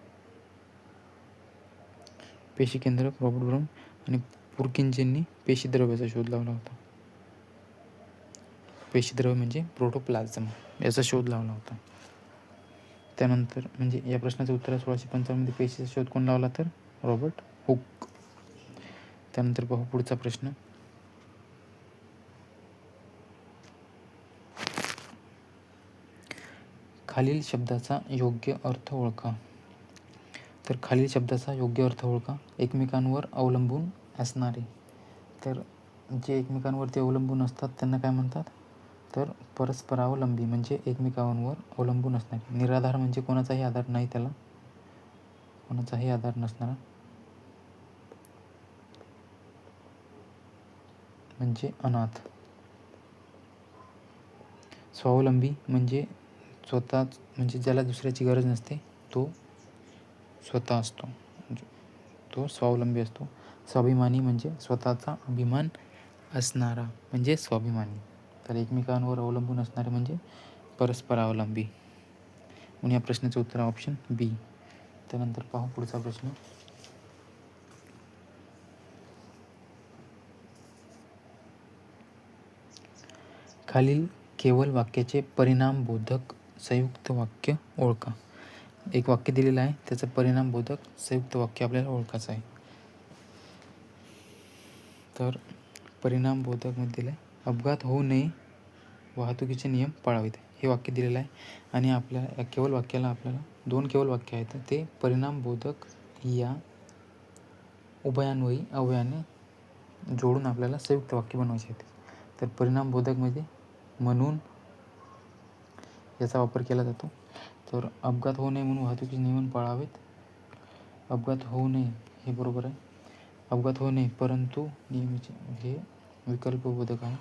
[SPEAKER 1] रॉबर्ट ब्राउन आणि पुरकिंजेंनी पेशीद्रव्याचा शोध लावला होता. पेशीद्रव्य म्हणजे प्रोटोप्लाझम याचा शोध लावला होता. त्यानंतर म्हणजे या प्रश्नाचं उत्तर 1655 मध्ये पेशीचा शोध कोण लावला तर रॉबर्ट हुक. त्यानंतर पाहू पुढचा प्रश्न. खालील शब्दाचा योग्य अर्थ ओळखा. तर खालील शब्दाचा योग्य अर्थ ओळखा. एकमेकांवर अवलंबून असणारे. तर जे एकमेकांवरती अवलंबून असतात त्यांना काय म्हणतात तर परस्परावलंबी म्हणजे एकमेकांवर अवलंबून असणारे. निराधार म्हणजे कोणाचाही आधार नाही, त्याला कोणाचाही आधार नसणारा म्हणजे अनाथ. स्वावलंबी म्हणजे स्वतःच म्हणजे ज्याला दुसऱ्याची गरज नसते तो स्वतः असतो, तो स्वावलंबी असतो. स्वाभिमानी म्हणजे स्वतःचा अभिमान असणारा म्हणजे स्वाभिमानी. तर एकमेकांवर अवलंबून असणारे म्हणजे परस्परावलंबी. म्हणून या प्रश्नाचं उत्तर ऑप्शन बी. त्यानंतर पाहू पुढचा प्रश्न. खालील केवळ वाक्याचे परिणामबोधक संयुक्त वाक्य ओळखा. एक वाक्य दिलेलं आहे, त्याचं परिणामबोधक संयुक्त वाक्य आपल्याला ओळखायचं आहे. तर परिणामबोधकमध्ये दिलं आहे, अपघात होऊ नये, वाहतुकीचे नियम पाळावेत हे वाक्य दिलेलं आहे. आणि आपल्या या केवळ वाक्याला आपल्याला 2 केवळ वाक्य आहेत, ते परिणामबोधक या उभयान्वयी अवयवाने जोडून आपल्याला संयुक्त वाक्य बनवायचे आहेत. तर परिणामबोधकमध्ये म्हणून याचा वापर केला जातो. तर अपघात होऊ नये म्हणून वाहतुकीचे नियम पाळावेत. अपघात होऊ नये हे बरोबर आहे. अपघात होऊ नये परंतु नियमाचे हे विकल्पबोधक आहे.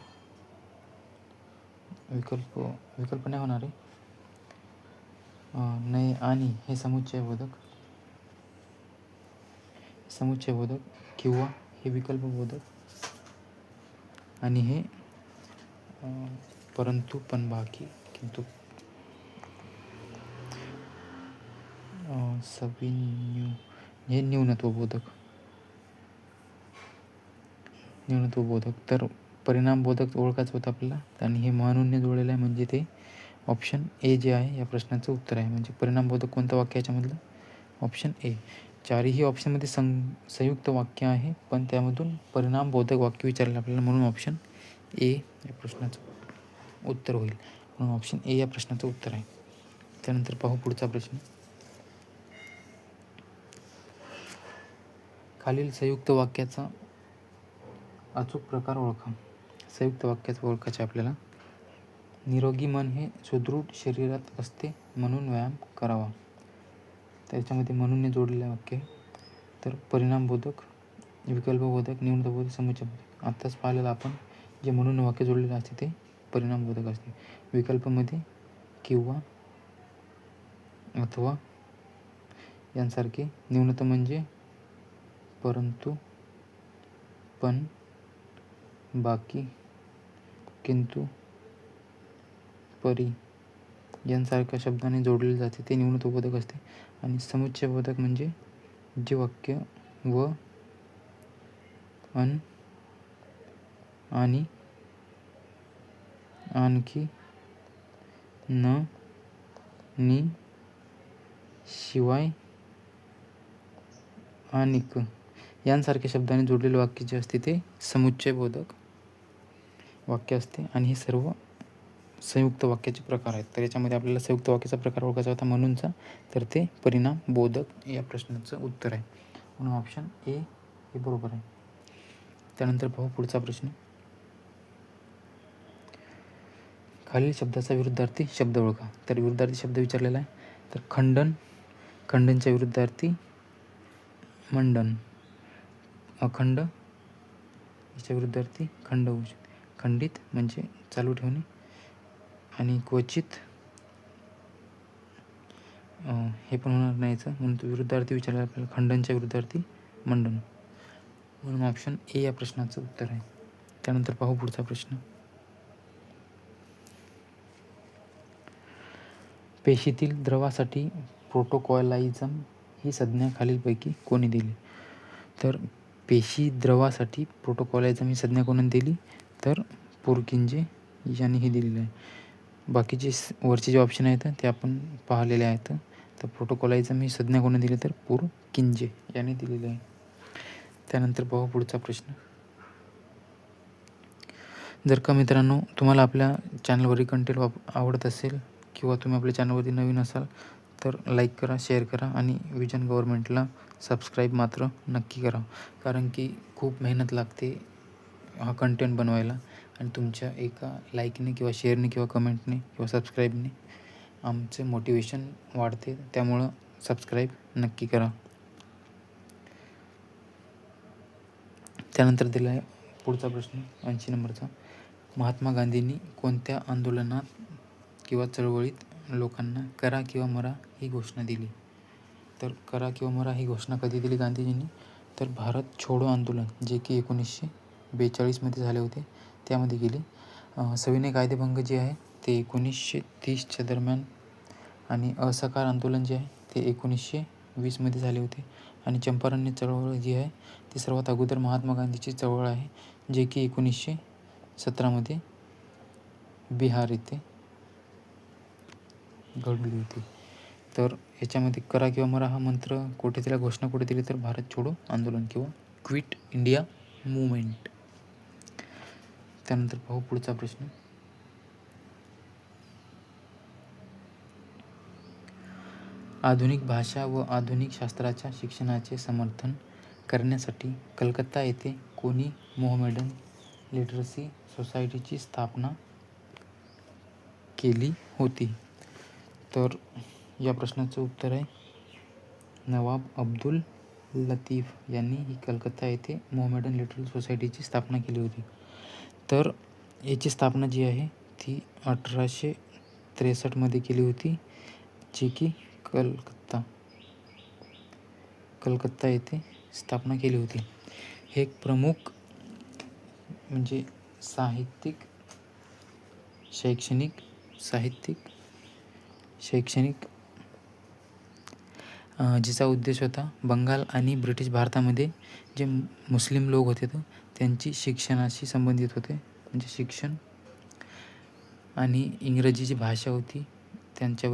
[SPEAKER 1] विकल्प नाही होणार आहे. नाही आणि हे समुच्चयबोधक किंवा हे विकल्पबोधक आणि हे परंतु, पण, बाकी, किंतु, हे न्यूनत्वबोधक. तर परिणामबोधक ओळखायचं होतं आपल्याला आणि हे म्हणून जोडलेलं आहे म्हणजे ते ऑप्शन ए जे आहे या प्रश्नाचं उत्तर आहे. म्हणजे परिणामबोधक कोणतं वाक्य याच्यामधलं? Option A. चारही ऑप्शनमध्ये संयुक्त वाक्य आहे, पण त्यामधून परिणामबोधक वाक्य विचारलं आपल्याला, म्हणून ऑप्शन ए या प्रश्नाचं उत्तर होईल. म्हणून ऑप्शन ए या प्रश्नाचं उत्तर आहे. त्यानंतर पाहू पुढचा प्रश्न. खालील संयुक्त वाक्याचा अचूक प्रकार ओळखा. संयुक्त वाक्याचं ओळखायचे आपल्याला. निरोगी मन हे सुदृढ शरीरात असते म्हणून व्यायाम करावा. त्याच्यामध्ये म्हणून जोडलेलं वाक्य आहे. तर परिणामबोधक, विकल्पबोधक, न्यूनत्वबोधक, समुच्चयबोधक. आत्ताच पाहिलेलं आपण जे म्हणून वाक्य जोडलेलं असते ते परिणामबोधक असते. विकल्पमध्ये किंवा, अथवा यांसारखे. न्यूनत्व म्हणजे परंतु, पण, बाकी, किंतु, परी यांसारख्या शब्दाने जोडले जाते ते न्यूनत्वबोधक असते. आणि समुच्चयबोधक म्हणजे जे वाक्य व, अन, आणि, आणखी, न, नि, शिवाय, आणिक यांसारख्या शब्दाने जोडलेले वाक्य जे असते ते समुच्चयबोधक वाक्य असते. आणि हे सर्व संयुक्त वाक्याचे प्रकार आहेत. तर याच्यामध्ये आपल्याला संयुक्त वाक्याचा प्रकार ओळखायचा होता म्हणूनचा, तर ते परिणामबोधक या प्रश्नाचं उत्तर आहे. म्हणून ऑप्शन ए हे बरोबर आहे. त्यानंतर पाहू पुढचा प्रश्न. खालील शब्दाचा विरुद्धार्थी शब्द ओळखा. तर विरुद्धार्थी शब्द विचारलेला आहे. तर खंडनच्या विरुद्धार्थी मंडन. अखंड याच्या विरुद्धार्थी खंड होऊ शकते. खंडित म्हणजे चालू ठेवणे. आणि क्वचित हे पण होणार नाहीचं, म्हणून तो विरुद्धार्थी विचारला आपल्याला. खंडनच्या विरुद्धार्थी मंडन. म्हणून ऑप्शन ए या प्रश्नाचं उत्तर आहे. त्यानंतर पाहू पुढचा प्रश्न. पेशीतील द्रवासाठी प्रोटोकॉलाइझम ही संज्ञा खालीलपैकी कोणी दिली? तर पेशी द्रवासाठी प्रोटोकॉलाइझम ही संज्ञा कोणी दिली? तर पुरकिंजे यांनी ही दिलेली आहे. बाकीचे वरचे जे ऑप्शन आहेत ते आपण पाहिलेले आहेत. तर प्रोटोकॉलाइझम ही संज्ञा कोणी दिली? तर पुरकिंजे यांनी दिलेली आहे. त्यानंतर पाहू पुढचा प्रश्न. जर का मित्रांनो तुम्हाला आपल्या चॅनलवरील कंटेंट आवडत असेल किंवा तुम्ही आपल्या चॅनलवरती नवीन असाल तर लाईक करा, शेअर करा आणि विजन गव्हर्नमेंटला सबस्क्राईब मात्र नक्की करा. कारण की खूप मेहनत लागते हा कंटेंट बनवायला आणि तुमच्या एका लाईकने किंवा शेअरने किंवा कमेंटने किंवा सबस्क्राईबने आमचे मोटिवेशन वाढते. त्यामुळं सबस्क्राईब नक्की करा. त्यानंतर दिला आहे पुढचा प्रश्न 80 नंबरचा. महात्मा गांधींनी कोणत्या आंदोलनात किंवा चळवळीत लोकांना करा किंवा मरा ही घोषणा दिली? तर करा किंवा मरा ही घोषणा कधी दिली गांधीजींनी? तर भारत छोडो आंदोलन जे की 1942 झाले होते त्यामध्ये गेली. सविनय कायदेभंग जे आहे ते 1930च्या दरम्यान आणि असहकार आंदोलन जे आहे ते 1920 झाले होते. आणि चंपारण्य चळवळ जी आहे ती सर्वात अगोदर महात्मा गांधीची चळवळ आहे जे की 1917 बिहार येथे घडली होती. तर याच्यामध्ये करा किंवा मरा हा मंत्र कुठे दिला, घोषणा कुठे दिली? तर भारत छोडो आंदोलन किंवा क्विट इंडिया मूवमेंट. त्यानंतर पाहू पुढचा प्रश्न. आधुनिक भाषा व आधुनिक शास्त्राच्या शिक्षणाचे समर्थन करण्यासाठी कलकत्ता येथे कोणी मोहमेडन लिटरसी सोसायटीची स्थापना केली होती? तर या प्रश्नाचं उत्तर आहे नवाब अब्दुल लतीफ यांनी ही कलकत्ता येथे मोहमेडन लिटरसी सोसायटीची स्थापना केली होती. तर याची स्थापना जी आहे ती 1863 केली होती, जी की कलकत्ता येथे स्थापना केली होती. हे एक प्रमुख म्हणजे शैक्षणिक जिचा उद्देश होता बंगाल आणि ब्रिटिश भारतामध्ये जे मुस्लिम लोक होते तर त्यांची शिक्षणाशी संबंधित होते. म्हणजे शिक्षण आणि इंग्रजी जी भाषा होती, त्यांच्या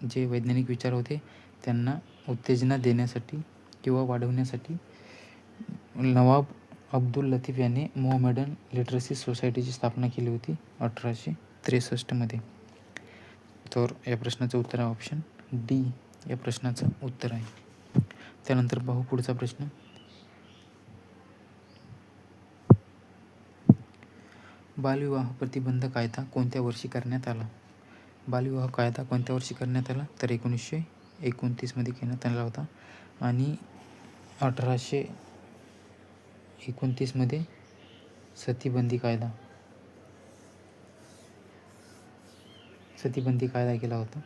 [SPEAKER 1] जे वैज्ञानिक विचार होते त्यांना उत्तेजना देण्यासाठी किंवा वाढवण्यासाठी नवाब अब्दुल लतीफ याने मोहमेडन लिटरसी सोसायटीची स्थापना केली होती 1863. तर या प्रश्नाचं उत्तर आहे ऑप्शन डी या प्रश्नाचं उत्तर आहे. त्यानंतर पाहू पुढचा प्रश्न. बालविवाह प्रतिबंध कायदा कोणत्या वर्षी करण्यात आला? बालविवाह कायदा कोणत्या वर्षी करण्यात आला? तर 1929 घेण्यात आला होता. आणि 1829 सतीबंदी कायदा केला होता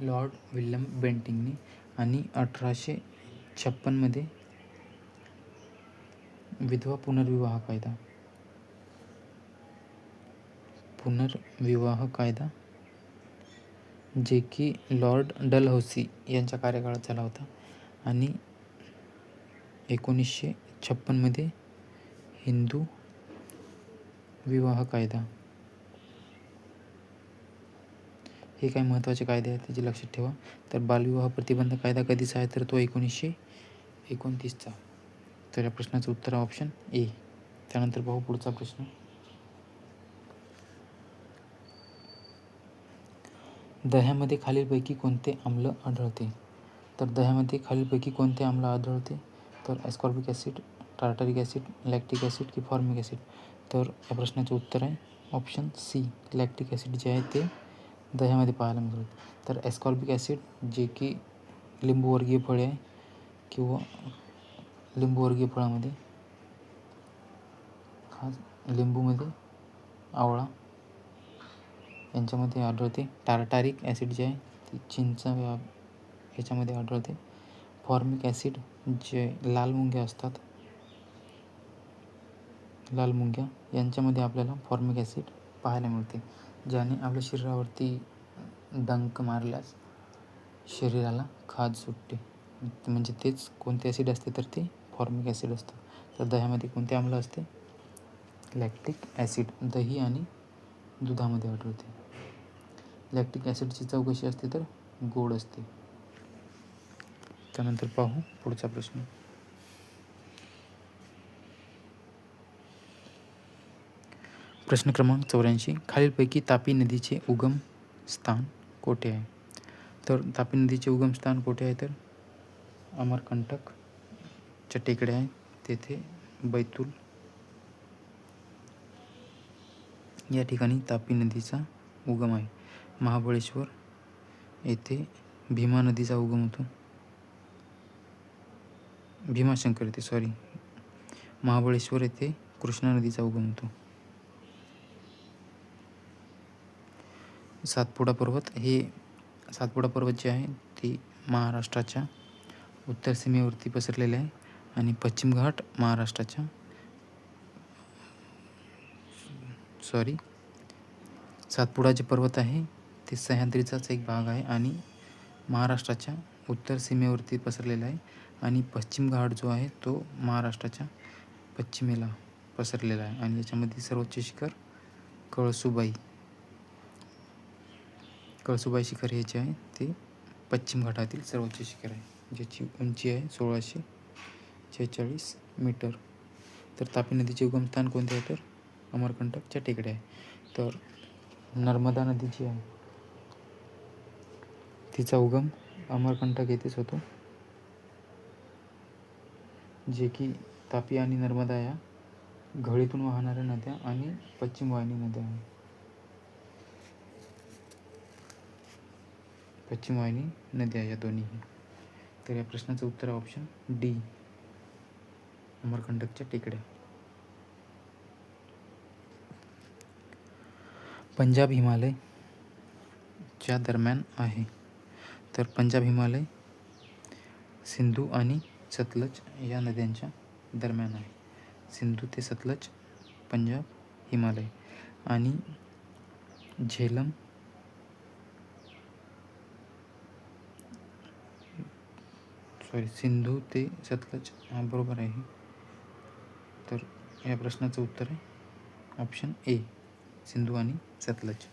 [SPEAKER 1] लॉर्ड विल्यम बेंटिंकने. आणि 1856 विधवा पुनर्विवाह कायदा जे की लॉर्ड डलहौसी यांच्या कार्यकाळात झाला होता. आणि 1956 हिंदू विवाह कायदा. हे काही महत्त्वाचे कायदे आहेत त्याचे लक्षात ठेवा. तर बालविवाह प्रतिबंध कायदा कधीचा आहे तर तो 1929. तर या प्रश्नाचं उत्तर ऑप्शन ए. त्यानंतर पाहू पुढचा प्रश्न. दह्यामध्ये खालीलपैकी कोणते आम्ल आढळते? तर दह्यामध्ये खालीलपैकी कोणते आम्ल आढळते? तर ascorbic acid, tartaric acid, lactic acid की फॉर्मिक ॲसिड. तर या प्रश्नाचं उत्तर आहे ऑप्शन सी. लॅक्टिक ॲसिड जे आहे ते दह्यामध्ये पाहायला मिळते. तर ॲस्कॉर्बिक ॲसिड जे की लिंबूवर्गीय फळे आहे किंवा लिंबूवर्गीय फळामध्ये खास लिंबूमध्ये आवळा यांच्यामध्ये आढळते. टार्टारिक ॲसिड जे आहे ते चिंच याच्यामध्ये आढळते. फॉर्मिक ॲसिड जे लाल मुंग्या असतात, लाल मुंग्या यांच्यामध्ये आपल्याला फॉर्मिक ॲसिड पाहायला मिळते, ज्याने आपल्या शरीरावरती डंक मारल्यास शरीराला खाज सुटते. म्हणजे तेच कोणते ॲसिड असते तर ते फॉर्मिक ॲसिड असतं. तर दह्यामध्ये कोणते आम्ल असते? लॅक्टिक ॲसिड दही आणि दुधामध्ये आढळते. लॅक्टिक ॲसिडची चव कशी असते तर गोड असते. त्यानंतर पाहू पुढचा प्रश्न. प्रश्न क्रमांक 84. खालीलपैकी तापी नदीचे उगम स्थान कोठे आहे? तर तापी नदीचे उगम स्थान कोठे आहे तर अमरकंटकच्या टेकड्या आहे, तेथे बैतूल या ठिकाणी तापी नदीचा उगम आहे. महाबळेश्वर येथे भीमा नदीचा उगम होतो. भीमाशंकर येथे महाबळेश्वर येथे कृष्णा नदीचा उगम होतो. सातपुडा पर्वत जे आहे ते महाराष्ट्राच्या उत्तर सीमेवरती पसरलेले आहे. आणि पश्चिम घाट महाराष्ट्राच्या सातपुडा जे पर्वत आहे ते सह्याद्रीचाच एक भाग आहे आणि महाराष्ट्राच्या उत्तर सीमेवरती पसरलेला आहे. आणि पश्चिम घाट जो आहे तो महाराष्ट्राच्या पश्चिमेला पसरलेला आहे. आणि याच्यामध्ये सर्वोच्च शिखर कळसुबाई शिखर हे जे आहे ते पश्चिम घाटातील सर्वोच्च शिखर आहे, ज्याची उंची आहे 1646 मीटर. तर तापी नदीचे उगमस्थान कोणते आहे तर अमरकंटकच्या टेकड्या आहे. तर नर्मदा नदी जी आहे तिचा उगम अमरकंटक येथेच होतो, जे की तापी आणि नर्मदा या घळीतून वाहणाऱ्या नद्या आणि पश्चिम वाहिनी नद्या आहे. पश्चिम वाहिनी नद्या या दोन्हीही. तर या प्रश्नाचं उत्तर आहे ऑप्शन डी अमरकंटकच्या टेकड्या. पंजाब हिमालय च्या दरम्यान आहे. तर पंजाब हिमालय सिंधू आणि सतलज या नद्यांच्या दरम्यान आहे. सिंधू ते सतलज पंजाब हिमालय. आणि झेलम सिंधू ते सतलज हा बरोबर आहे. तर या प्रश्नाचं उत्तर आहे ऑप्शन ए, सिंधू आणि सतलज.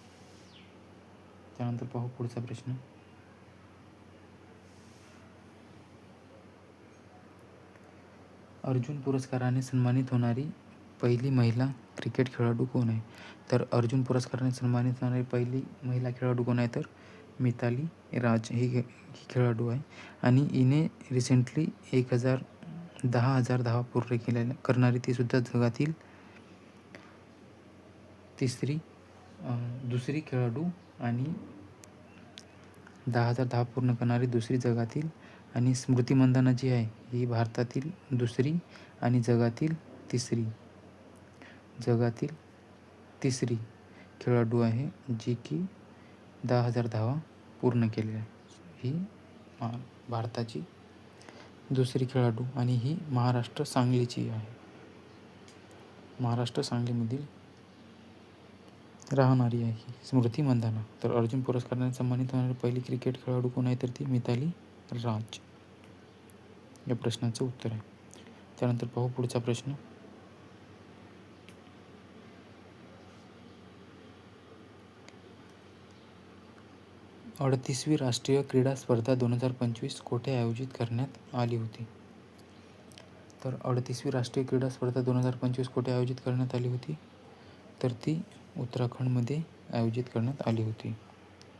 [SPEAKER 1] त्यानंतर पाहू पुढचा प्रश्न. अर्जुन पुरस्काराने सन्मानित होणारी पहिली महिला क्रिकेट खेळाडू कोण आहे? तर अर्जुन पुरस्काराने सन्मानित होणारी पहिली महिला खेळाडू कोण आहे? तर मिताली राज ही खेळाडू आहे. आणि हिने रिसेंटली 10,000 धावा पूर्ण करणारी ती सुद्धा जगातील दुसरी खेळाडू आणि 10,000 धावा पूर्ण करणारी दुसरी जगातील. आणि स्मृती मंदाना जी आहे ही भारतातील दुसरी आणि जगातील तिसरी खेळाडू आहे जी की 10,000 धावा पूर्ण केलेल्या आहे. ही भारताची दुसरी खेळाडू आणि ही महाराष्ट्र सांगलीची आहे. महाराष्ट्र सांगलीमधील राहणारी आहे ही स्मृती मंदाना. तर अर्जुन पुरस्काराने सन्मानित होणारी पहिली क्रिकेट खेळाडू कोण आहे? तर ती मिताली राज या प्रश्नाचं उत्तर आहे. त्यानंतर पाहू पुढचा प्रश्न. अडतीसवी राष्ट्रीय क्रीडा स्पर्धा 2025 कोठे आयोजित करण्यात आली होती? तर 38वी राष्ट्रीय क्रीडा स्पर्धा 2025 कोठे आयोजित करण्यात आली होती? तर ती उत्तराखंडमध्ये आयोजित करण्यात आली होती,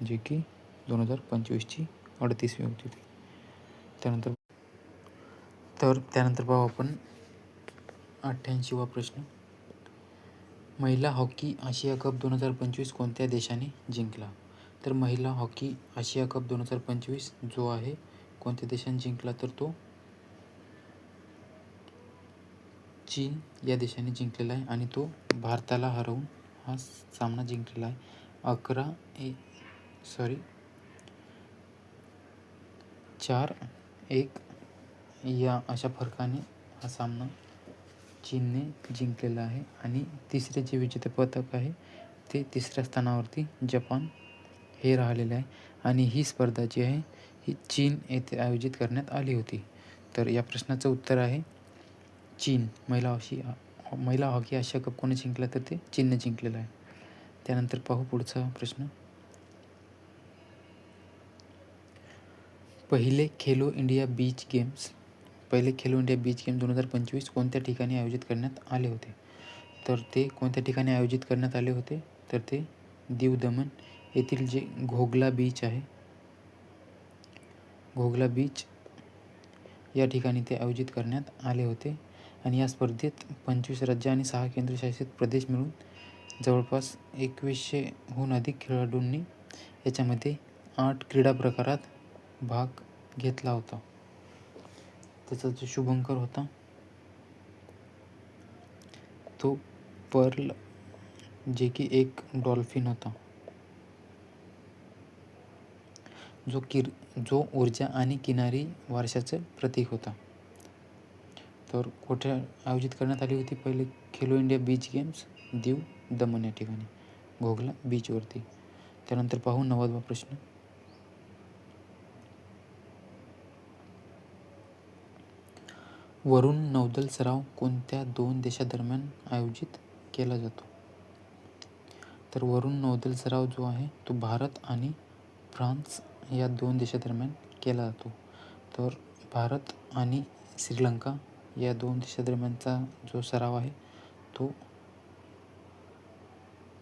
[SPEAKER 1] जे की 2025ची 38वी होती ती. त्यानंतर पाहू आपण 88वा प्रश्न. महिला हॉकी आशिया कप 2025 कोणत्या देशाने जिंकला? तर महिला हॉकी आशिया कप 2025 जो आहे कोणत्या देशाने जिंकला? तर तो चीन या देशाने जिंकलेला आहे. आणि तो भारताला हरवून हा सामना जिंकलेला आहे. 4-1 या अशा फरकाने हा सामना चीनने जिंकलेला आहे. आणि तिसरे जे विजेतेपदक आहे ते तिसऱ्या स्थानावरती जपान हे राहिलेले आहे. आणि ही स्पर्धा जी आहे ही चीन येथे आयोजित करण्यात आली होती. तर या प्रश्नाचं उत्तर आहे चीन. महिला हॉकी आशिया कप कोणी जिंकला? तर ते चीनने जिंकलेलं आहे. त्यानंतर पाहू पुढचा प्रश्न. पहिले खेलो इंडिया बीच गेम्स 2025 कोणत्या ठिकाणी आयोजित करण्यात आले होते? तर ते कोणत्या ठिकाणी आयोजित करण्यात आले होते? तर ते दीव दमण येथील जे घोगला बीच आहे, घोगला बीच या ठिकाणी ते आयोजित करण्यात आले होते. आणि या स्पर्धेत 25 राज्य आणि 6 केंद्रशासित प्रदेश मिळून जवळपास 2100हून अधिक खेळाडूंनी याच्यामध्ये 8 क्रीडा प्रकारात भाग घेतला होता. त्याचा जो शुभंकर होता तो पर्ल, जे की एक डॉल्फिन होता, जो ऊर्जा आणि किनारी वारशाचं प्रतीक होता. तर कुठे आयोजित करण्यात आली होती पहिले Khelo India beach games? Diu Daman या ठिकाणी घोगला बीचवरती. त्यानंतर पाहू 90वा प्रश्न. वरून नौदल सराव कोणत्या 2 देशादरम्यान आयोजित केला जातो? तर वरून नौदल सराव जो आहे तो भारत आणि फ्रान्स या 2 देशादरम्यान केला जातो. तर भारत आणि श्रीलंका या 2 देशादरम्यानचा जो सराव आहे तो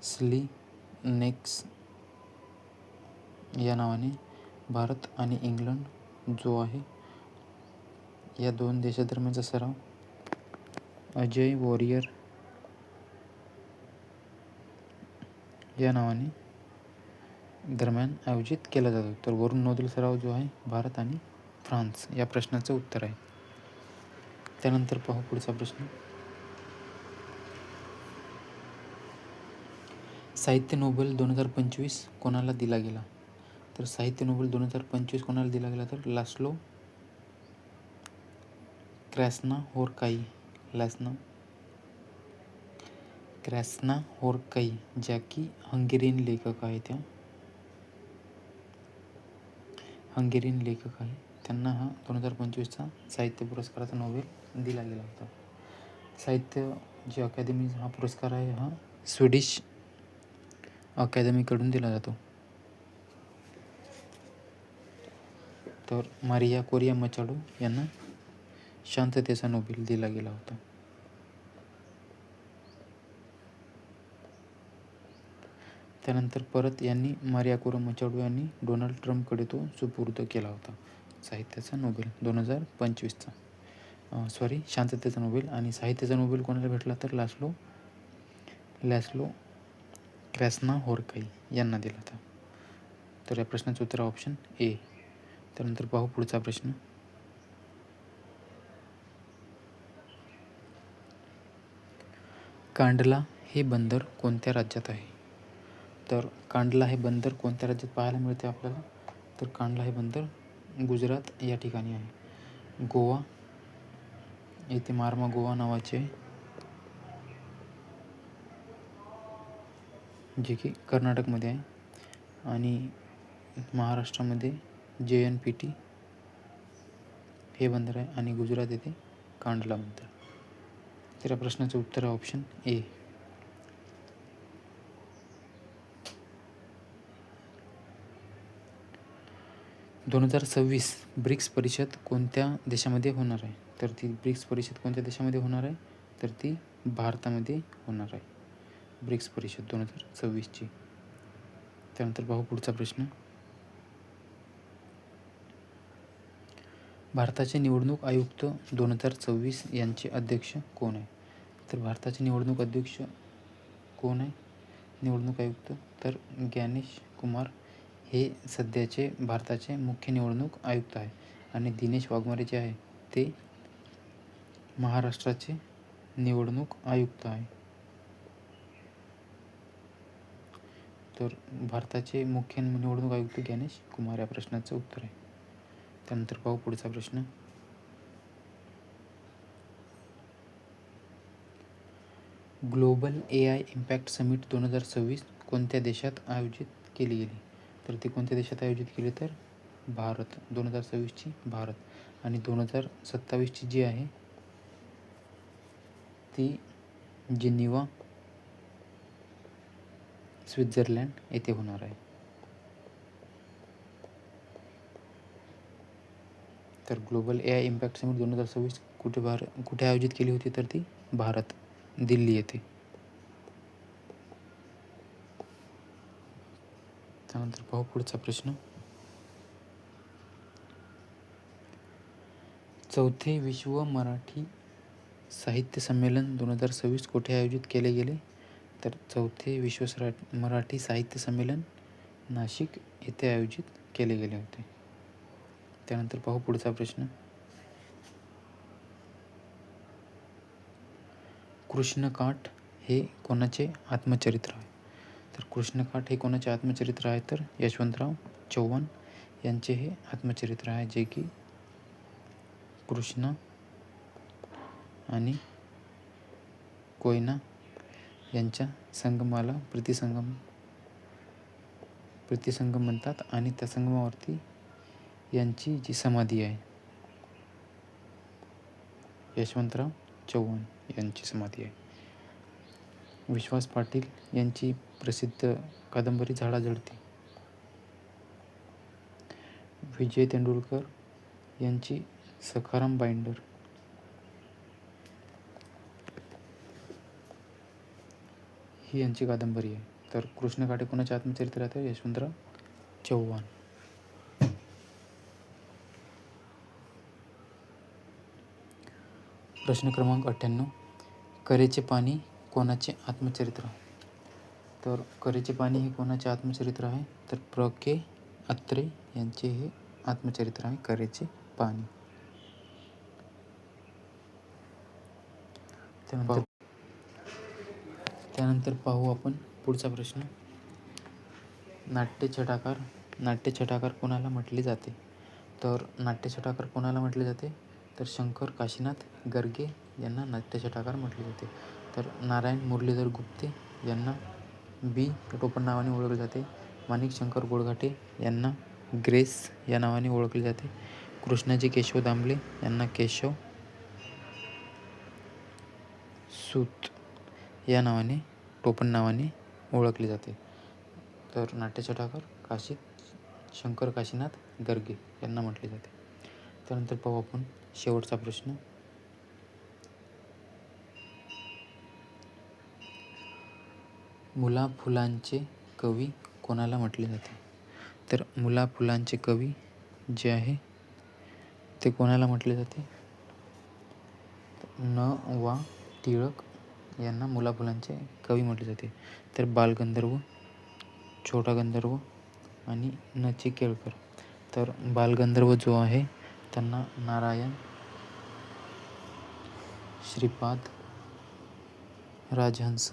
[SPEAKER 1] स्लीनेक्स या नावाने. भारत आणि इंग्लंड जो आहे या 2 देशादरम्यानचा सराव अजय वॉरियर या नावाने दरम्यान आयोजित केला जातो. तर वरून नौदल सराव जो आहे भारत आणि फ्रान्स या प्रश्नाचं उत्तर आहे. त्यानंतर पाहू पुढचा प्रश्न. साहित्य नोबेल 2025 कोणाला दिला गेला? तर साहित्य नोबेल 2025 कोणाला दिला गेला? तर लास्लो क्रॅस्नाहोरकाई. क्रॅस्नाहोरकाई, ज्या की हंगेरियन लेखक आहे, हंगेरियन लेखक आहे, त्यांना हा 2025चा साहित्य पुरस्काराचा नोबेल दिला गेला होता. साहित्य जी अकादमी हा पुरस्कार आहे, हा स्वीडिश अकादमीकडून दिला जातो. तर मारिया कोरिया मचाडो यांना शांततेचा नोबेल दिला गेला होता. त्यानंतर परत यांनी मारिया कोरिया मचाडो यांनी डोनाल्ड ट्रम्पकडे तो सुपूर्द केला होता, साहित्याचा नोबेल 2025चा. शांततेचा नोबेल. आणि साहित्याचा नोबेल कोणाला भेटला? तर लॅस्लो क्रॅस्नाहोरकाई यांना दिला होता. तर या प्रश्नाचं उत्तर ऑप्शन ए. त्यानंतर पाहू पुढचा प्रश्न. कांडला हे बंदर कोणत्या राज्यात आहे? तर कांडला हे बंदर कोणत्या राज्यात पाहायला मिळते आपल्याला? तर कांडला हे बंदर गुजरात या ठिकाणी आहे. गोवा येथे मार्मा गोवा नावाचे, जे की कर्नाटकमध्ये आहे, आणि महाराष्ट्रामध्ये JNPT हे बंदर आहे, आणि गुजरात येथे कांडला बंदर. तर या प्रश्नाचं उत्तर आहे ऑप्शन ए. (2026) ब्रिक्स परिषद कोणत्या देशामध्ये होणार आहे? तर ती ब्रिक्स परिषद कोणत्या देशामध्ये होणार आहे? तर ती भारतामध्ये होणार आहे, ब्रिक्स परिषद 2026ची. त्यानंतर पाहू पुढचा प्रश्न. भारताचे निवडणूक आयुक्त 2026 यांचे अध्यक्ष कोण आहे? तर भारताचे निवडणूक अध्यक्ष कोण आहे? निवडणूक आयुक्त तर ज्ञानेश कुमार हे सध्याचे भारताचे मुख्य निवडणूक आयुक्त आहे, आणि दिनेश वाघमारे जे आहे ते महाराष्ट्राचे निवडणूक आयुक्त आहे. तर भारताचे मुख्य निवडणूक आयुक्त ज्ञानेश कुमार या प्रश्नाचं उत्तर आहे. त्यानंतर पाहू पुढचा प्रश्न. ग्लोबल AI इम्पॅक्ट समिट 2026 कोणत्या देशात आयोजित केली गेली? तर ती कोणत्या देशात आयोजित केली? तर भारत. 2026ची भारत. आणि 2027ची जी आहे ती जिनिव्हा स्वित्झर्लंड येथे होणार आहे. तर ग्लोबल AI इम्पॅक्ट समिट 2026 कुठे आयोजित केली होती? तर ती भारत, दिल्ली येथे. त्यानंतर पाहू पुढचा प्रश्न. चौथे विश्व मराठी साहित्य संमेलन 2026 कुठे आयोजित केले गेले? तर चौथे विश्व मराठी साहित्य संमेलन नाशिक येथे आयोजित केले गेले होते. त्यानंतर पाहू पुढचा प्रश्न. कृष्णकाठ हे कोणाचे आत्मचरित्र आहे? तर कृष्णकाठ हे कोणाचे आत्मचरित्र आहे? तर यशवंतराव चव्हाण यांचे हे आत्मचरित्र आहे, जे की कृष्णा आणि कोयना यांच्या संगमाला प्रतिसंगम म्हणतात, आणि त्या संगमावरती यांची जी समाधी आहे, यशवंतराव चव्हाण यांची समाधी आहे. विश्वास पाटील यांची प्रसिद्ध कादंबरी झाडाझडती. विजय तेंडुलकर यांची सखाराम बाइंडर. ही यांची कादंबरी आहे. तर कृष्णकाठ कोणाचे आत्मचरित्र आहे? तर यशवंतराव चव्हाण. प्रश्न क्रमांक 98. करेचे पाणी कोणाचे आत्मचरित्र? तर करेचे पाणी हे कोणाचे आत्मचरित्र आहे? तर प्र.के. अत्रे यांचे हे आत्मचरित्र आहे, करेचे पाणी. त्यानंतर पाहू आपण पुढचा प्रश्न, नाट्यछटाकार कोणाला म्हटले जाते? तर नाट्यछटाकार कोणाला म्हटले जाते? तर शंकर काशीनाथ गर्गे यांना नाट्यछटाकार म्हटले जाते. तर नारायण मुरलीधर गुप्ते यांना बी टोपण नावाने ओळखले जाते. माणिक शंकर गोडघाटे यांना ग्रेस या नावाने ओळखले जाते. कृष्णाजी केशव दामले यांना केशव सूत या नावाने टोपण नावाने ओळखले जाते. तर नाट्यछटाकार शंकर काशीनाथ गर्गे यांना म्हटले जाते. त्यानंतर पाहू आपण शेवटचा प्रश्न, मुलाफुलांचे कवी कोणाला म्हटले जाते? तर मुलाफुलांचे कवी जे आहे ते कोणाला म्हटले जाते? न वा टिळक यांना मुलाफुलांचे कवी म्हटले जाते. तर बालगंधर्व, छोटा गंधर्व आणि नचिकेळकर. तर बालगंधर्व जो आहे त्यांना नारायण श्रीपाद राजहंस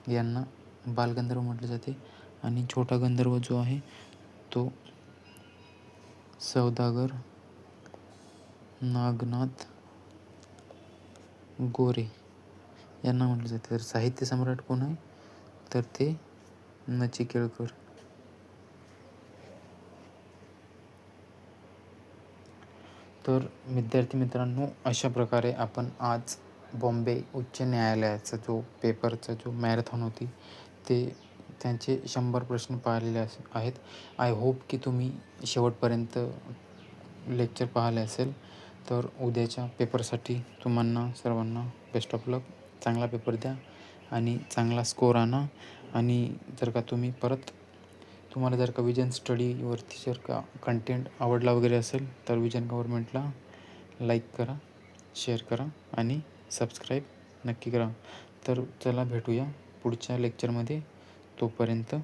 [SPEAKER 1] यांना बालगंधर्व म्हटले जाते. आणि छोटा गंधर्व जो आहे तो सौदागर नागनाथ गोरे यांना म्हटले जाते. तर साहित्य सम्राट कोण आहे? तर ते नचिकेळकर. तर विद्यार्थी मित्रांनो, अशा प्रकारे आपण आज बॉम्बे उच्च न्यायालयाचा जो पेपरचा जो मॅरेथॉन होती ते त्यांचे 100 प्रश्न पाहिलेले आहेत. आय होप की तुम्ही शेवटपर्यंत लेक्चर पाहिले असेल. तर उद्याच्या पेपरसाठी तुम्हाला सर्वांना बेस्ट ऑफ लक. चांगला पेपर द्या आणि चांगला स्कोर आणा. आणि जर का तुम्हाला जर का विजन स्टडीवरती जर का कंटेंट आवडला वगैरे असेल तर विजन गव्हर्नमेंटला लाईक करा, शेअर करा आणि सबस्क्राईब नक्की करा. तर चला भेटूया पुढच्या लेक्चरमध्ये. तोपर्यंत